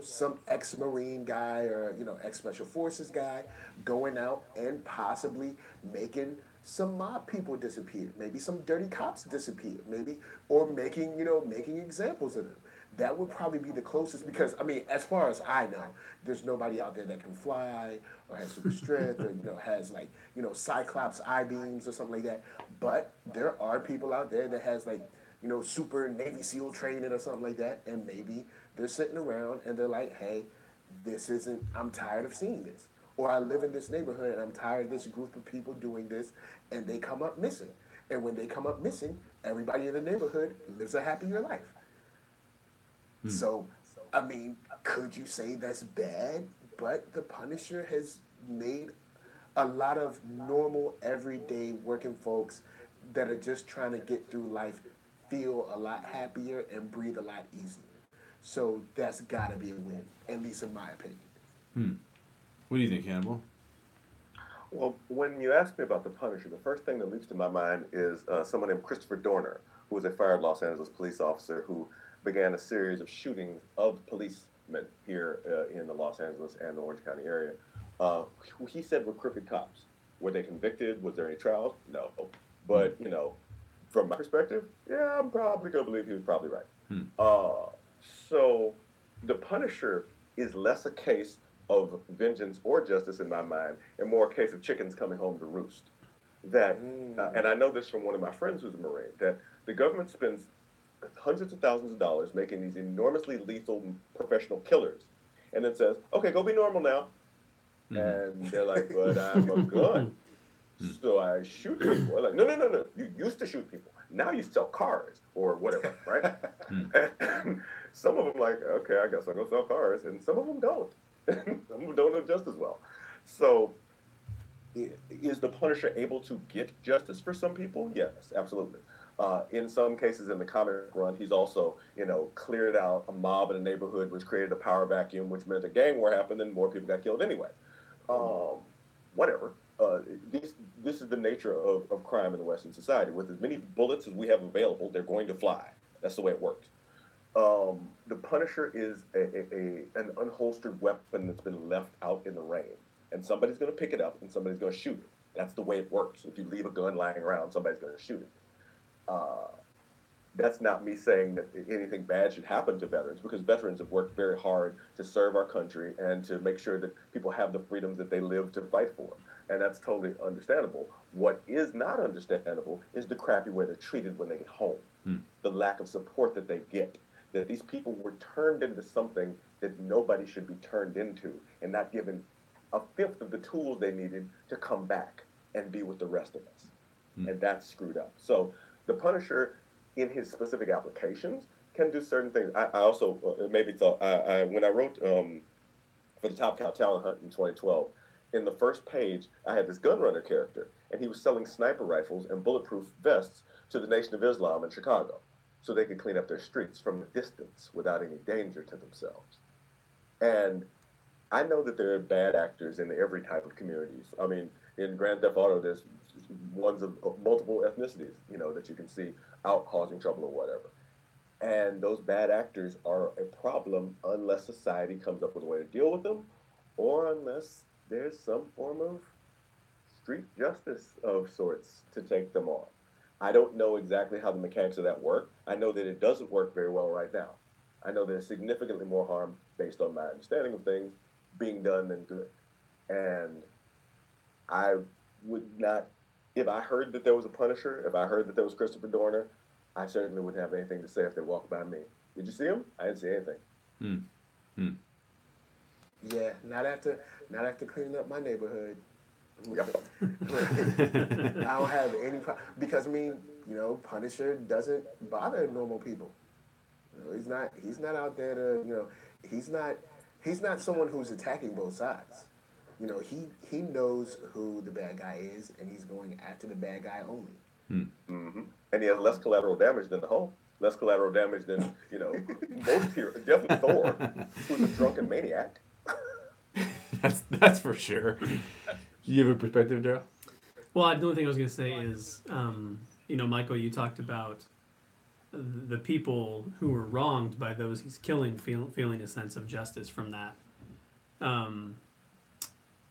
[SPEAKER 4] some ex-marine guy or ex-special forces guy going out and possibly making some mob people disappeared, maybe some dirty cops disappeared, maybe, or making examples of them. That would probably be the closest because I mean, as far as I know, there's nobody out there that can fly or has super strength or has like Cyclops eye beams or something like that. But there are people out there that has like super Navy SEAL training or something like that, and maybe they're sitting around and they're like, hey, this isn't. I'm tired of seeing this. Or I live in this neighborhood and I'm tired of this group of people doing this, and they come up missing. And when they come up missing, everybody in the neighborhood lives a happier life. So, I mean, could you say that's bad? But the Punisher has made a lot of normal, everyday working folks that are just trying to get through life feel a lot happier and breathe a lot easier. So that's got to be a win, at least in my opinion.
[SPEAKER 1] Hmm. What do you think, Hannibal?
[SPEAKER 2] Well, when you ask me about the Punisher, the first thing that leaps to my mind is someone named Christopher Dorner, who was a fired Los Angeles police officer who began a series of shootings of policemen here in the Los Angeles and the Orange County area, who he said were crooked cops. Were they convicted? Was there any trials? No. But, from my perspective, yeah, I'm probably going to believe he was probably right. So the Punisher is less a case of vengeance or justice in my mind, and more a case of chickens coming home to roost. That, and I know this from one of my friends who's a Marine, that the government spends hundreds of thousands of dollars making these enormously lethal professional killers, and then says, "Okay, go be normal now." And they're like, "But I'm a gun, so I shoot people." They're like, "No, no, no, no. You used to shoot people. Now you sell cars or whatever, right?" And some of them like, "Okay, I guess I'll go sell cars," and some of them don't. Some of them don't know just as well. So, is the Punisher able to get justice for some people? Yes, absolutely. In some cases in the comic run, he's also, cleared out a mob in a neighborhood, which created a power vacuum, which meant a gang war happened and more people got killed anyway. Whatever. This is the nature of crime in the Western society. With as many bullets as we have available, they're going to fly. That's the way it works. The Punisher is an unholstered weapon that's been left out in the rain. And somebody's going to pick it up and somebody's going to shoot it. That's the way it works. If you leave a gun lying around, somebody's going to shoot it. That's not me saying that anything bad should happen to veterans, because veterans have worked very hard to serve our country and to make sure that people have the freedoms that they live to fight for. And that's totally understandable. What is not understandable is the crappy way they're treated when they get home, the lack of support that they get, that these people were turned into something that nobody should be turned into and not given a fifth of the tools they needed to come back and be with the rest of us. And that's screwed up. So the Punisher, in his specific applications, can do certain things. I also maybe thought, when I wrote for the Top Cow Talent Hunt in 2012, in the first page, I had this gunrunner character, and he was selling sniper rifles and bulletproof vests to the Nation of Islam in Chicago so they could clean up their streets from a distance without any danger to themselves. And I know that there are bad actors in every type of communities. I mean, in Grand Theft Auto, there's ones of multiple ethnicities, that you can see out causing trouble or whatever. And those bad actors are a problem unless society comes up with a way to deal with them, or unless there's some form of street justice of sorts to take them on. I don't know exactly how the mechanics of that work. I know that it doesn't work very well right now. I know there's significantly more harm, based on my understanding of things, being done than good. And I would not, if I heard that there was a Punisher, if I heard that there was Christopher Dorner, I certainly wouldn't have anything to say if they walked by me. Did you see him? I didn't see anything.
[SPEAKER 4] Yeah, not after cleaning up my neighborhood.
[SPEAKER 2] Yep.
[SPEAKER 4] I don't have any because Punisher doesn't bother normal people. He's not out there to he's not someone who's attacking both sides. He knows who the bad guy is, and he's going after the bad guy only.
[SPEAKER 2] And he has less collateral damage than the Hulk. Less collateral damage than most heroes. Definitely Thor, who's a drunken maniac.
[SPEAKER 1] That's for sure. You have a perspective, Daryl?
[SPEAKER 3] Well, the only thing I was going to say is, Michael, you talked about the people who were wronged by those he's killing feeling a sense of justice from that,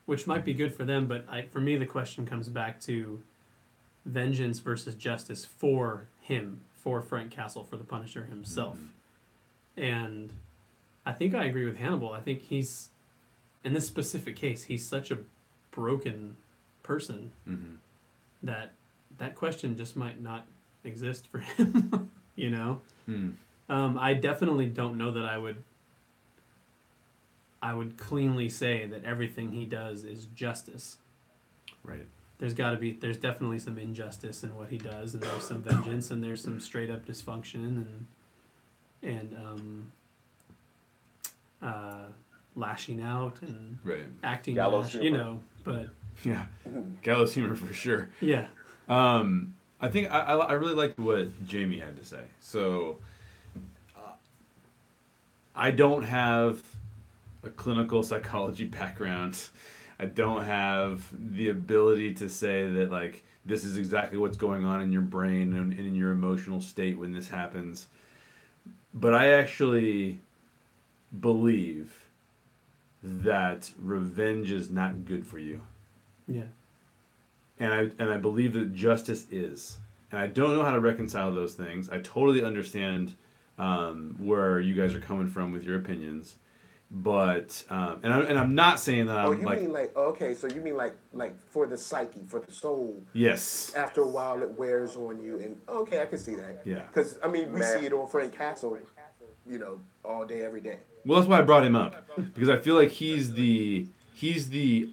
[SPEAKER 3] which might be good for them. But for me, the question comes back to, vengeance versus justice for him, for Frank Castle, for the Punisher himself. And I think I agree with Hannibal. I think he's, in this specific case, he's such a broken person that that question just might not exist for him, you know? I definitely don't know that I would cleanly say that everything he does is justice.
[SPEAKER 1] Right.
[SPEAKER 3] There's definitely some injustice in what he does, and there's some vengeance, and there's some straight up dysfunction and lashing out and acting lash, you know, but
[SPEAKER 1] yeah, gallows humor for sure.
[SPEAKER 3] Yeah.
[SPEAKER 1] I think I really liked what Jamie had to say. So I don't have a clinical psychology background. I don't have the ability to say that like this is exactly what's going on in your brain and in your emotional state when this happens. But I actually believe that revenge is not good for you.
[SPEAKER 3] Yeah.
[SPEAKER 1] And I believe that justice is. And I don't know how to reconcile those things. I totally understand where you guys are coming from with your opinions. But and I'm not saying that I'm
[SPEAKER 4] so you mean like for the psyche, for the soul.
[SPEAKER 1] Yes.
[SPEAKER 4] After a while, it wears on you, and okay, I can see that.
[SPEAKER 1] Yeah.
[SPEAKER 4] Because I mean, we see it on Frank Castle, you know, all day, every day.
[SPEAKER 1] Well, that's why I brought him up, because I feel like he's the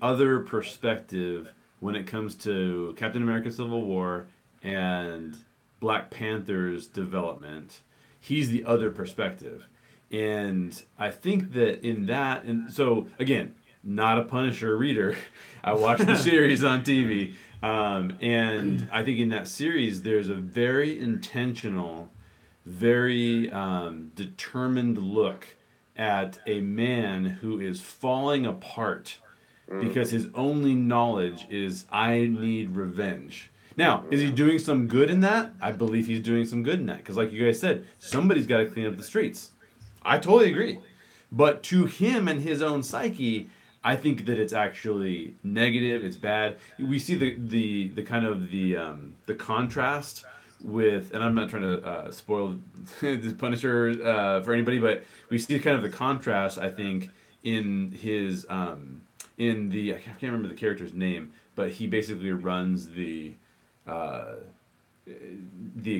[SPEAKER 1] other perspective when it comes to Captain America: Civil War and Black Panther's development. He's the other perspective. And I think that in that, and so again, not a Punisher reader. I watched the series on TV, and I think in that series there's a very intentional, very determined look at a man who is falling apart because his only knowledge is I need revenge. Now, is he doing some good in that? I believe he's doing some good in that, because like you guys said, somebody's got to clean up the streets. I totally agree. But to him and his own psyche, I think that it's actually negative, it's bad. We see the kind of the contrast with, and I'm not trying to spoil the Punisher for anybody, but we see kind of the contrast, I think, in his in the, I can't remember the character's name, but he basically runs the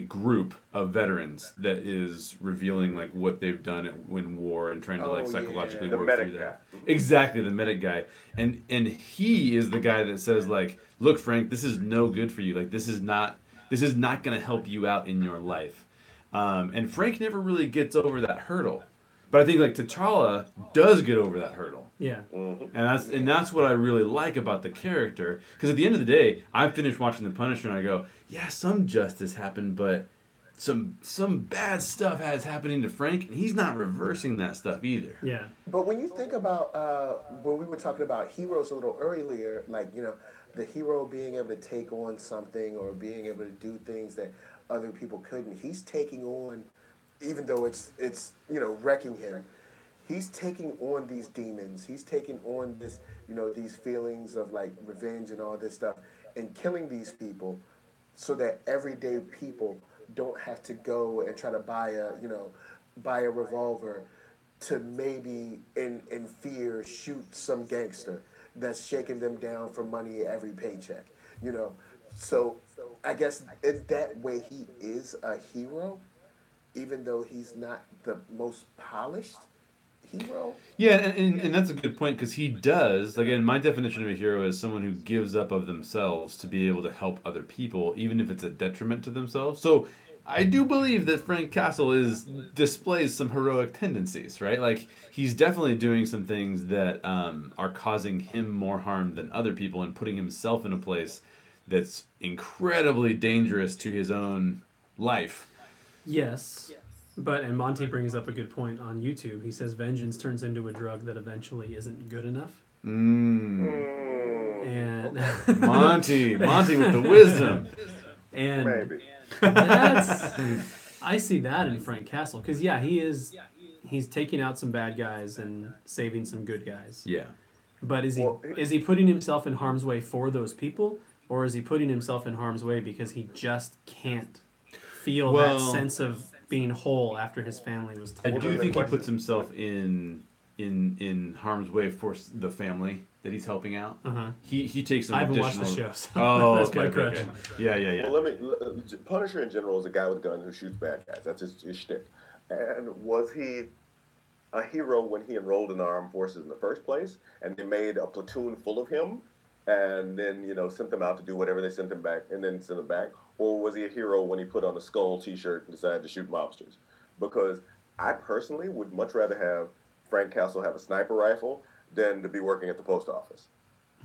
[SPEAKER 1] group of veterans that is revealing like what they've done in war and trying to like psychologically work through that. Exactly, the medic guy. And he is the guy that says like, look, Frank, this is no good for you. Like this is not going to help you out in your life. And Frank never really gets over that hurdle. But I think like T'Challa does get over that hurdle.
[SPEAKER 3] Yeah.
[SPEAKER 1] And that's what I really like about the character, because at the end of the day, I finished watching The Punisher and I go, yeah, some justice happened, but some bad stuff has happening to Frank, and he's not reversing that stuff either.
[SPEAKER 3] Yeah.
[SPEAKER 4] But when you think about when we were talking about heroes a little earlier, like, you know, the hero being able to take on something or being able to do things that other people couldn't, he's taking on, even though it's you know, wrecking him, he's taking on these demons. He's taking on this, you know, these feelings of like revenge and all this stuff, and killing these people so that everyday people don't have to go and try to buy a revolver to maybe in fear shoot some gangster that's shaking them down for money every paycheck, you know. So I guess in that way he is a hero, even though he's not the most polished hero.
[SPEAKER 1] Yeah, and that's a good point, because he does, again, my definition of a hero is someone who gives up of themselves to be able to help other people, even if it's a detriment to themselves. So I do believe that Frank Castle displays some heroic tendencies, right? Like, he's definitely doing some things that are causing him more harm than other people and putting himself in a place that's incredibly dangerous to his own life.
[SPEAKER 3] Yes. But, and Monty brings up a good point on YouTube. He says vengeance turns into a drug that eventually isn't good enough. And
[SPEAKER 1] Monty with the wisdom.
[SPEAKER 3] And
[SPEAKER 2] Maybe.
[SPEAKER 3] I see that in Frank Castle, because yeah, he's taking out some bad guys and saving some good guys.
[SPEAKER 1] Yeah.
[SPEAKER 3] But is he putting himself in harm's way for those people, or is he putting himself in harm's way because he just can't feel that
[SPEAKER 1] Well,
[SPEAKER 3] sense of being whole after his family was
[SPEAKER 1] I
[SPEAKER 3] taken?
[SPEAKER 1] do
[SPEAKER 2] the
[SPEAKER 1] think he
[SPEAKER 2] question-
[SPEAKER 1] puts himself in harm's way for the family that he's helping out.
[SPEAKER 3] Uh-huh.
[SPEAKER 1] He takes some
[SPEAKER 3] I haven't
[SPEAKER 1] additional.
[SPEAKER 3] watched the show, so
[SPEAKER 1] Oh,
[SPEAKER 3] that's
[SPEAKER 1] okay,
[SPEAKER 3] my
[SPEAKER 1] okay,
[SPEAKER 3] crush.
[SPEAKER 1] okay. Yeah.
[SPEAKER 2] Well, Punisher in general is a guy with a gun who shoots bad guys. That's his shtick. And was he a hero when he enrolled in the armed forces in the first place, and they made a platoon full of him, and then sent them out to do whatever they sent him back, and then sent him back? Or was he a hero when he put on a skull T-shirt and decided to shoot mobsters? Because I personally would much rather have Frank Castle have a sniper rifle than to be working at the post office.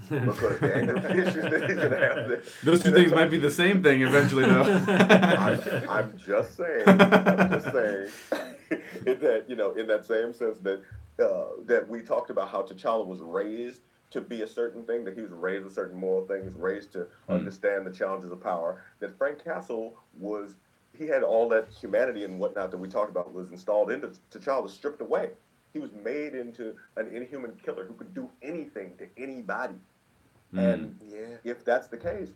[SPEAKER 2] Because the anger issues that he's gonna have there.
[SPEAKER 1] Those two things might be the same thing eventually, though.
[SPEAKER 2] I'm just saying. I'm just saying that in that same sense that we talked about how T'Challa was raised to be a certain thing, that he was raised with certain moral things, raised to understand the challenges of power. That Frank Castle he had all that humanity and whatnot that we talked about was installed into T'Challa, stripped away. He was made into an inhuman killer who could do anything to anybody. And if that's the case,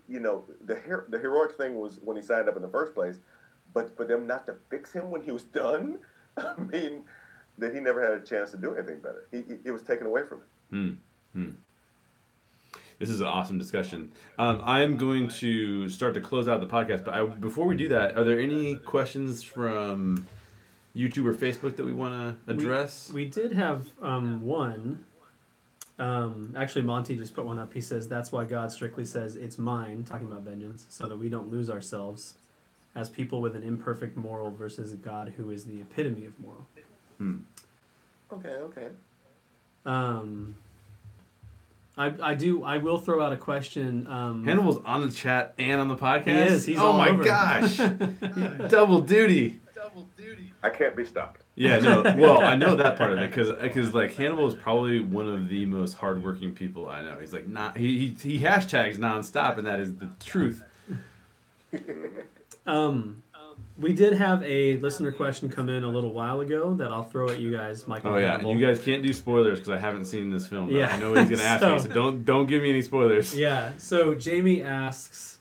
[SPEAKER 2] the heroic thing was when he signed up in the first place, but for them not to fix him when he was done, I mean, that he never had a chance to do anything better. It was taken away from him.
[SPEAKER 1] This is an awesome discussion. I'm going to start to close out the podcast, but before we do that, are there any questions from YouTube or Facebook that we want to address?
[SPEAKER 3] We did have one. Actually, Monty just put one up. He says, that's why God strictly says, it's mine, talking about vengeance, so that we don't lose ourselves as people with an imperfect moral versus God who is the epitome of moral.
[SPEAKER 4] Okay.
[SPEAKER 3] I will throw out a question.
[SPEAKER 1] Hannibal's on the chat and on the podcast?
[SPEAKER 3] He is. He's
[SPEAKER 1] oh
[SPEAKER 3] all
[SPEAKER 1] my
[SPEAKER 3] over.
[SPEAKER 1] gosh. Double duty.
[SPEAKER 2] I can't be stopped.
[SPEAKER 1] Yeah, no. Well, I know that part of it because like Hannibal is probably one of the most hardworking people I know. He's like he hashtags nonstop, and that is the truth.
[SPEAKER 3] We did have a listener question come in a little while ago that I'll throw at you guys, Michael.
[SPEAKER 1] Oh yeah,
[SPEAKER 3] Hannibal.
[SPEAKER 1] and you guys can't do spoilers because I haven't seen this film.
[SPEAKER 3] Yeah.
[SPEAKER 1] I know what he's gonna ask me, so don't give me any spoilers.
[SPEAKER 3] Yeah. So Jamie asks,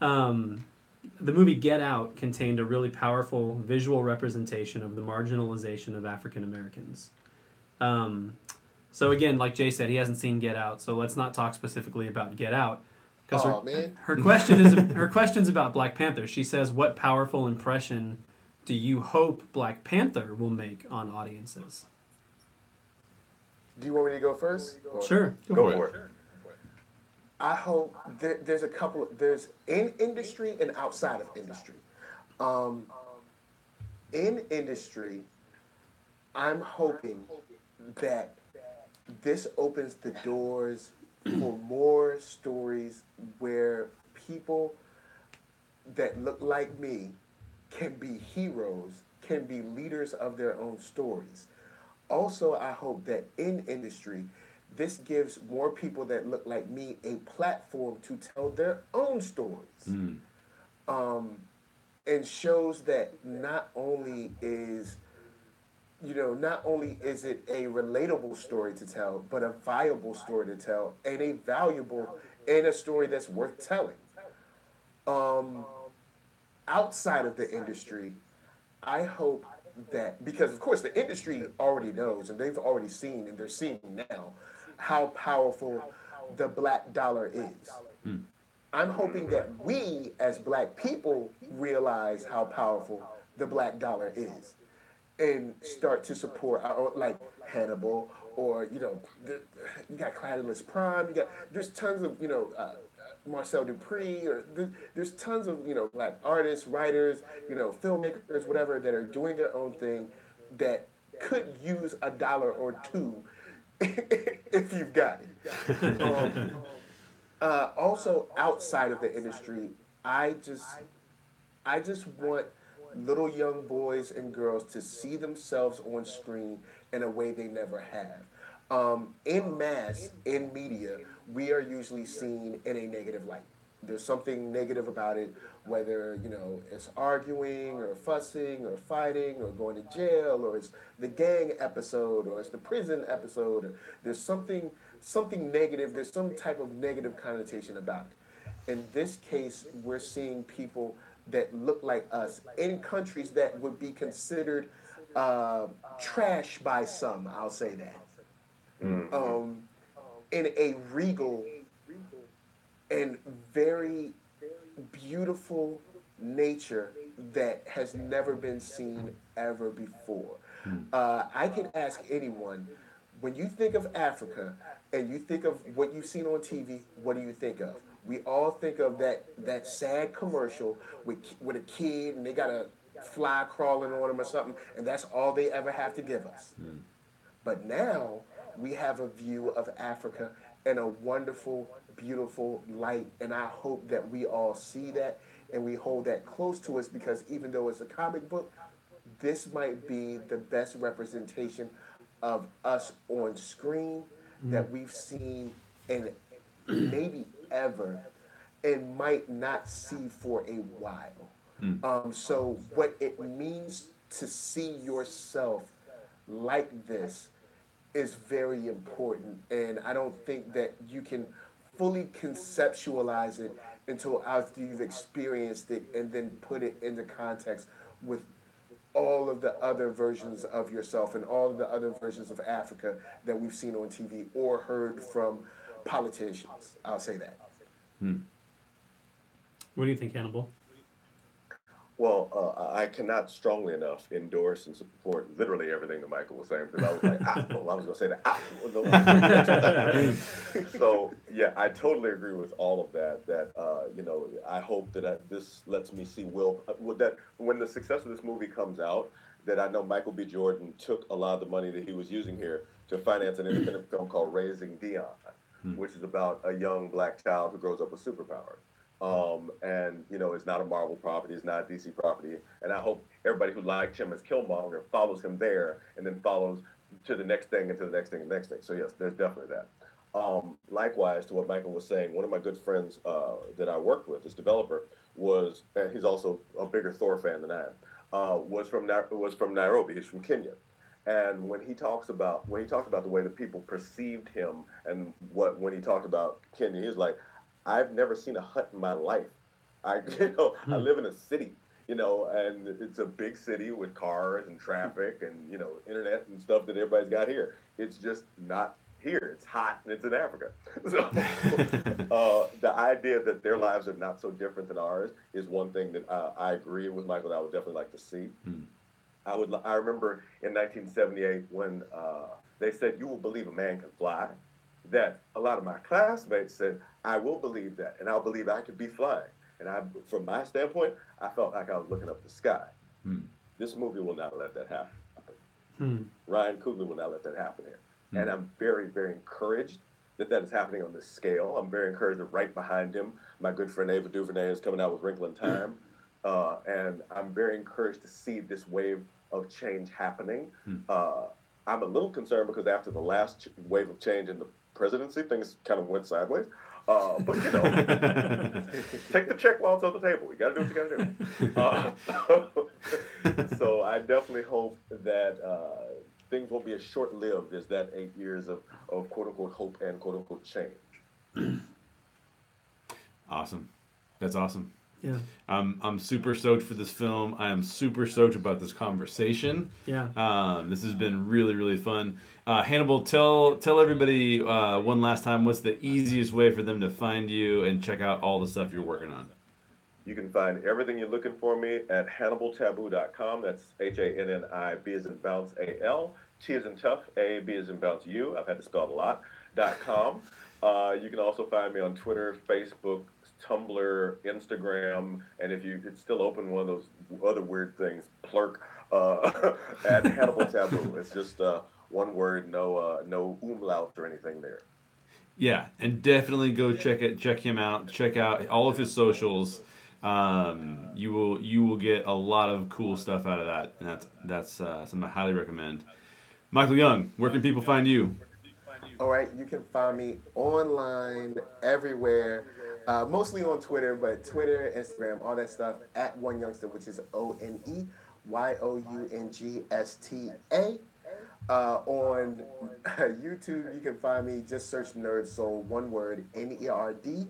[SPEAKER 3] the movie Get Out contained a really powerful visual representation of the marginalization of African Americans. So again, like Jay said, he hasn't seen Get Out, so let's not talk specifically about Get Out. Because her question's about Black Panther. She says, what powerful impression do you hope Black Panther will make on audiences?
[SPEAKER 4] Do you want me to go first?
[SPEAKER 3] Sure.
[SPEAKER 2] Go for it.
[SPEAKER 4] I hope there's in industry and outside of industry. In industry, I'm hoping that this opens the doors for more stories where people that look like me can be heroes, can be leaders of their own stories. Also, I hope that in industry, this gives more people that look like me a platform to tell their own stories. And shows that not only is it a relatable story to tell, but a viable story to tell, and a valuable and a story that's worth telling. Outside of the industry, I hope that, because of course the industry already knows and they've already seen and they're seeing now how powerful the black dollar is. I'm hoping that we as black people realize how powerful the black dollar is and start to support like Hannibal, or you got Claudius Prime, there's tons of Marcel Dupree, or there's tons of black artists, writers, filmmakers, whatever, that are doing their own thing that could use a dollar or two if you've got it. Also, outside of the industry, I just want little young boys and girls to see themselves on screen in a way they never have. In mass, in media, we are usually seen in a negative light. There's something negative about it, whether it's arguing or fussing or fighting or going to jail, or it's the gang episode, or it's the prison episode. Or there's something negative. There's some type of negative connotation about it. In this case, we're seeing people that look like us in countries that would be considered uh, trash by some. I'll say that.
[SPEAKER 2] Mm-hmm.
[SPEAKER 4] Um, in a regal and very beautiful nature that has never been seen ever before. I can ask anyone, when you think of Africa and you think of what you've seen on TV, what do you think of? We all think of that sad commercial with a kid and they got a fly crawling on them or something, and that's all they ever have to give us. But now we have a view of Africa in a wonderful, beautiful light. And I hope that we all see that and we hold that close to us, because even though it's a comic book, this might be the best representation of us on screen
[SPEAKER 3] Mm.
[SPEAKER 4] that we've seen in maybe ever and might not see for a while. So, what it means to see yourself like this is very important. And I don't think that you can fully conceptualize it until after you've experienced it and then put it into context with all of the other versions of yourself and all of the other versions of Africa that we've seen on TV or heard from politicians. I'll say that.
[SPEAKER 3] What do you think, Hannibal?
[SPEAKER 2] Well, I cannot strongly enough endorse and support literally everything that Michael was saying, because I was like, I was going to say that. So yeah, I totally agree with all of that. That I hope that this lets me see that when the success of this movie comes out, that I know Michael B. Jordan took a lot of the money that he was using here to finance an independent film called Raising Dion, which is about a young black child who grows up with superpowers. And it's not a Marvel property, it's not a DC property. And I hope everybody who liked him as Killmonger follows him there, and then follows to the next thing and to the next thing and the next thing. So yes, there's definitely that. Likewise, to what Michael was saying, one of my good friends that I worked with, this developer, and he's also a bigger Thor fan than I am, was from Nairobi. He's from Kenya. And when he talked about the way that people perceived him, and when he talked about Kenya, he was like, I've never seen a hut in my life. I live in a city, and it's a big city with cars and traffic and internet and stuff that everybody's got here. It's just not here. It's hot and it's in Africa. So the idea that their lives are not so different than ours is one thing that I agree with Michael that I would definitely like to see. I remember in 1978 when they said, "You will believe a man can fly." That a lot of my classmates said, "I will believe that, and I'll believe I could be flying." And from my standpoint, I felt like I was looking up the sky. This movie will not let that happen.
[SPEAKER 3] Hmm.
[SPEAKER 2] Ryan Coogler will not let that happen here. And I'm very, very encouraged that is happening on this scale. I'm very encouraged that right behind him, my good friend Ava DuVernay is coming out with Wrinkle in Time. And I'm very encouraged to see this wave of change happening. I'm a little concerned because after the last wave of change in the presidency, things kind of went sideways. But take the check while it's on the table. You got to do what you got to do. So I definitely hope that things won't be as short-lived as that 8 years of quote-unquote hope and quote-unquote change.
[SPEAKER 1] Awesome. That's awesome.
[SPEAKER 3] Yeah.
[SPEAKER 1] I'm super stoked for this film. I am super stoked about this conversation.
[SPEAKER 3] Yeah.
[SPEAKER 1] This has been really, really fun. Hannibal, tell everybody one last time what's the easiest way for them to find you and check out all the stuff you're working on.
[SPEAKER 2] You can find everything you're looking for me at HannibalTaboo.com. That's HANNIB as in bounce AL, T as in tough, A-B as in bounce U. I've had to spell it a lot. .com. You can also find me on Twitter, Facebook, Tumblr, Instagram, and if you could still open one of those other weird things, Plurk, at Hannibal Taboo. It's just one word, no umlaut or anything there.
[SPEAKER 1] Yeah, and definitely go check him out. Check out all of his socials. You will get a lot of cool stuff out of that, and that's something I highly recommend. Michael Young, where can people find you?
[SPEAKER 4] All right, you can find me online everywhere, mostly on Twitter, but Twitter, Instagram, all that stuff at One Youngster, which is ONEYOUNGSTA. On YouTube, you can find me. Just search Nerd Soul, one word, NERDSOUL.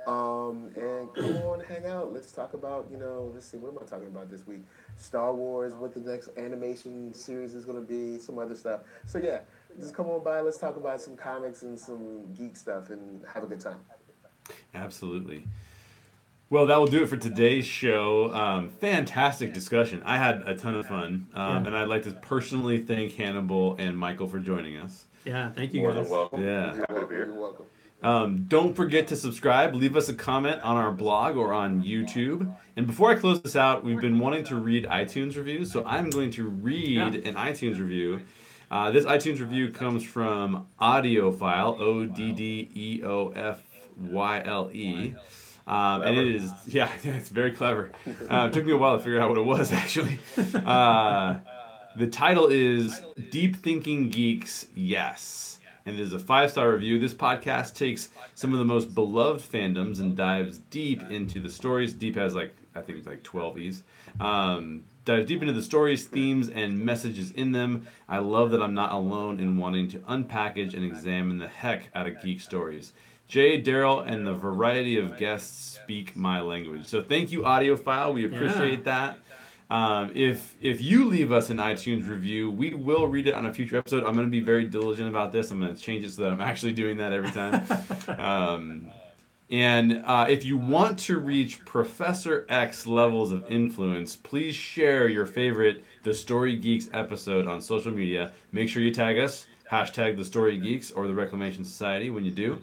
[SPEAKER 4] And come on, hang out. Let's talk about, let's see, what am I talking about this week? Star Wars, what the next animation series is going to be, some other stuff. So, yeah, just come on by. Let's talk about some comics and some geek stuff and have a good time.
[SPEAKER 1] Absolutely. Well, that will do it for today's show. Fantastic discussion. I had a ton of fun,
[SPEAKER 3] Yeah.
[SPEAKER 1] and I'd like to personally thank Hannibal and Michael for joining us.
[SPEAKER 3] Yeah, thank you
[SPEAKER 2] More
[SPEAKER 3] guys.
[SPEAKER 2] than welcome.
[SPEAKER 1] Yeah.
[SPEAKER 2] Happy to be
[SPEAKER 4] You're
[SPEAKER 2] here.
[SPEAKER 4] welcome.
[SPEAKER 1] Don't forget to subscribe. Leave us a comment on our blog or on YouTube. And before I close this out, we've been wanting to read iTunes reviews, so I'm going to read an iTunes review. This iTunes review comes from Audiophile, Oddeofyle. And it is, yeah, it's very clever. It took me a while to figure out what it was, actually. The title is Deep Thinking Geeks, Yes. And it is a 5-star review. This podcast takes some of the most beloved fandoms and dives deep into the stories. Deep has I think it's like 12 E's. Dives deep into the stories, themes, and messages in them. I love that I'm not alone in wanting to unpackage and examine the heck out of geek stories. Jay, Daryl, and the variety of guests speak my language. So thank you, Audiophile. We appreciate that. If you leave us an iTunes review, we will read it on a future episode. I'm going to be very diligent about this. I'm going to change it so that I'm actually doing that every time. And if you want to reach Professor X levels of influence, please share your favorite The Story Geeks episode on social media. Make sure you tag us, hashtag The Story Geeks or the Reclamation Society when you do.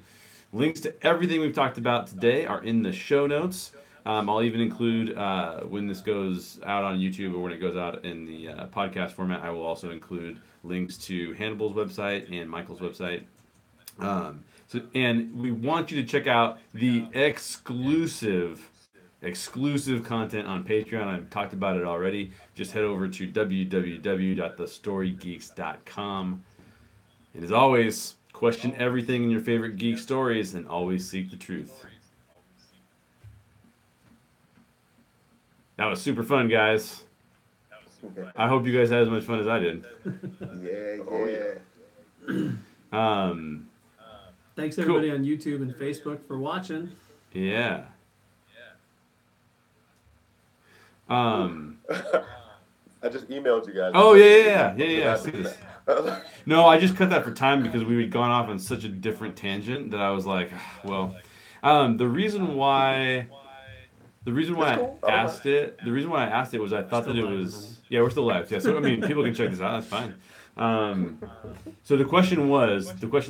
[SPEAKER 1] Links to everything we've talked about today are in the show notes. I'll even include, when this goes out on YouTube or when it goes out in the podcast format, I will also include links to Hannibal's website and Michael's website. And we want you to check out the exclusive content on Patreon. I've talked about it already. Just head over to www.thestorygeeks.com. And as always, question everything in your favorite geek stories and always seek the truth. That was super fun, guys. I hope you guys had as much fun as I did.
[SPEAKER 4] Yeah.
[SPEAKER 3] Thanks everybody on YouTube and Facebook for watching.
[SPEAKER 1] Yeah.
[SPEAKER 2] I just emailed you guys.
[SPEAKER 1] Oh, yeah. I see this. No, I just cut that for time because we had gone off on such a different tangent that I was like, well, the reason why I asked it was I thought that it was, yeah, we're still live. Yeah, so I mean, people can check this out. That's fine. So the question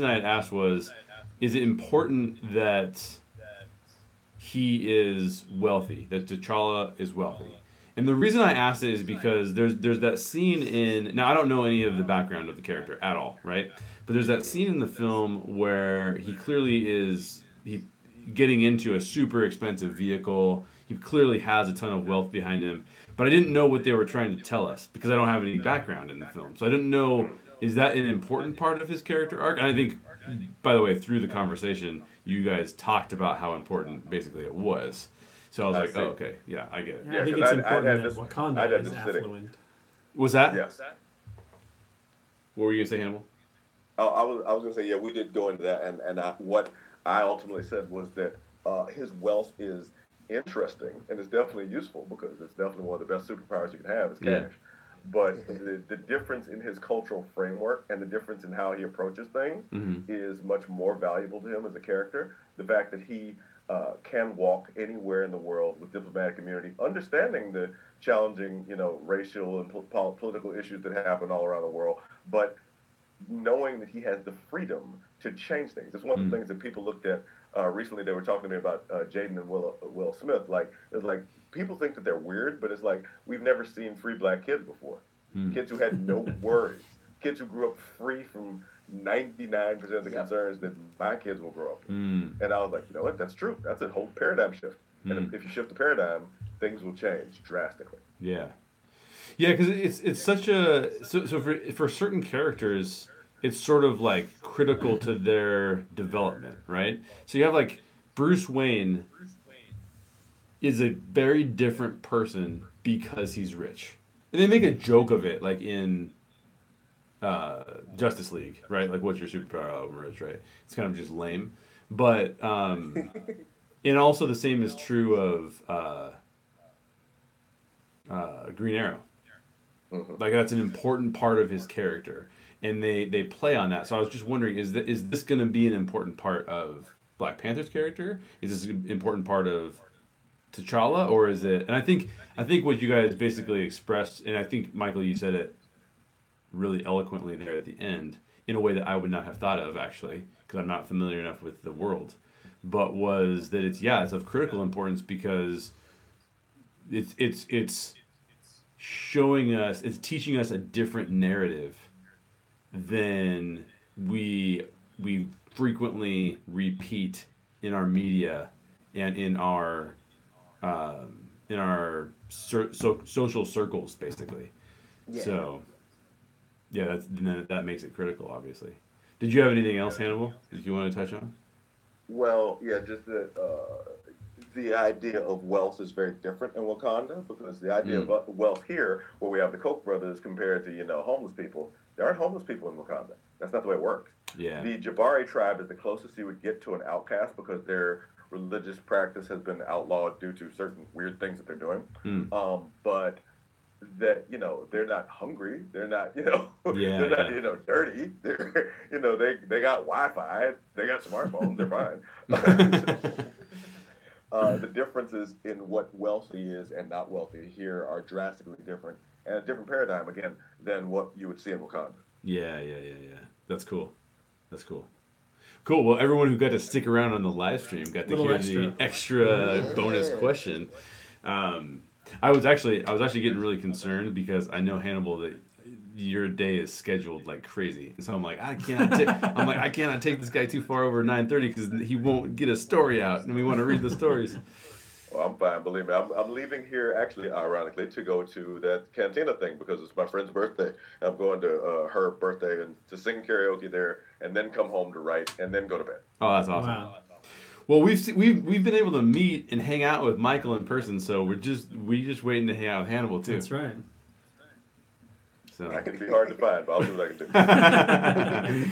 [SPEAKER 1] I had asked was, is it important that he is wealthy, that T'Challa is wealthy? And the reason I asked it is because there's that scene in, now I don't know any of the background of the character at all, right? But there's that scene in the film where he clearly is getting into a super expensive vehicle. He clearly has a ton of wealth behind him. But I didn't know what they were trying to tell us because I don't have any background in the film. So I didn't know, is that an important part of his character arc? And I think, by the way, through the conversation, you guys talked about how important basically it was. So I was like, oh, okay, yeah, I get it.
[SPEAKER 3] Yeah, I think it's important that Wakanda is affluent.
[SPEAKER 1] Was that?
[SPEAKER 2] Yes.
[SPEAKER 1] What were you going to say, Hannibal?
[SPEAKER 2] Oh, I was going to say, yeah, we did go into that. And what I ultimately said was that his wealth is interesting and it's definitely useful because it's definitely one of the best superpowers you can have is cash.
[SPEAKER 1] Yeah.
[SPEAKER 2] But the difference in his cultural framework and the difference in how he approaches things is much more valuable to him as a character. The fact that he can walk anywhere in the world with diplomatic immunity, understanding the challenging, racial and political issues that happen all around the world, but knowing that he has the freedom to change things. It's one of the things that people looked at recently. They were talking to me about Jaden and Will Smith. It's like people think that they're weird, but it's like we've never seen free black kids before. Kids who had no worries. Kids who grew up free from 99% of the concerns that my kids will grow up with. And I was like, you know what? That's true. That's a whole paradigm shift. And if you shift the paradigm, things will change drastically.
[SPEAKER 1] Yeah. Yeah, because it's such a so for certain characters, it's sort of like critical to their development, right? So you have like Bruce Wayne is a very different person because he's rich. And they make a joke of it, like in Justice League, right? Like, what's your superpower? Overage, right? It's kind of just lame. But and also the same is true of Green Arrow. Like that's an important part of his character, and they play on that. So I was just wondering, is this going to be an important part of Black Panther's character? Is this an important part of T'Challa, or is it? And I think what you guys basically expressed, and I think Michael, you said it really eloquently there at the end in a way that I would not have thought of actually, because I'm not familiar enough with the world. But was that it's of critical importance because it's showing us, it's teaching us a different narrative than we frequently repeat in our media and in our social circles basically.
[SPEAKER 4] Yeah.
[SPEAKER 1] So yeah, that makes it critical, obviously. Did you have anything else, Hannibal, that you want to touch on?
[SPEAKER 2] Well, yeah, just that the idea of wealth is very different in Wakanda because the idea of wealth here, where we have the Koch brothers compared to homeless people, there aren't homeless people in Wakanda. That's not the way it works.
[SPEAKER 1] Yeah.
[SPEAKER 2] The Jabari tribe is the closest you would get to an outcast because their religious practice has been outlawed due to certain weird things that they're doing. But that they're not hungry, they're not they're not dirty, they're they got Wi-Fi, they got smartphones, they're fine. The differences in what wealthy is and not wealthy here are drastically different and a different paradigm again than what you would see in Wakanda.
[SPEAKER 1] Yeah. That's cool. That's cool. Cool. Well, everyone who got to stick around on the live stream got to hear the extra bonus question. I was actually getting really concerned because I know, Hannibal, that your day is scheduled like crazy. And so I'm like, I cannot take this guy too far over 9:30 because he won't get a story out, and we want to read the stories.
[SPEAKER 2] Well, I'm fine, believe me. I'm leaving here actually, ironically, to go to that cantina thing because it's my friend's birthday. I'm going to her birthday and to sing karaoke there, and then come home to write, and then go to bed.
[SPEAKER 1] Oh, that's awesome.
[SPEAKER 3] Wow.
[SPEAKER 1] Well, we've been able to meet and hang out with Michael in person, so we're just waiting to hang out with Hannibal too.
[SPEAKER 3] That's right.
[SPEAKER 1] So
[SPEAKER 2] That can be hard to find, but I'll see what I can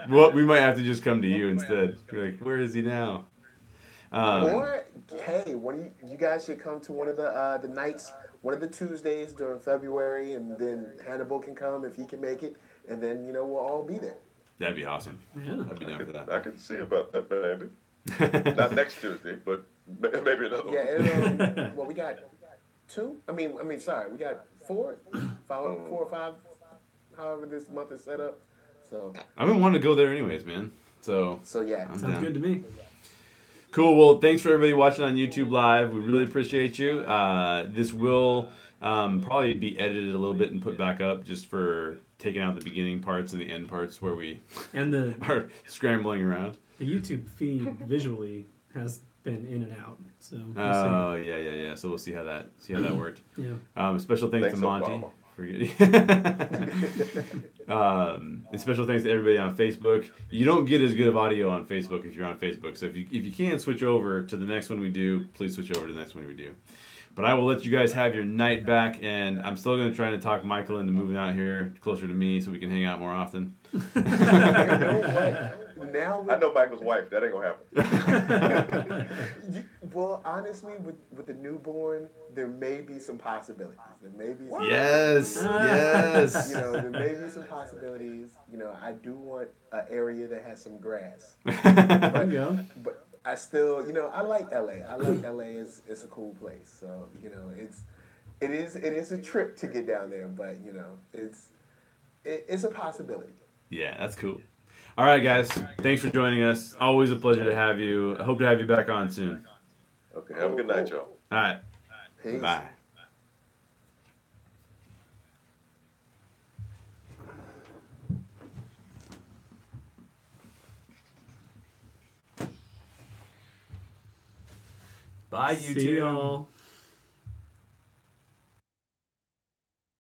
[SPEAKER 2] do.
[SPEAKER 1] well, we might have to just come to you instead. We're like, where is he now?
[SPEAKER 4] Or hey, you guys should come to one of the nights, one of the Tuesdays during February, and then Hannibal can come if he can make it, and then we'll all be there.
[SPEAKER 1] That'd be awesome.
[SPEAKER 3] Yeah.
[SPEAKER 1] I'd be down for that.
[SPEAKER 2] I can see about that, baby. Not next Tuesday, but maybe another one.
[SPEAKER 4] Yeah, well, we got two. Sorry, we got four or five, however this month is set up. So
[SPEAKER 1] I've been wanting to go there anyways, man. So
[SPEAKER 4] yeah,
[SPEAKER 3] Sounds good to me.
[SPEAKER 1] Cool. Well, thanks for everybody watching on YouTube Live. We really appreciate you. This will probably be edited a little bit and put back up just for taking out the beginning parts and the end parts where we are scrambling around.
[SPEAKER 3] The YouTube feed visually has been in and out. So
[SPEAKER 1] Oh yeah. So we'll see how that worked.
[SPEAKER 3] Yeah.
[SPEAKER 1] Special thanks to Monty.
[SPEAKER 2] Obama.
[SPEAKER 1] And special thanks to everybody on Facebook. You don't get as good of audio on Facebook if you're on Facebook. So if you can switch over to the next one we do, please switch over to the next one we do. But I will let you guys have your night back, and I'm still going to try to talk Michael into moving out here closer to me so we can hang out more often.
[SPEAKER 4] Now
[SPEAKER 2] I know Michael's wife. That ain't gonna happen.
[SPEAKER 4] well, honestly, with the newborn, there may be some possibilities. There may be some
[SPEAKER 1] Yes.
[SPEAKER 4] there may be some possibilities. I do want an area that has some grass.
[SPEAKER 3] There you go.
[SPEAKER 4] But I still, I like LA. I like LA. It's a cool place. So it is a trip to get down there, but it's a possibility.
[SPEAKER 1] Yeah, that's cool. All right, guys. Thanks for joining us. Always a pleasure to have you. I hope to have you back on soon.
[SPEAKER 2] Okay, have a good night, y'all.
[SPEAKER 1] All right.
[SPEAKER 4] Peace.
[SPEAKER 1] Bye. Bye, YouTube.
[SPEAKER 3] See y'all.